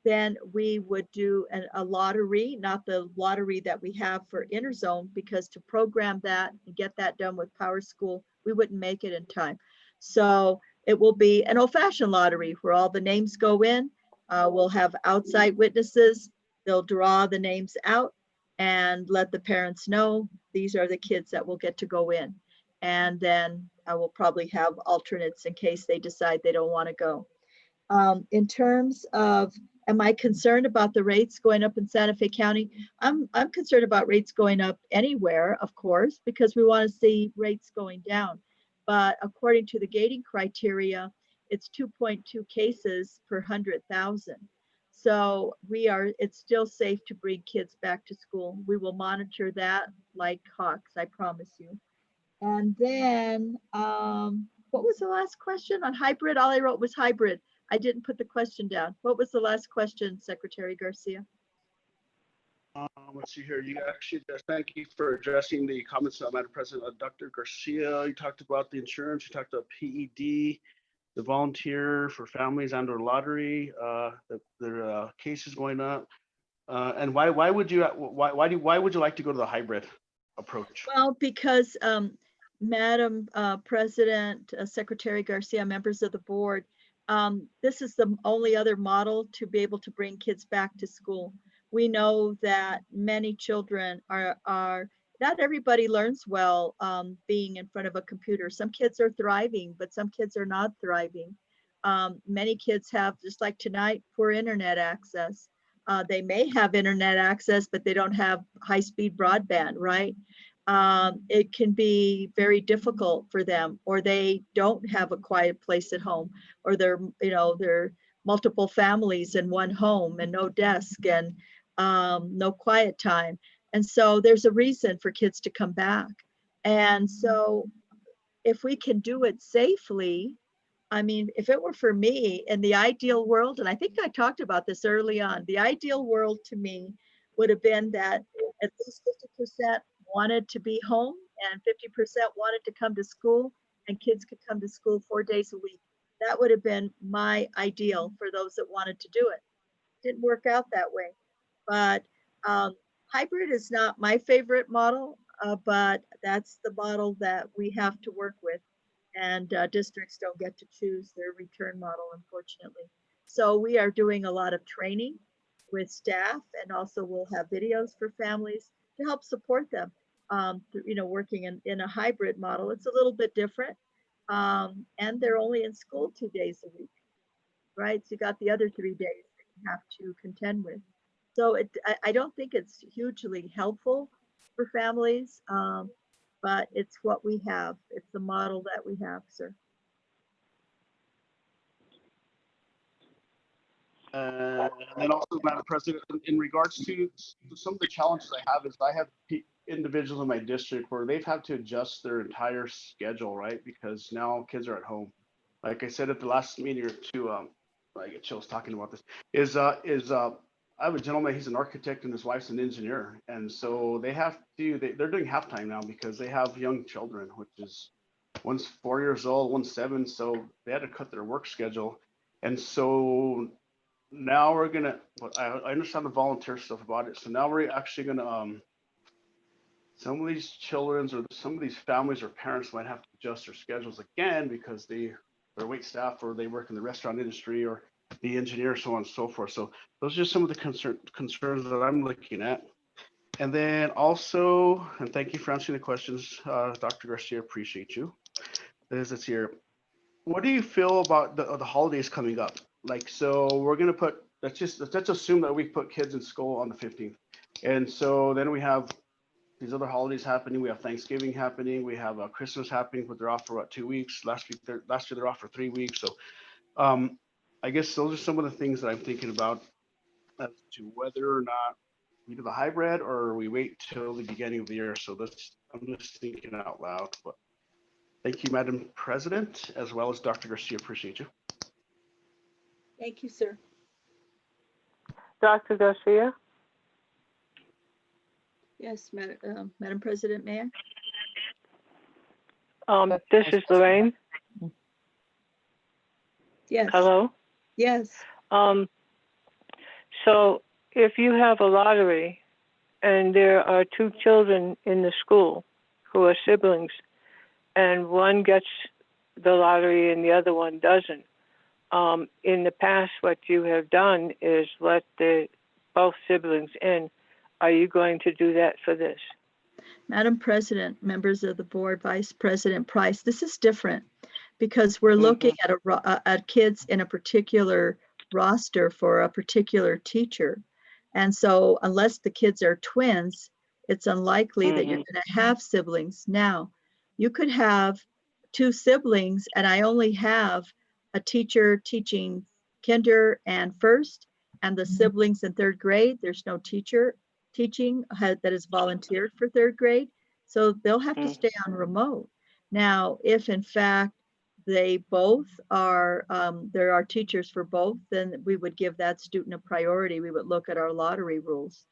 then we would do a lottery, not the lottery that we have for Interzone, because to program that and get that done with Power School, we wouldn't make it in time. So it will be an old-fashioned lottery where all the names go in. We'll have outside witnesses. They'll draw the names out and let the parents know these are the kids that will get to go in. And then I will probably have alternates in case they decide they don't want to go. In terms of, am I concerned about the rates going up in Santa Fe County? I'm concerned about rates going up anywhere, of course, because we want to see rates going down. But according to the gating criteria, it's 2.2 cases per 100,000. So it's still safe to bring kids back to school. We will monitor that like hawks, I promise you. And then, what was the last question on hybrid? All I wrote was hybrid. I didn't put the question down. What was the last question, Secretary Garcia? Let's see here. You actually, thank you for addressing the comments, Madam President. Dr. Garcia, you talked about the insurance, you talked about PED, the volunteer for families and/or lottery, their cases going up, and why would you like to go to the hybrid approach? Well, because Madam President, Secretary Garcia, members of the board, this is the only other model to be able to bring kids back to school. We know that many children are not everybody learns well being in front of a computer. Some kids are thriving, but some kids are not thriving. Many kids have, just like tonight, poor internet access. They may have internet access, but they don't have high-speed broadband, right? It can be very difficult for them, or they don't have a quiet place at home, or they're multiple families in one home and no desk and no quiet time. And so there's a reason for kids to come back. And so if we can do it safely, I mean, if it were for me, in the ideal world, and I think I talked about this early on, the ideal world to me would have been that at least 50% wanted to be home and 50% wanted to come to school, and kids could come to school 4 days a week. That would have been my ideal for those that wanted to do it. Didn't work out that way. But hybrid is not my favorite model, but that's the model that we have to work with. And districts don't get to choose their return model, unfortunately. So we are doing a lot of training with staff, and also we'll have videos for families to help support them. Working in a hybrid model, it's a little bit different. And they're only in school 2 days a week, right? So you got the other 3 days that you have to contend with. So I don't think it's hugely helpful for families, but it's what we have. It's the model that we have, sir. And then also, Madam President, in regards to some of the challenges I have, is I have individuals in my district where they've had to adjust their entire schedule, right? Because now kids are at home. Like I said at the last meeting or two, I get chills talking about this, is I have a gentleman, he's an architect and his wife's an engineer. And so they have to, they're doing halftime now because they have young children, which is one's 4 years old, one's 7. So they had to cut their work schedule. And so now we're gonna, I understand the volunteer stuff about it. So now we're actually gonna, some of these children's or some of these families or parents might have to adjust their schedules again because they're wait staff or they work in the restaurant industry or the engineer, so on and so forth. So those are just some of the concerns that I'm looking at. And then also, and thank you for answering the questions, Dr. Garcia, appreciate you. It's here. What do you feel about the holidays coming up? Like, so we're gonna put, let's assume that we put kids in school on the 15th. And so then we have these other holidays happening. We have Thanksgiving happening. We have Christmas happening, but they're off for what, 2 weeks? Last year they're off for 3 weeks. So I guess those are some of the things that I'm thinking about as to whether or not we do the hybrid or we wait till the beginning of the year. So I'm just thinking out loud. But thank you, Madam President, as well as Dr. Garcia. Appreciate you. Thank you, sir. Dr. Garcia? Yes, Madam President, Mayor. This is Lorraine. Yes. Hello? Yes. So if you have a lottery and there are 2 children in the school who are siblings and one gets the lottery and the other one doesn't, in the past, what you have done is let both siblings in. Are you going to do that for this? Madam President, members of the board, Vice President Price, this is different because we're looking at kids in a particular roster for a particular teacher. And so unless the kids are twins, it's unlikely that you're going to have siblings. Now, you could have 2 siblings and I only have a teacher teaching kinder and first, and the siblings in 3rd grade, there's no teacher teaching that is volunteered for 3rd grade. So they'll have to stay on remote. Now, if in fact they both are, there are teachers for both, then we would give that student a priority. We would look at our lottery rules.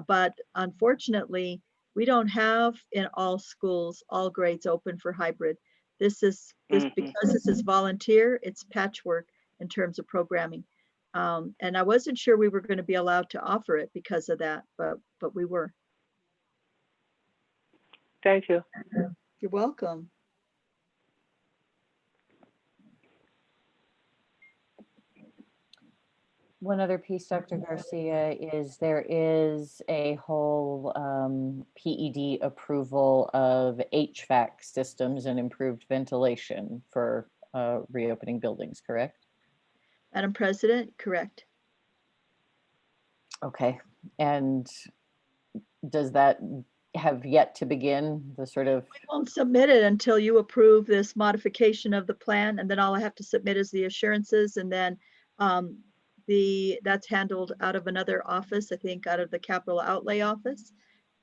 But unfortunately, we don't have in all schools, all grades open for hybrid. Because this is volunteer, it's patchwork in terms of programming. And I wasn't sure we were going to be allowed to offer it because of that, but we were. Thank you. You're welcome. One other piece, Dr. Garcia, is there is a whole PED approval of HVAC systems and improved ventilation for reopening buildings, correct? Madam President, correct. Okay, and does that have yet to begin the sort of? We won't submit it until you approve this modification of the plan, and then all I have to submit is the assurances, and then that's handled out of another office, I think out of the capital outlay office,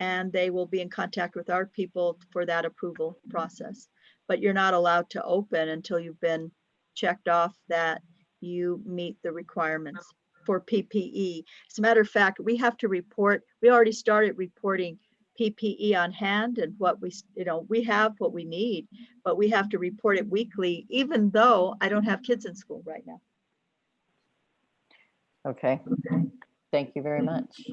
and they will be in contact with our people for that approval process. But you're not allowed to open until you've been checked off that you meet the requirements for PPE. As a matter of fact, we have to report, we already started reporting PPE on hand and what we have what we need, but we have to report it weekly, even though I don't have kids in school right now. Okay, thank you very much.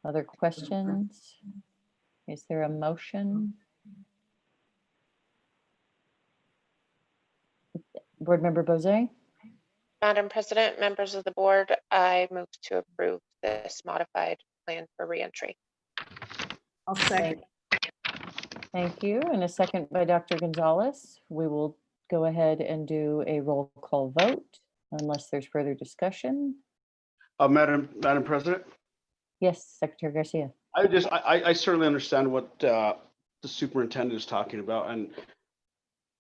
Other questions? Is there a motion? Board Member Bozay? Madam President, members of the board, I move to approve this modified plan for reentry. I'll second. Thank you. And a second by Dr. Gonzalez. We will go ahead and do a roll call vote unless there's further discussion. Madam President? Yes, Secretary Garcia. I certainly understand what the superintendent is talking about, and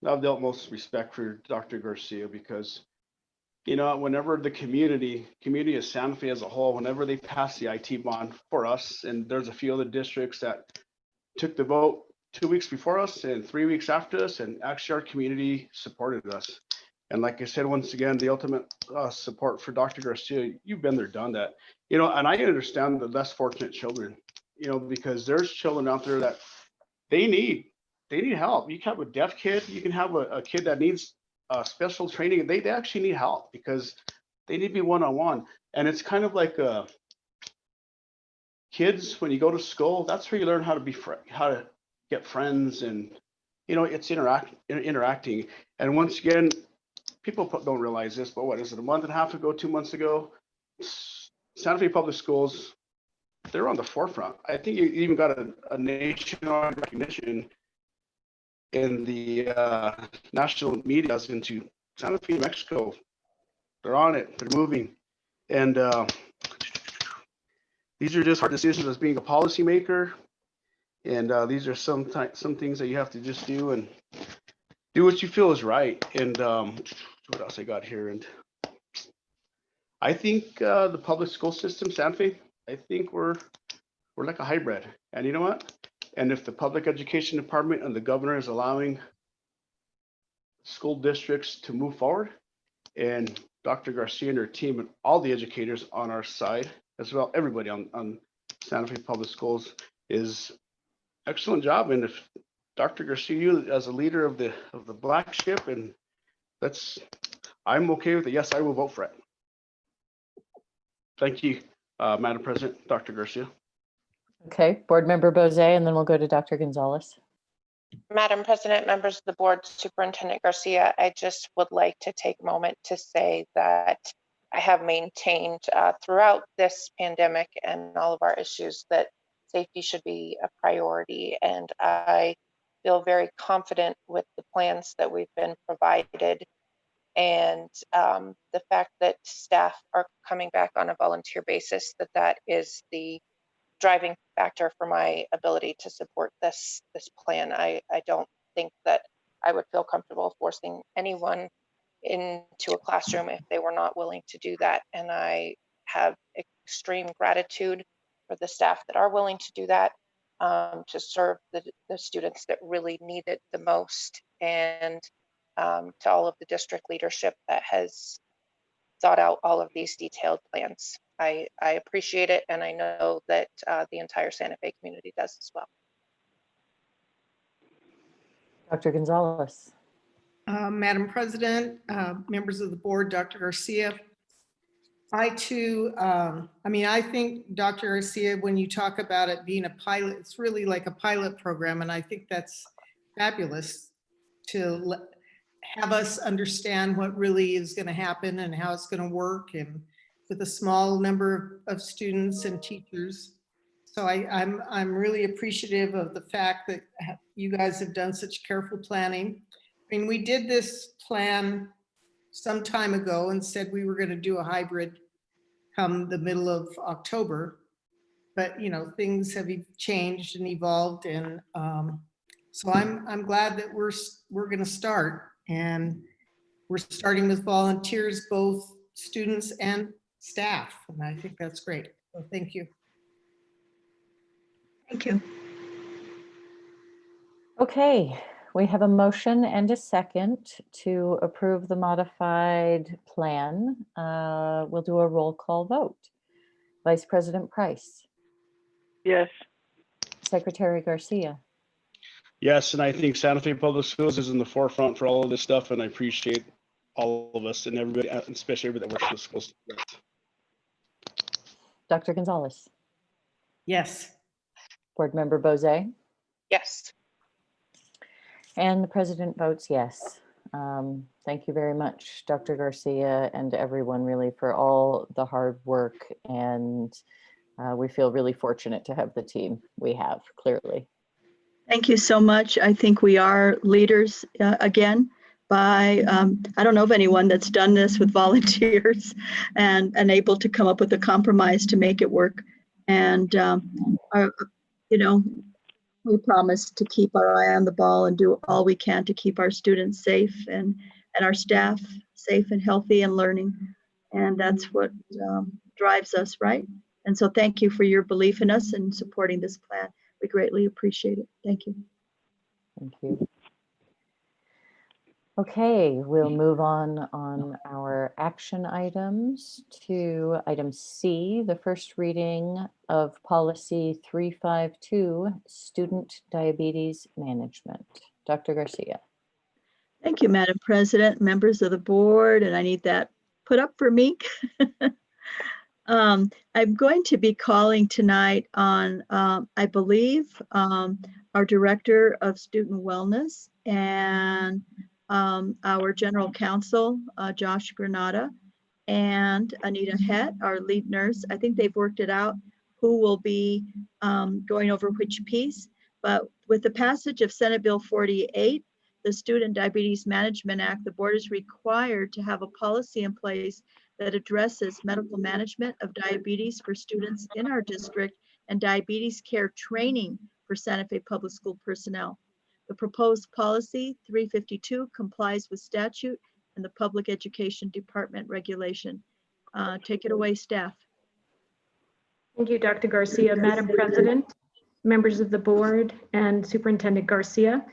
I have the utmost respect for Dr. Garcia because, whenever the community of Santa Fe as a whole, whenever they pass the IT bond for us, and there's a few other districts that took the vote 2 weeks before us and 3 weeks after us, and actually our community supported us. And like I said, once again, the ultimate support for Dr. Garcia, you've been there, done that. You know, and I understand the less fortunate children, you know, because there's children out there that they need help. You can have a deaf kid, you can have a kid that needs special training. They actually need help because they need to be one-on-one. And it's kind of like kids, when you go to school, that's where you learn how to how to get friends, and you know, it's interacting. And once again, people don't realize this, but what is it, a month and a half ago, 2 months ago, Santa Fe Public Schools, they're on the forefront. I think you even got a nationwide recognition in the national media into Santa Fe, Mexico. They're on it, they're moving. And these are just hard decisions as being a policymaker. And these are some things that you have to just do and do what you feel is right. And what else I got here? And I think the public school system, Santa Fe, I think we're like a hybrid. And you know what? And if the public education department and the governor is allowing school districts to move forward, and Dr. Garcia and her team and all the educators on our side, as well, everybody on Santa Fe Public Schools, is excellent job. And if Dr. Garcia, you as a leader of the black ship, and I'm okay with it. Yes, I will vote for it. Thank you, Madam President, Dr. Garcia. Okay, Board Member Bose, and then we'll go to Dr. Gonzalez. Madam President, members of the board, Superintendent Garcia, I just would like to take a moment to say that I have maintained throughout this pandemic and all of our issues that safety should be a priority. And I feel very confident with the plans that we've been provided, and the fact that staff are coming back on a volunteer basis, that is the driving factor for my ability to support this plan. I don't think that I would feel comfortable forcing anyone into a classroom if they were not willing to do that. And I have extreme gratitude for the staff that are willing to do that, to serve the students that really need it the most, and to all of the district leadership that has thought out all of these detailed plans. I appreciate it, and I know that the entire Santa Fe community does as well. Dr. Gonzalez. Madam President, members of the board, Dr. Garcia, I too, I think Dr. Garcia, when you talk about it being a pilot, it's really like a pilot program, and I think that's fabulous to have us understand what really is going to happen and how it's going to work, and with a small number of students and teachers. So I'm really appreciative of the fact that you guys have done such careful planning. I mean, we did this plan some time ago and said we were going to do a hybrid come the middle of October, but you know, things have changed and evolved, and so I'm glad that we're going to start, and we're starting with volunteers, both students and staff, and I think that's great. So thank you. Thank you. Okay, we have a motion and a second to approve the modified plan. We'll do a roll call vote. Vice President Price. Yes. Secretary Garcia. Yes, and I think Santa Fe Public Schools is in the forefront for all of this stuff, and I appreciate all of us and everybody, especially everybody that works in the schools. Dr. Gonzalez. Yes. Board Member Bose. Yes. And the president votes yes. Thank you very much, Dr. Garcia, and everyone really for all the hard work. And we feel really fortunate to have the team we have, clearly. Thank you so much. I think we are leaders again by, I don't know of anyone that's done this with volunteers and able to come up with a compromise to make it work. And, you know, we promise to keep our eye on the ball and do all we can to keep our students safe and our staff safe and healthy and learning. And that's what drives us, right? And so thank you for your belief in us and supporting this plan. We greatly appreciate it. Thank you. Thank you. Okay, we'll move on our action items to item C, the first reading of policy 352, student diabetes management. Dr. Garcia. Thank you, Madam President, members of the board, and I need that put up for me. I'm going to be calling tonight on, I believe, our Director of Student Wellness and our General Counsel, Josh Granata, and Anita Het, our lead nurse. I think they've worked it out who will be going over which piece. But with the passage of Senate Bill 48, the Student Diabetes Management Act, the board is required to have a policy in place that addresses medical management of diabetes for students in our district and diabetes care training for Santa Fe Public School personnel. The proposed policy 352 complies with statute and the Public Education Department regulation. Take it away, staff. Thank you, Dr. Garcia. Madam President, members of the board, and Superintendent Garcia.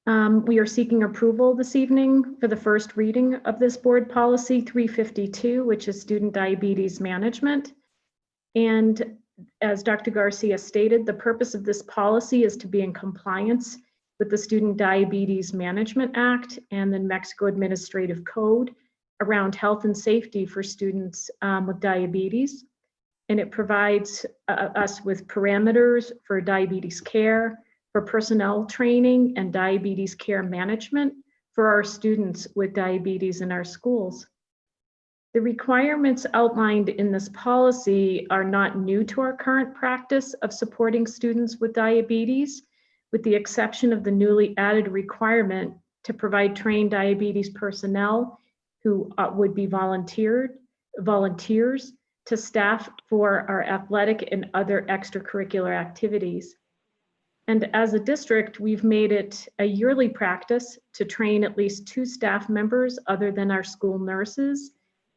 We are seeking approval this evening for the first reading of this board policy 352, which is student diabetes management. And as Dr. Garcia stated, the purpose of this policy is to be in compliance with the Student Diabetes Management Act and the New Mexico Administrative Code around health and safety for students with diabetes. And it provides us with parameters for diabetes care, for personnel training, and diabetes care management for our students with diabetes in our schools. The requirements outlined in this policy are not new to our current practice of supporting students with diabetes, with the exception of the newly added requirement to provide trained diabetes personnel who would be volunteers to staff for our athletic and other extracurricular activities. And as a district, we've made it a yearly practice to train at least 2 staff members other than our school nurses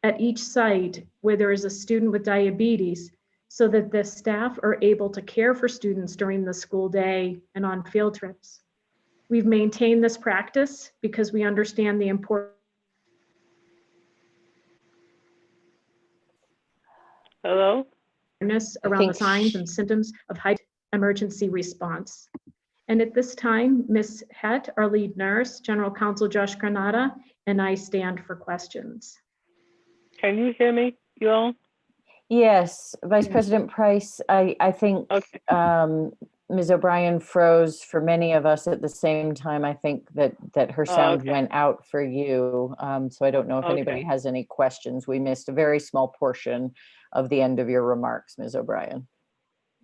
at each site where there is a student with diabetes, so that the staff are able to care for students during the school day and on field trips. We've maintained this practice because we understand the importance. Hello? Around the signs and symptoms of high emergency response. And at this time, Ms. Het, our lead nurse, General Counsel Josh Granata, and I stand for questions. Can you hear me, you all? Yes, Vice President Price, I think Ms. O'Brien froze for many of us at the same time. I think that her sound went out for you. So I don't know if anybody has any questions. We missed a very small portion of the end of your remarks, Ms. O'Brien.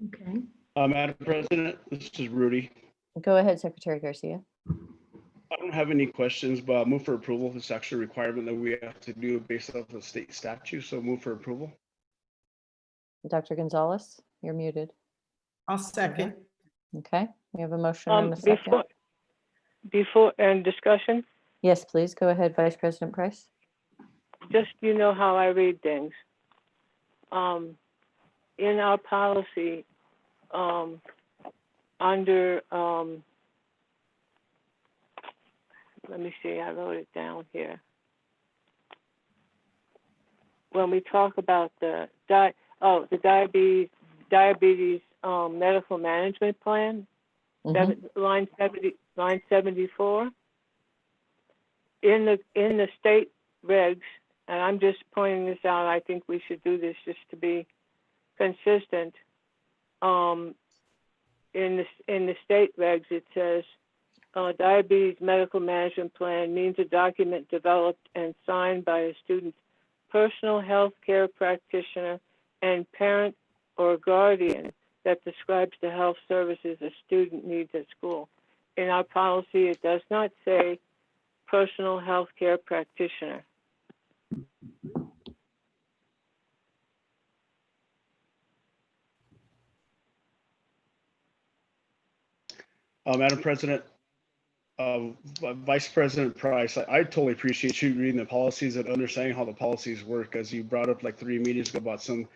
Okay. Madam President, this is Rudy. Go ahead, Secretary Garcia. I don't have any questions, but move for approval. It's actually a requirement that we have to do based off of state statute, so move for approval. Dr. Gonzalez, you're muted. I'll second. Okay, we have a motion and a second. Before discussion? Yes, please, go ahead, Vice President Price. Just, you know how I read things. In our policy, under, let me see, I wrote it down here. When we talk about the diabetes medical management plan, line 74. In the state regs, and I'm just pointing this out, I think we should do this just to be consistent. In the state regs, it says diabetes medical management plan means a document developed and signed by a student's personal health care practitioner and parent or guardian that describes the health services a student needs at school. In our policy, it does not say personal health care practitioner. Madam President, Vice President Price, I totally appreciate you reading the policies and understanding how the policies work, as you brought up like 3 meetings ago about some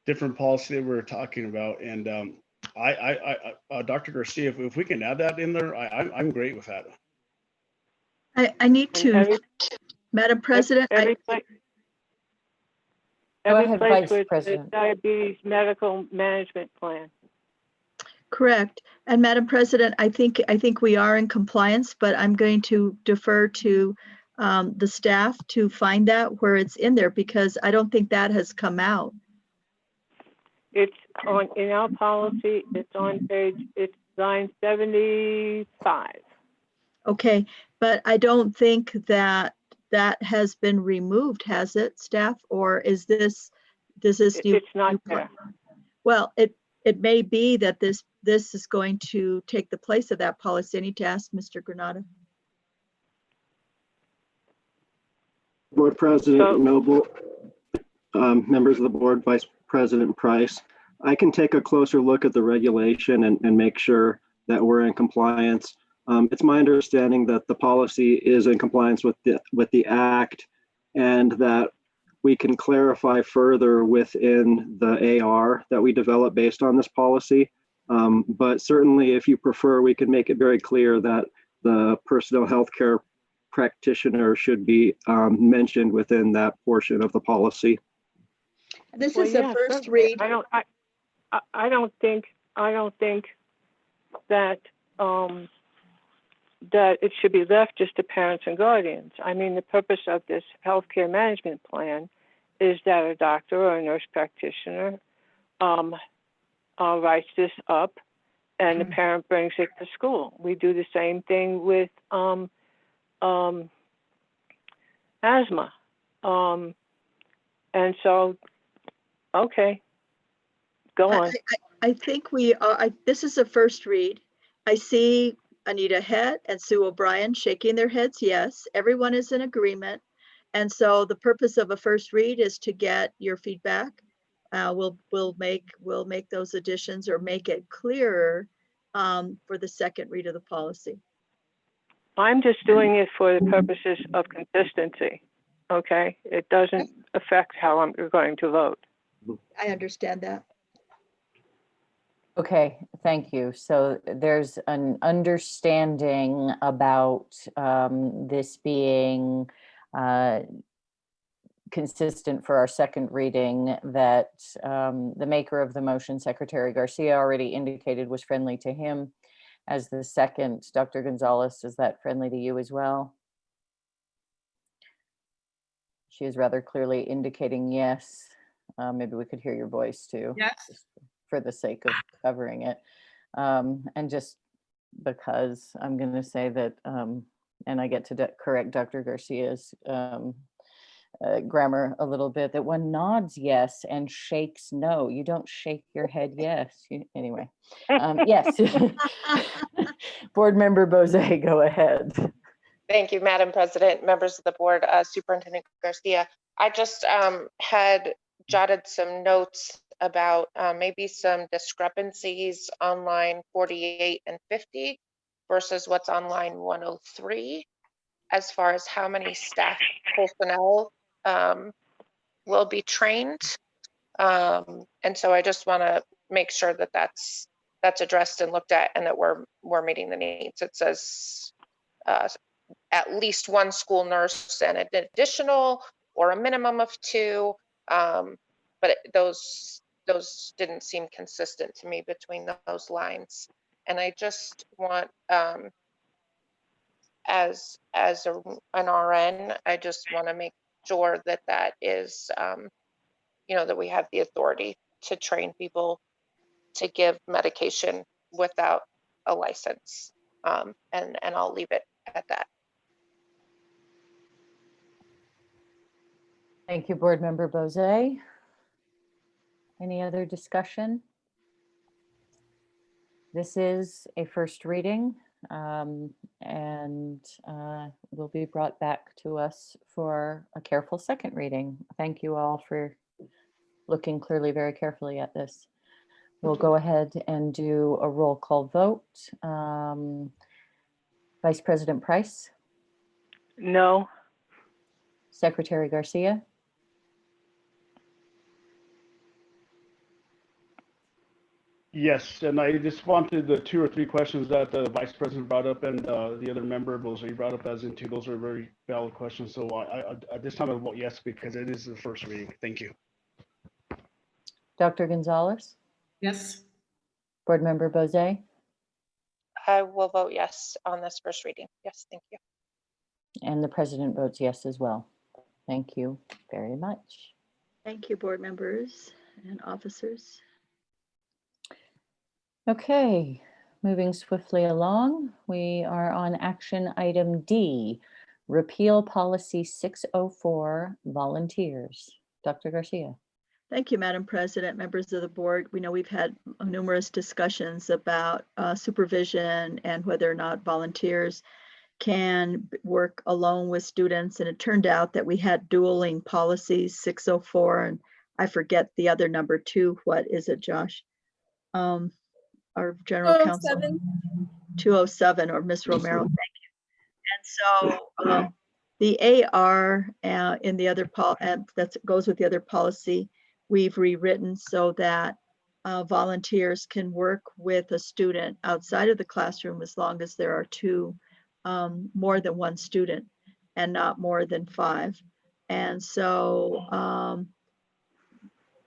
different policy that we were talking about. And Dr. Garcia, if we can add that in there, I'm great with that. I need And to, Madam President, every place, Go every ahead, place Vice with the President. diabetes medical management plan. correct. And Madam President, I think we are in compliance, but I'm going to defer to the staff to find that where it's in there, because I don't think that has come out. It's on, in our policy, it's on it's line 75. Okay, but I don't think that that has been removed, has it, staff? Or is this new? It's not there. Well, it may be that this is going to take the place of that policy. I need to ask Mr. Granada. Board President Noble, members of the board, Vice President Price, I can take a closer look at the regulation and make sure that we're in compliance. It's my understanding that the policy is in compliance with the act, and that we can clarify further within the AR that we develop based on this policy. But certainly, if you prefer, we can make it very clear that the personal health care practitioner should be mentioned within that portion of the policy. This Well, is yeah, a first certainly. read. I don't think that that it should be left just to parents and guardians. I mean, the purpose of this healthcare management plan is that a doctor or a nurse practitioner writes this up, and the parent brings it to school. We do the same thing with asthma, and so, okay, go on. I think we are, this is a first read. I see Anita Head and Sue O'Brien shaking their heads yes. Everyone is in agreement. And so the purpose of a first read is to get your feedback. We'll make those additions or make it clearer for the second read of the policy. I'm just doing it for the purposes of consistency, okay? It doesn't affect how I'm going to vote. I understand that. Okay, thank you. So there's an understanding about this being consistent for our second reading, that the maker of the motion, Secretary Garcia, already indicated was friendly to him. As the second, Dr. Gonzalez, is that friendly to you as well? She is rather clearly indicating yes. Maybe we could hear your voice too. Yes. Just for the sake of covering it. And just because I'm going to say that, and I get to correct Dr. Garcia's grammar a little bit, that one nods yes and shakes no. You don't shake your head yes. Anyway, yes. Board Member Bose, go ahead. Thank you, Madam President, members of the board, Superintendent Garcia. I just had jotted some notes about maybe some discrepancies on line 48 and 50 versus what's on line 103 as far as how many staff personnel will be trained. And so I just want to make sure that that's addressed and looked at, and that we're meeting the needs. It says at least one school nurse and an additional or a minimum of 2, but those didn't seem consistent to me between those lines. And I just want, as an RN, I just want to make sure that that is, that we have the authority to train people to give medication without a license. And I'll leave it at that. Thank you, Board Member Bose. Any other discussion? This is a first reading, and will be brought back to us for a careful second reading. Thank you all for looking clearly, very carefully at this. We'll go ahead and do a roll call vote. Vice President Price? No. Secretary Garcia? Yes, and I just wanted the 2 or 3 questions that the Vice President brought up and the other member, those he brought up as into, those are very valid questions. So I this time I'll vote yes because it is the first reading. Thank you. Dr. Gonzalez, Yes. Board Member Bozay, I will vote yes on this first reading. Yes, thank you. and the President votes yes as well. Thank you very much. Thank you, board members and officers. Okay, moving swiftly along, we are on action item D, repeal policy 604, volunteers. Dr. Garcia. Thank you, Madam President, members of the board. We know we've had numerous discussions about supervision and whether or not volunteers can work alone with students. And it turned out that we had dueling policies, 604, and I forget the other number 2. What is it, Josh? Our general counsel. 207, or Ms. Romero, thank you. And so the AR in the other that goes with the other policy, we've rewritten so that volunteers can work with a student outside of the classroom as long as there are 2, more than 1 student, and not more than 5. And so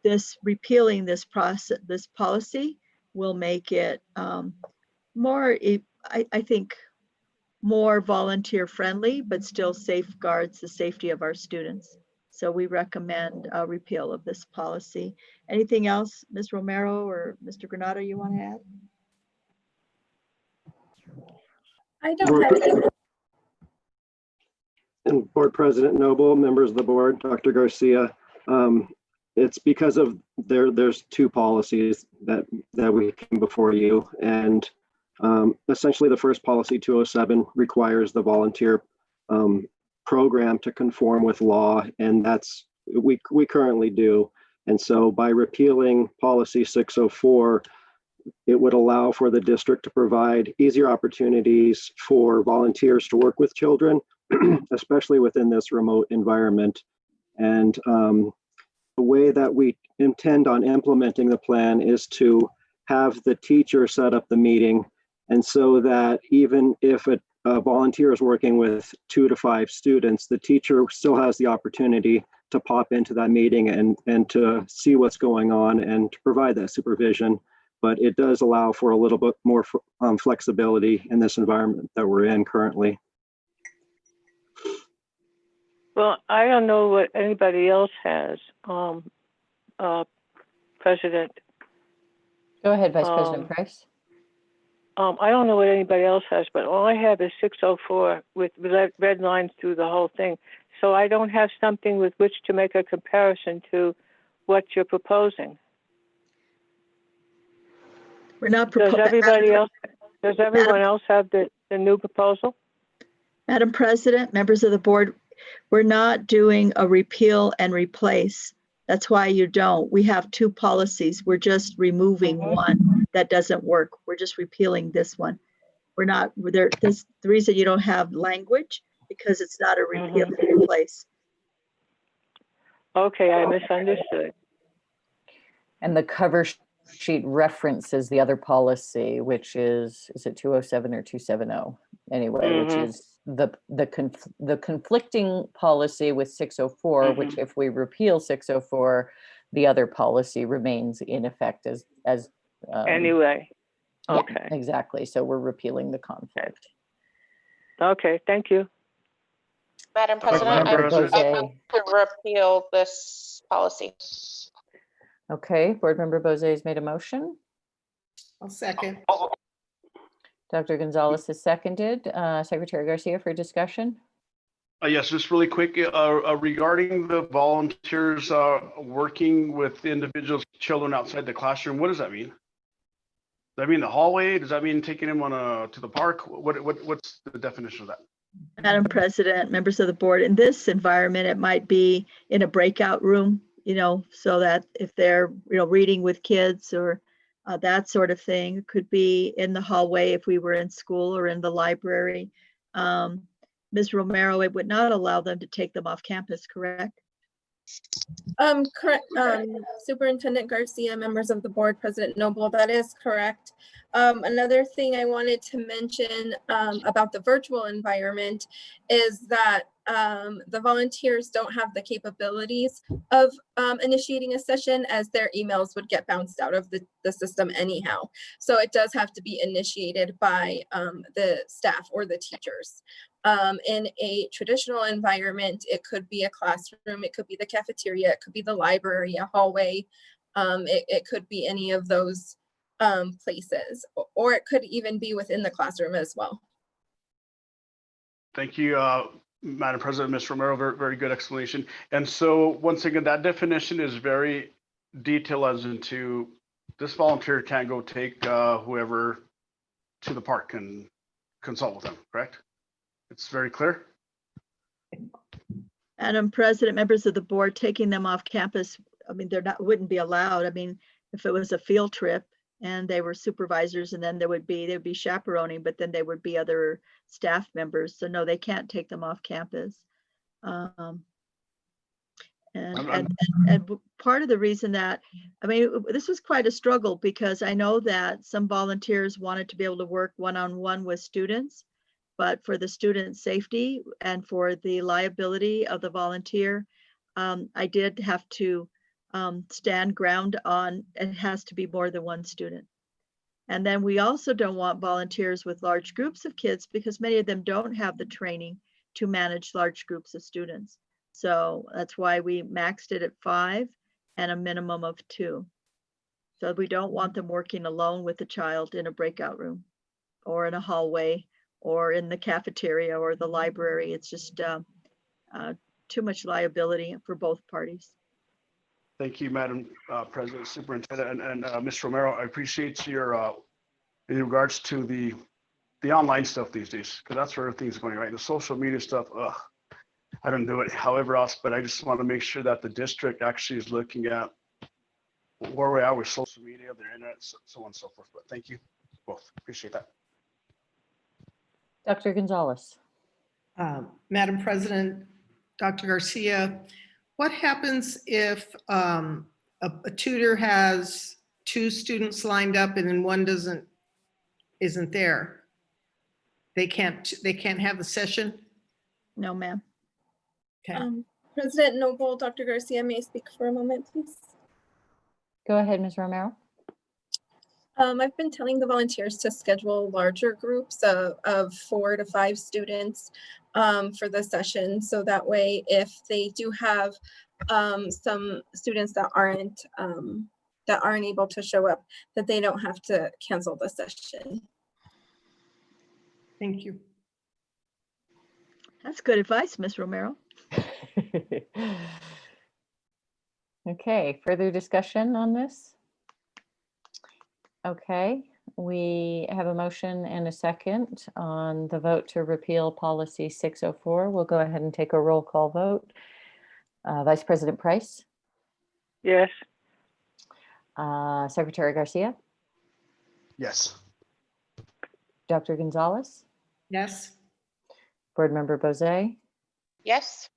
this repealing this policy will make it more, I think, more volunteer friendly, but still safeguards the safety of our students. So we recommend a repeal of this policy. Anything else, Ms. Romero or Mr. Granado, you want to add? I don't have any. And Board President Noble, members of the board, Dr. Garcia, it's because of there's 2 policies that we came before you, and essentially the first policy, 207, requires the volunteer program to conform with law, and that's we currently do. And so by repealing policy 604, it would allow for the district to provide easier opportunities for volunteers to work with children, especially within this remote environment. And the way that we intend on implementing the plan is to have the teacher set up the meeting, and so that even if a volunteer is working with 2 to 5 students, the teacher still has the opportunity to pop into that meeting and to see what's going on and to provide that supervision. But it does allow for a little bit more flexibility in this environment that we're in currently. Well, I don't know what anybody else has, President. Go ahead, Vice President Price. I don't know what anybody else has, but all I have is 604 with red lines through the whole thing. So I don't have something with which to make a comparison to what you're proposing. We're not proposing. Does everyone else have the new proposal? Madam President, members of the board, we're not doing a repeal and replace. That's why you don't. We have 2 policies. We're just removing one that doesn't work. We're just repealing this one. We're not there. The reason you don't have language because it's not a repeal and replace. Okay, I misunderstood. And the cover sheet references the other policy, which is it 207 or 270? Anyway, which is the conflicting policy with 604, which if we repeal 604, the other policy remains in effect as anyway. Okay. Yeah, exactly. So we're repealing the conflict. Okay, thank you. Madam President, I move to repeal this policy. Okay, Board Member Bozay has made a motion. I'll second. Dr. Gonzalez has seconded. Secretary Garcia for discussion. Yes, just really quick, regarding the volunteers working with individuals, children outside the classroom, what does that mean? Does that mean the hallway? Does that mean taking them to the park? What's the definition of that? Madam President, members of the board, in this environment, it might be in a breakout room, so that if they're, reading with kids or that sort of thing. It could be in the hallway if we were in school or in the library. Ms. Romero, it would not allow them to take them off campus, correct? Correct. Superintendent Garcia, members of the board, President Noble, that is correct. Another thing I wanted to mention about the virtual environment is that the volunteers don't have the capabilities of initiating a session, as their emails would get bounced out of the system anyhow. So it does have to be initiated by the staff or the teachers. In a traditional environment, it could be a classroom, it could be the cafeteria, it could be the library, a hallway, it could be any of those places, or it could even be within the classroom as well. Thank you, Madam President, Ms. Romero, very, very good explanation. And so once again, that definition is very detailed as into this volunteer can't go take whoever to the park and consult with them, correct? It's very clear. Madam President, members of the board, taking them off campus, I mean, wouldn't be allowed. I mean, if it was a field trip and they were supervisors, and then they'd be chaperoning, but then there would be other staff members. So no, they can't take them off campus. And part of the reason that, I mean, this was quite a struggle, because I know that some volunteers wanted to be able to work one-on-one with students, but for the student safety and for the liability of the volunteer, I did have to stand ground on it has to be more than one student. And then we also don't want volunteers with large groups of kids, because many of them don't have the training to manage large groups of students. So that's why we maxed it at 5 and a minimum of 2. So we don't want them working alone with a child in a breakout room or in a hallway or in the cafeteria or the library. It's just too much liability for both parties. Thank you, Madam President, Superintendent, and Ms. Romero. I appreciate your in regards to the online stuff these days, because that's where everything's going, right? The social media stuff, I don't do it however else, but I just want to make sure that the district actually is looking at where we are with social media, their internet, so on and so forth. But thank you both. Appreciate that. Dr. Gonzalez. Madam President, Dr. Garcia, what happens if a tutor has 2 students lined up and then one isn't there? They can't have the session? No, ma'am. Okay. President Noble, Dr. Garcia, may I speak for a moment, please? Go ahead, Ms. Romero. I've been telling the volunteers to schedule larger groups of 4 to 5 students for the session. So that way, if they do have some students that aren't able to show up, that they don't have to cancel the session. Thank you. That's good advice, Ms. Romero. Okay, further discussion on this? Okay, we have a motion and a second on the vote to repeal policy 604. We'll go ahead and take a roll call vote. Vice President Price? Yes. Secretary Garcia? Yes. Dr. Gonzalez? Yes. Board Member Bozay? Yes.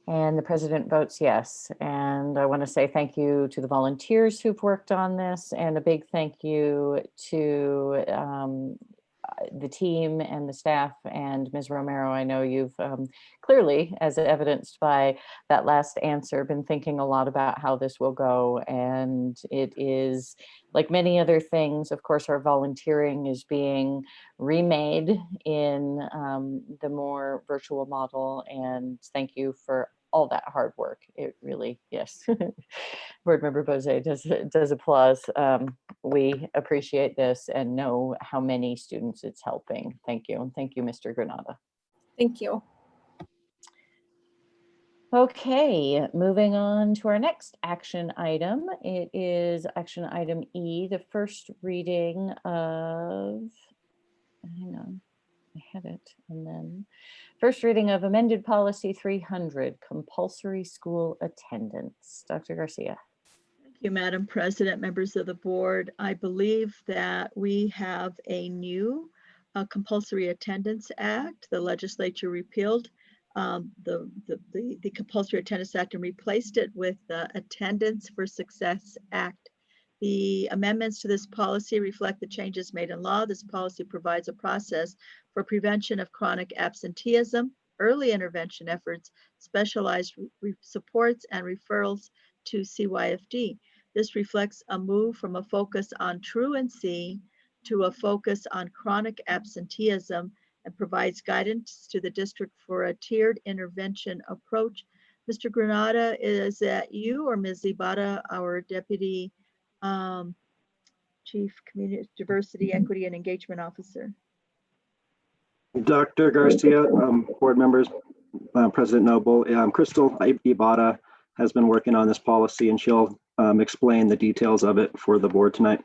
And the president votes yes. And I want to say thank you to the volunteers who've worked on this, and a big thank you to the team and the staff. And Ms. Romero, I know you've clearly, as evidenced by that last answer, been thinking a lot about how this will go. And it is, like many other things, of course, our volunteering is being remade in the more virtual model. And thank you for all that hard work. It really, yes. Board Member Bozay does applause. We appreciate this and know how many students it's helping. Thank you. And thank you, Mr. Granada. Thank you. Okay, moving on to our next action item. It is action item E, the first reading of, hang on, I had it, and then first reading of amended policy 300, compulsory school attendance. Dr. Garcia. Thank you, Madam President, members of the board. I believe that we have a new compulsory attendance act. The legislature repealed the Compulsory Attendance Act and replaced it with the Attendance for Success Act. The amendments to this policy reflect the changes made in law. This policy provides a process for prevention of chronic absenteeism, early intervention efforts, specialized supports, and referrals to CYFD. This reflects a move from a focus on truancy to a focus on chronic absenteeism and provides guidance to the district for a tiered intervention approach. Mr. Granada, is that you or Ms. Zibata, our Deputy Chief Community Diversity, Equity, and Engagement Officer? Dr. Garcia, board members, President Noble, Crystal Ibata has been working on this policy, and she'll explain the details of it for the board tonight.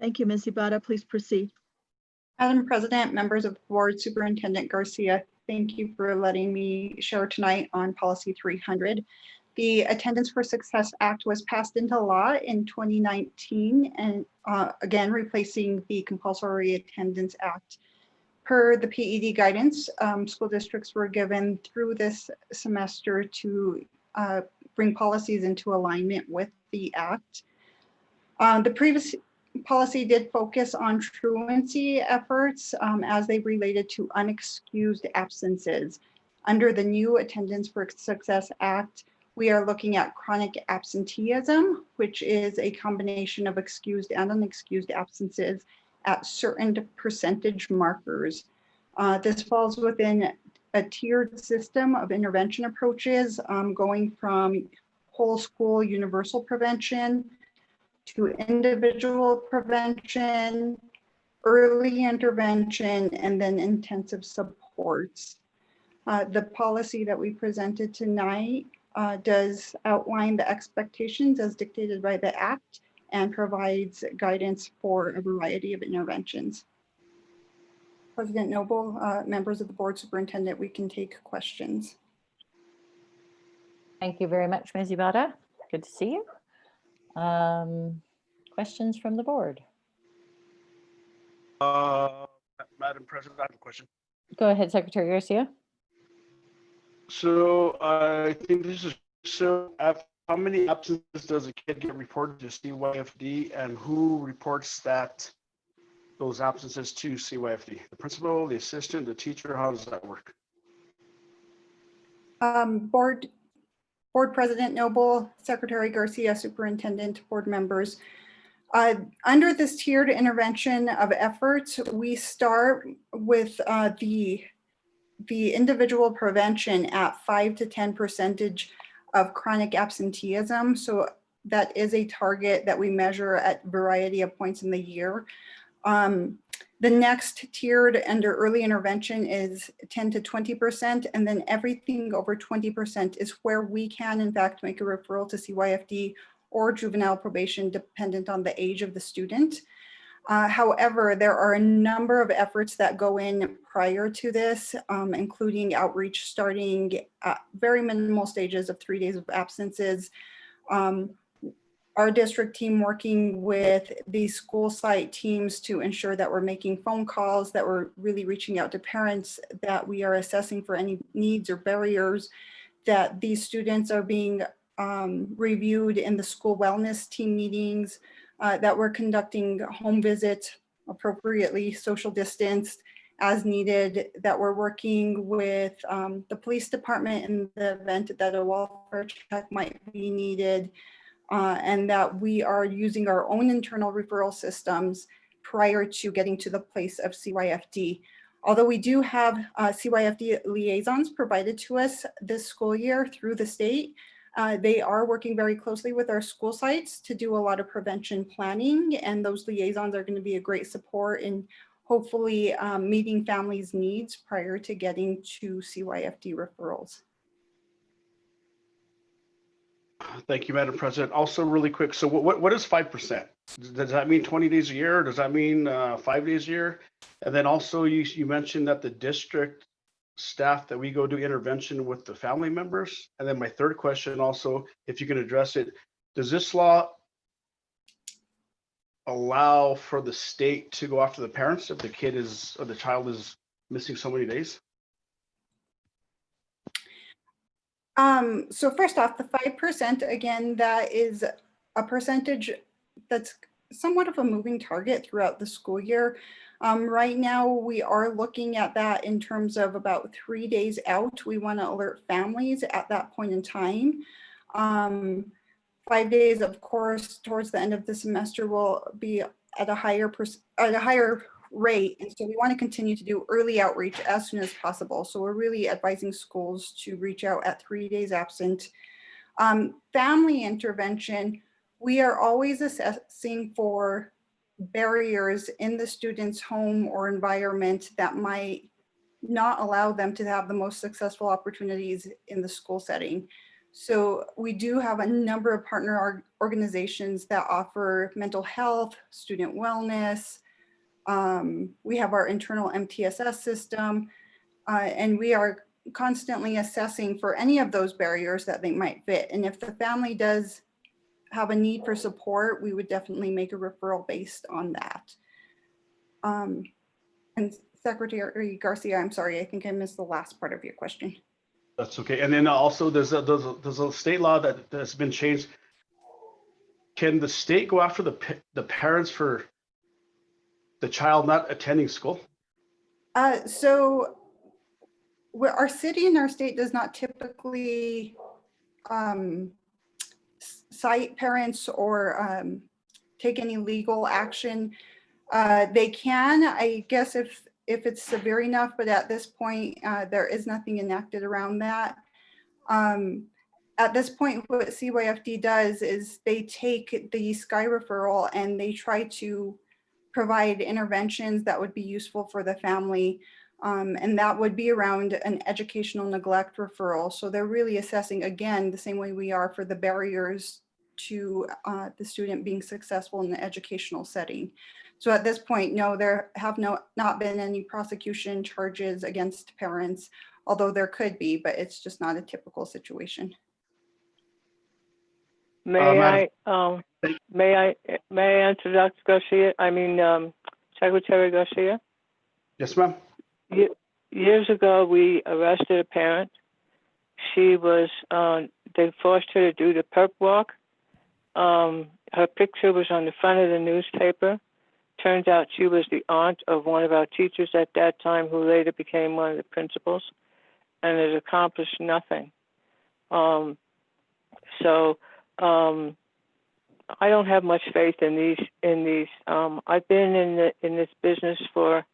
Thank you, Ms. Ibata. Please proceed. Madam President, members of the board, Superintendent Garcia, thank you for letting me share tonight on Policy 300. The Attendance for Success Act was passed into law in 2019 and again replacing the Compulsory Attendance Act. Per the PED guidance, school districts were given through this semester to bring policies into alignment with the act. The previous policy did focus on truancy efforts as they related to unexcused absences. Under the new Attendance for Success Act, we are looking at chronic absenteeism, which is a combination of excused and unexcused absences at certain percentage markers. This falls within a tiered system of intervention approaches, going from whole school universal prevention to individual prevention, early intervention, and then intensive supports. The policy that we presented tonight does outline the expectations as dictated by the Act and provides guidance for a variety of interventions. President Noble, members of the board, Superintendent, we can take questions. Thank you very much, Ms. Ibata. Good to see you. Questions from the board? Madam President, I have a question. Go ahead, Secretary Garcia. So I think this is, so how many absences does a kid get reported to CYFD, and who reports those absences to CYFD? The principal, the assistant, the teacher, how does that work? Board President Noble, Secretary Garcia, Superintendent, board members. Under this tiered intervention of efforts, we start with the individual prevention at 5 to 10% of chronic absenteeism. So that is a target that we measure at a variety of points in the year. The next tiered under early intervention is 10 to 20%, and then everything over 20% is where we can in fact make a referral to CYFD or juvenile probation dependent on the age of the student. However, there are a number of efforts that go in prior to this, including outreach starting at very minimal stages of 3 days of absences. Our district team working with the school site teams to ensure that we're making phone calls, that we're really reaching out to parents, that we are assessing for any needs or barriers, that these students are being reviewed in the school wellness team meetings, that we're conducting home visits appropriately, social distanced as needed, that we're working with the police department in the event that a welfare check might be needed, and that we are using our own internal referral systems prior to getting to the place of CYFD. Although we do have CYFD liaisons provided to us this school year through the state, they are working very closely with our school sites to do a lot of prevention planning, and those liaisons are going to be a great support in hopefully meeting families' needs prior to getting to CYFD referrals. Thank you, Madam President. Also really quick, so what is 5%? Does that mean 20 days a year? Or does that mean 5 days a year? And then also you mentioned that the district staff that we go do intervention with the family members. And then my third question also, if you can address it, does this law allow for the state to go after the parents if the kid is, or the child is missing so many days? So first off, the 5%, again, that is a percentage that's somewhat of a moving target throughout the school year. Right now, we are looking at that in terms of about 3 days out. We want to alert families at that point in time. 5 days, of course, towards the end of the semester will be at a higher rate. And so we want to continue to do early outreach as soon as possible. So we're really advising schools to reach out at 3 days absent. Family intervention, we are always assessing for barriers in the student's home or environment that might not allow them to have the most successful opportunities in the school setting. So we do have a number of partner organizations that offer mental health, student wellness. We have our internal MTSS system, and we are constantly assessing for any of those barriers that they might fit. And if the family does have a need for support, we would definitely make a referral based on that. And Secretary Garcia, I'm sorry, I think I missed the last part of your question. That's okay. And then also there's a state law that's been changed. Can the state go after the parents for the child not attending school? So our city and our state does not typically cite parents or take any legal action. They can, I guess, if it's severe enough, but at this point, there is nothing enacted around that. At this point, what CYFD does is they take the SKY referral and they try to provide interventions that would be useful for the family. And that would be around an educational neglect referral. So they're really assessing, again, the same way we are for the barriers to the student being successful in the educational setting. So at this point, no, there have not been any prosecution charges against parents, although there could be, but it's just not a typical situation. May I answer Dr. Garcia? I mean, Secretary Garcia? Yes, ma'am. Years ago, we arrested a parent. She was, they forced her to do the perp walk. Her picture was on the front of the newspaper. Turns out she was the aunt of one of our teachers at that time, who later became one of the principals, and has accomplished nothing. I don't have much faith in these. I've been in this business for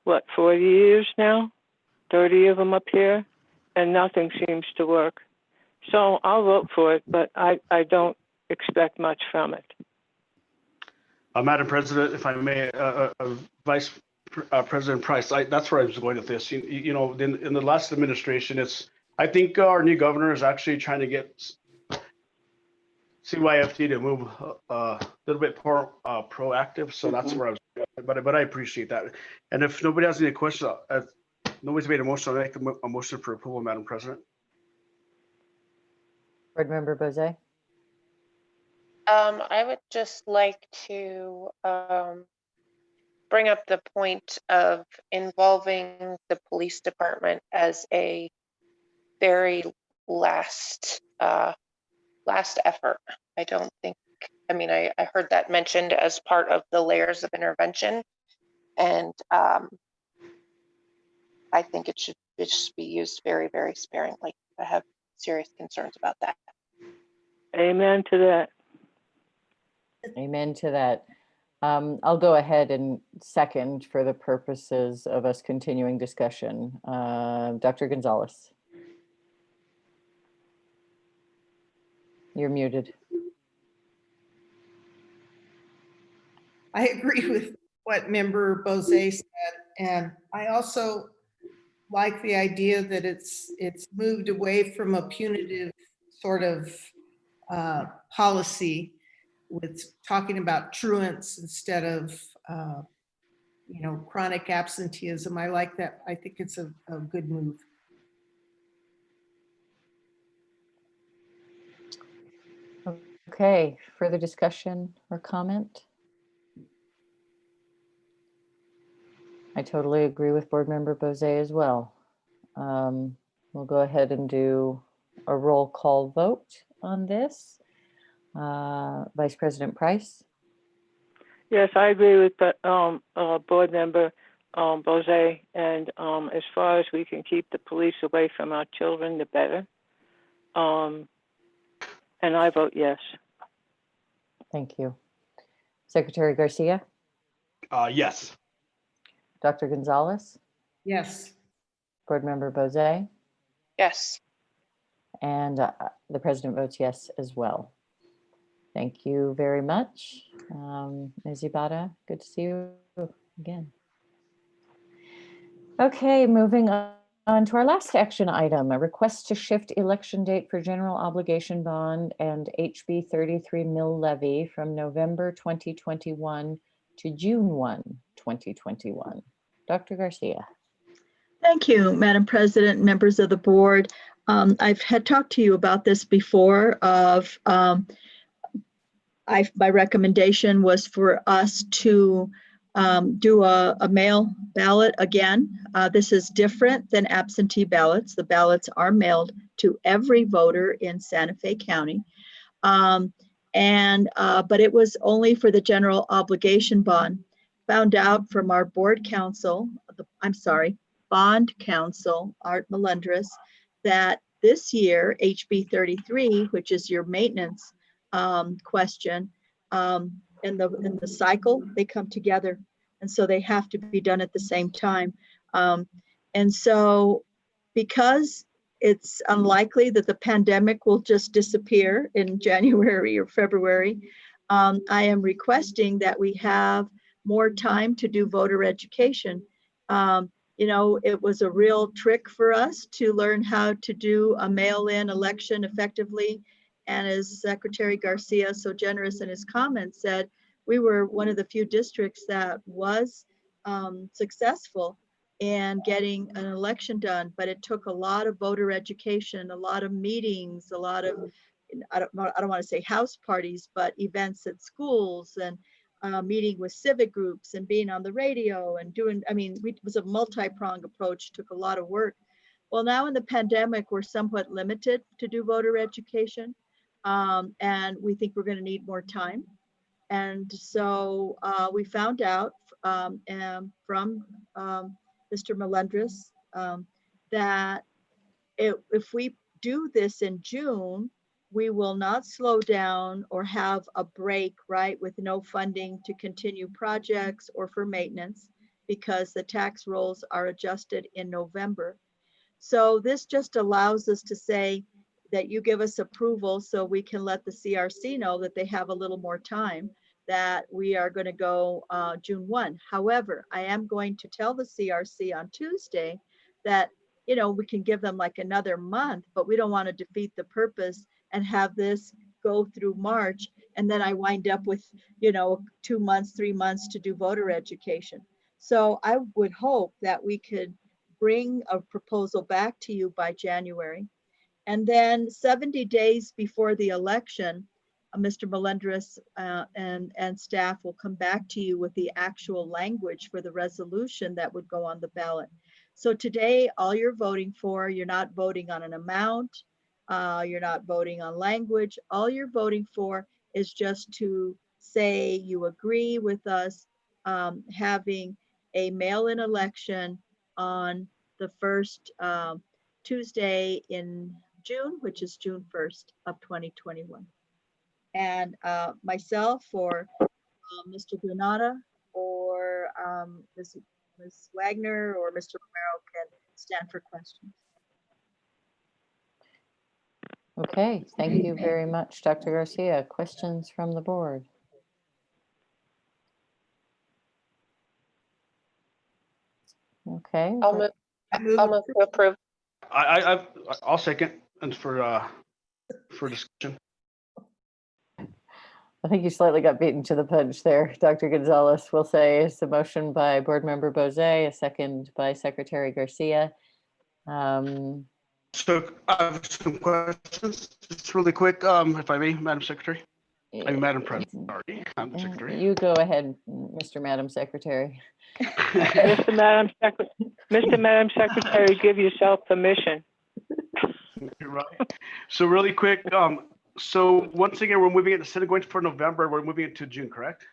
what, 40 years now, 30 of them up here, and nothing seems to work. So I'll vote for it, but I don't expect much from it. Madam President, if I may, Vice President Price, that's where I was going with this. You know, in the last administration, I think our new governor is actually trying to get CYFD to move a little bit more proactive. So that's where I was going, but I appreciate that. And if nobody has any questions, nobody's made a motion, I'll make a motion for approval, Madam President. Board Member Bozay. I would just like to bring up the point of involving the police department as a very last effort. I don't think, I mean, I heard that mentioned as part of the layers of intervention, and I think it should be used very, very sparingly. I have serious concerns about that. Amen to that. Amen to that. I'll go ahead and second for the purposes of us continuing discussion. Dr. Gonzalez. You're muted. I agree with what Member Bozay said, and I also like the idea that it's moved away from a punitive sort of policy, with talking about truants instead of chronic absenteeism. I like that. I think it's a good move. Okay, further discussion or comment? I totally agree with Board Member Bozay as well. We'll go ahead and do a roll call vote on this. Vice President Price? Yes, I agree with the board member Bose, and as far as we can keep the police away from our children, the better. And I vote yes. Thank you. Secretary Garcia? Yes. Dr. Gonzalez? Yes. Board Member Bose? Yes. And the president votes yes as well. Thank you very much. Ms. Ibarra, good to see you again. Okay, moving on to our last action item, a request to shift election date for general obligation bond and HB 33 mill levy from November 2021 to June 1, 2021. Dr. Garcia. Thank you, Madam President, members of the board. I've had talked to you about this before of my recommendation was for us to do a mail ballot again. This is different than absentee ballots. The ballots are mailed to every voter in Santa Fe County. But it was only for the general obligation bond. Found out from our board counsel, bond counsel, Art Melendres, that this year, HB 33, which is your maintenance question, in the cycle, they come together. And so they have to be done at the same time. And so because it's unlikely that the pandemic will just disappear in January or February, I am requesting that we have more time to do voter education. You know, it was a real trick for us to learn how to do a mail-in election effectively. And as Secretary Garcia, so generous in his comments, said, we were one of the few districts that was successful in getting an election done, but it took a lot of voter education, a lot of meetings, a lot of, I don't want to say house parties, but events at schools and meeting with civic groups and being on the radio and doing, it was a multi-pronged approach, took a lot of work. Well, now in the pandemic, we're somewhat limited to do voter education. And we think we're going to need more time. And so we found out from Mr. Melendres that if we do this in June, we will not slow down or have a break, right, with no funding to continue projects or for maintenance because the tax rolls are adjusted in November. So this just allows us to say that you give us approval so we can let the CRC know that they have a little more time, that we are going to go June 1. However, I am going to tell the CRC on Tuesday that, you know, we can give them like another month, but we don't want to defeat the purpose and have this go through March. And then I wind up with, you know, 2 months, 3 months to do voter education. So I would hope that we could bring a proposal back to you by January. And then 70 days before the election, Mr. Melendres and staff will come back to you with the actual language for the resolution that would go on the ballot. So today, all you're voting for, you're not voting on an amount, you're not voting on language. All you're voting for is just to say you agree with us having a mail-in election on the first Tuesday in June, which is June 1st of 2021. And myself or Mr. Granada or Ms. Wagner or Mr. Romero can stand for questions. Okay, thank you very much, Dr. Garcia. Questions from the board? Okay. I'll move to approve. I'll second and for discussion. I think you slightly got beaten to the punch there, Dr. Gonzalez. We'll say it's a motion by Board Member Bose, a second by Secretary Garcia. So I have some questions, just really quick, if I may, Madam Secretary. I mean, Madam President, sorry, I'm the Secretary. You go ahead, Madam Secretary. Mr. Madam Secretary, give yourself permission. Right. So really quick, so once again, we're moving it instead of going for November, we're moving it to June, correct?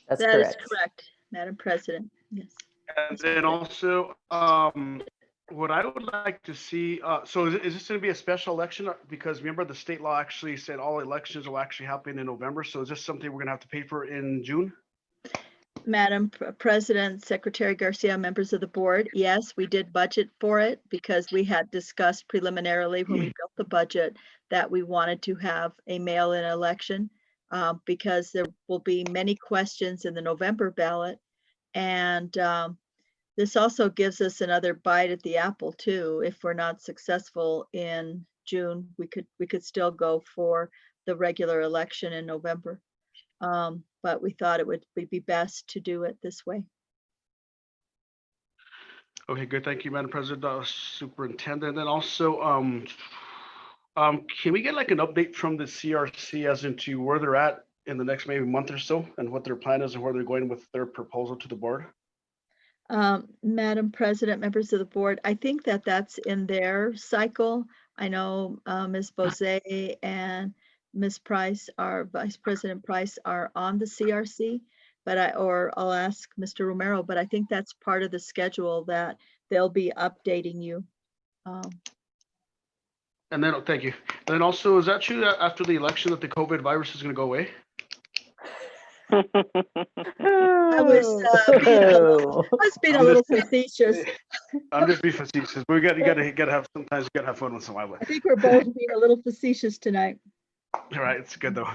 That's That is correct. correct, Madam President. Yes. And then also, what I would like to see, so is this going to be a special election? Because remember, the state law actually said all elections will actually happen in November. So is this something we're going to have to pay for in June? Madam President, Secretary Garcia, members of the board, yes, we did budget for it because we had discussed preliminarily when we built the budget that we wanted to have a mail-in election because there will be many questions in the November ballot. And this also gives us another bite at the apple too. If we're not successful in June, we could still go for the regular election in November. But we thought it would be best to do it this way. Okay, good. Thank you, Madam President, Superintendent. And also, can we get like an update from the CRC as into where they're at in the next maybe month or so and what their plan is and where they're going with their proposal to the board? Madam President, members of the board, I think that that's in their cycle. I know Ms. Bose and Ms. Price, our Vice President Price, are on the CRC, but I'll ask Mr. Romero, but I think that's part of the schedule that they'll be updating you. And then, thank you. And then also, is that true that after the election that the COVID virus is going to go away? I was being a little facetious. I'm just being facetious. But you gotta have, sometimes you gotta have fun once in a while. I think we're both being a little facetious tonight. All right, it's good though.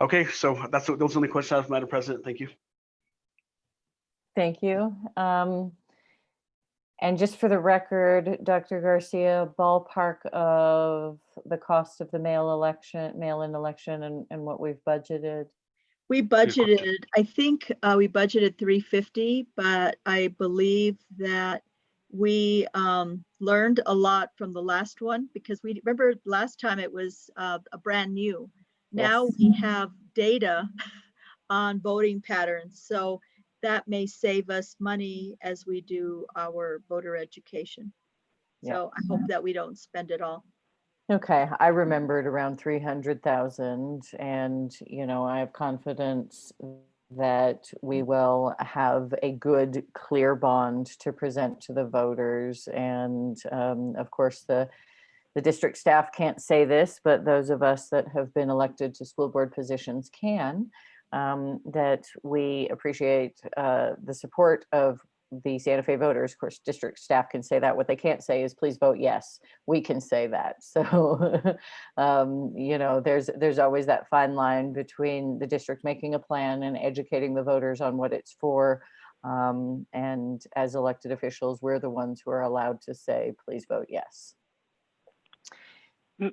Okay, so those are the only questions I have, Madam President. Thank you. Thank you. And just for the record, Dr. Garcia, ballpark of the cost of the mail-in election and what we've budgeted? We budgeted, I think we budgeted $350, but I believe that we learned a lot from the last one because we remember last time it was a brand new. Now Yes. we have data on voting patterns. So that may save us money as we do our voter education. So I hope that we don't spend it all. Okay, I remembered around 300,000 and, you know, I have confidence that we will have a good, clear bond to present to the voters. And of course, the district staff can't say this, but those of us that have been elected to school board positions can, that we appreciate the support of the Santa Fe voters. Of course, district staff can say that. What they can't say is please vote yes. We can say that. So, you know, there's always that fine line between the district making a plan and educating the voters on what it's for. And as elected officials, we're the ones who are allowed to say, please vote yes.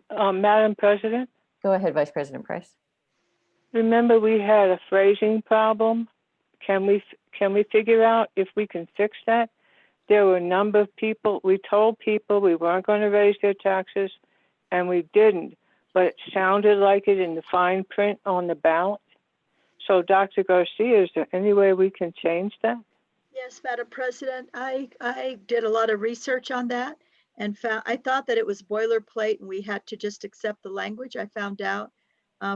Madam President? Go ahead, Vice President Price. Remember we had a phrasing problem? Can we figure out if we can fix that? There were a number of people, we told people we weren't going to raise their taxes, and we didn't, but it sounded like it in the fine print on the ballot. So Dr. Garcia, is there any way we can change that? Yes, Madam President, I did a lot of research on that and I thought that it was boilerplate and we had to just accept the language. I found out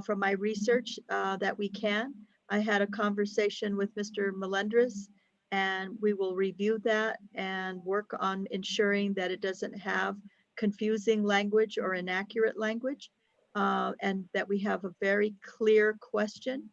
from my research that we can. I had a conversation with Mr. Melendres and we will review that and work on ensuring that it doesn't have confusing language or inaccurate language and that we have a very clear question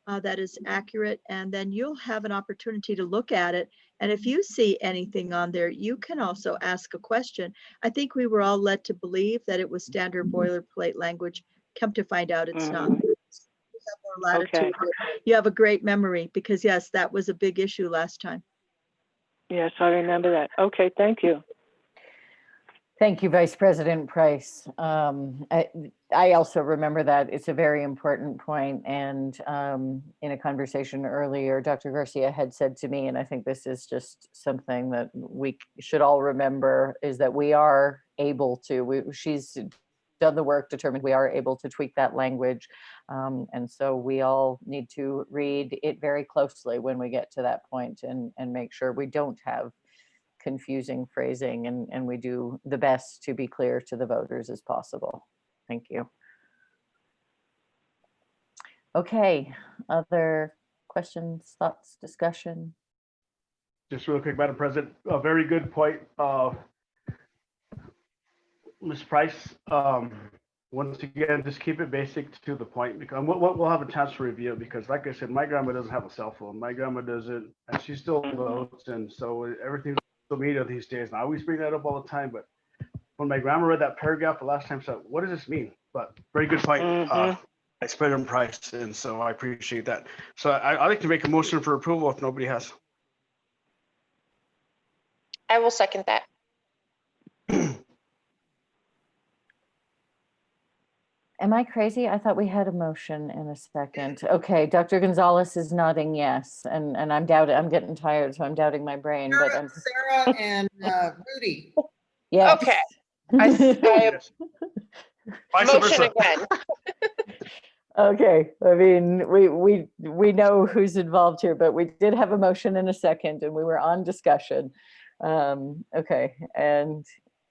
that is accurate, and then you'll have an opportunity to look at it. And if you see anything on there, you can also ask a question. I think we were all led to believe that it was standard boilerplate language. Come to find out it's not. You have more latitude. Okay. You have a great memory because yes, that was a big issue last time. Yes, I remember that. Okay, thank you. Thank you, Vice President Price. I also remember that it's a very important point. And in a conversation earlier, Dr. Garcia had said to me, and I think this is just something that we should all remember, is that we are able to, she's done the work, determined we are able to tweak that language. And so we all need to read it very closely when we get to that point and make sure we don't have confusing phrasing, and we do the best to be clear to the voters as possible. Thank you. Okay, other questions, thoughts, discussion? Just real quick, Madam President, a very good point. Ms. Price, once again, just keep it basic to the point, because we'll have a chance to review it, because like I said, my grandma doesn't have a cell phone. My grandma doesn't, and she still votes, and so everything's social media these days. And I always bring that up all the time, but when my grandma read that paragraph the last time, she said, what does this mean? But very good point, Vice President Price, and so I appreciate that. So I'd like to make a motion for approval if nobody has. I will second that. Am I crazy? I thought we had a motion in a second. Okay, Dr. Gonzalez is nodding yes, and I'm doubting, I'm getting tired, so I'm doubting my brain, but I'm. Sarah and Rudy. Yes. Okay. I motion again. Okay, I mean, we know who's involved here, but we did have a motion in a second, and we were on discussion. Okay, and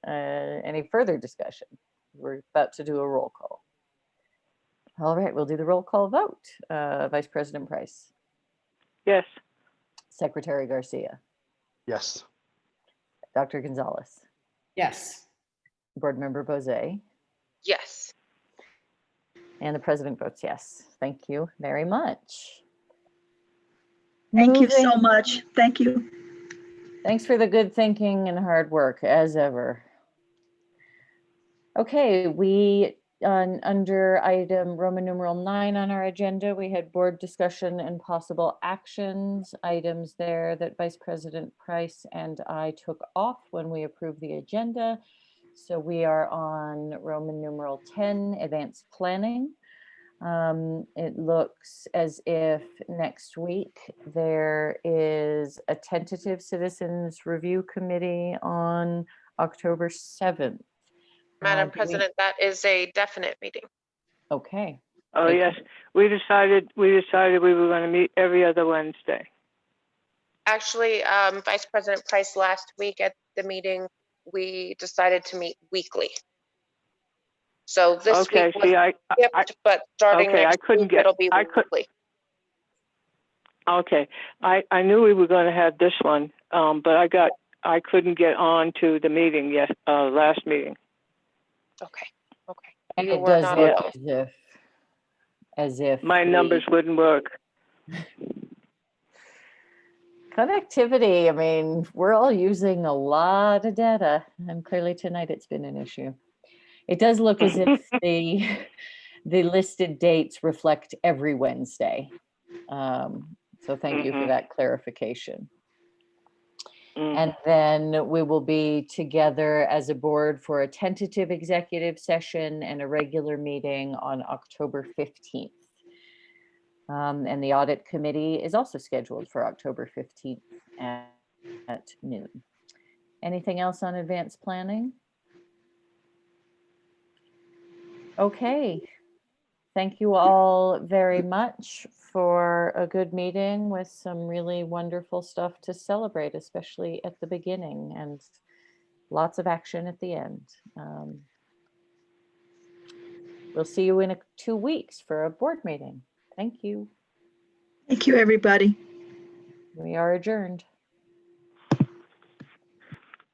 any further discussion? We're about to do a roll call. All right, we'll do the roll call vote. Vice President Price. Yes. Secretary Garcia. Yes. Dr. Gonzalez. Yes. Board Member Bozé. Yes. And the president votes yes. Thank you very much. Thank you so much. Thank you. Thanks for the good thinking and hard work, as ever. Okay, we, under item Roman numeral 9 on our agenda, we had board discussion and possible actions, items there that Vice President Price and I took off when we approved the agenda. So we are on Roman numeral 10, advanced planning. It looks as if next week there is a tentative citizens review committee on October 7th. Madam President, that is a definite meeting. Okay. Oh, yes. We decided we were going to meet every other Wednesday. Actually, Vice President Price, last week at the meeting, we decided to meet weekly. So this week was skipped, but starting next week, it'll be weekly. Okay. I knew we were going to have this one, but I couldn't get on to the meeting last meeting. Okay. Okay. And it does look as if my numbers wouldn't work. Connectivity, I mean, we're all using a lot of data, and clearly tonight it's been an issue. It does look as if the listed dates reflect every Wednesday. So thank you for that clarification. And then we will be together as a board for a tentative executive session and a regular meeting on October 15th. And the audit committee is also scheduled for October 15th at noon. Anything else on advanced planning? Okay. Thank you all very much for a good meeting with some really wonderful stuff to celebrate, especially at the beginning, and lots of action at the end. We'll see you in 2 weeks for a board meeting. Thank you. Thank you, everybody. We are adjourned.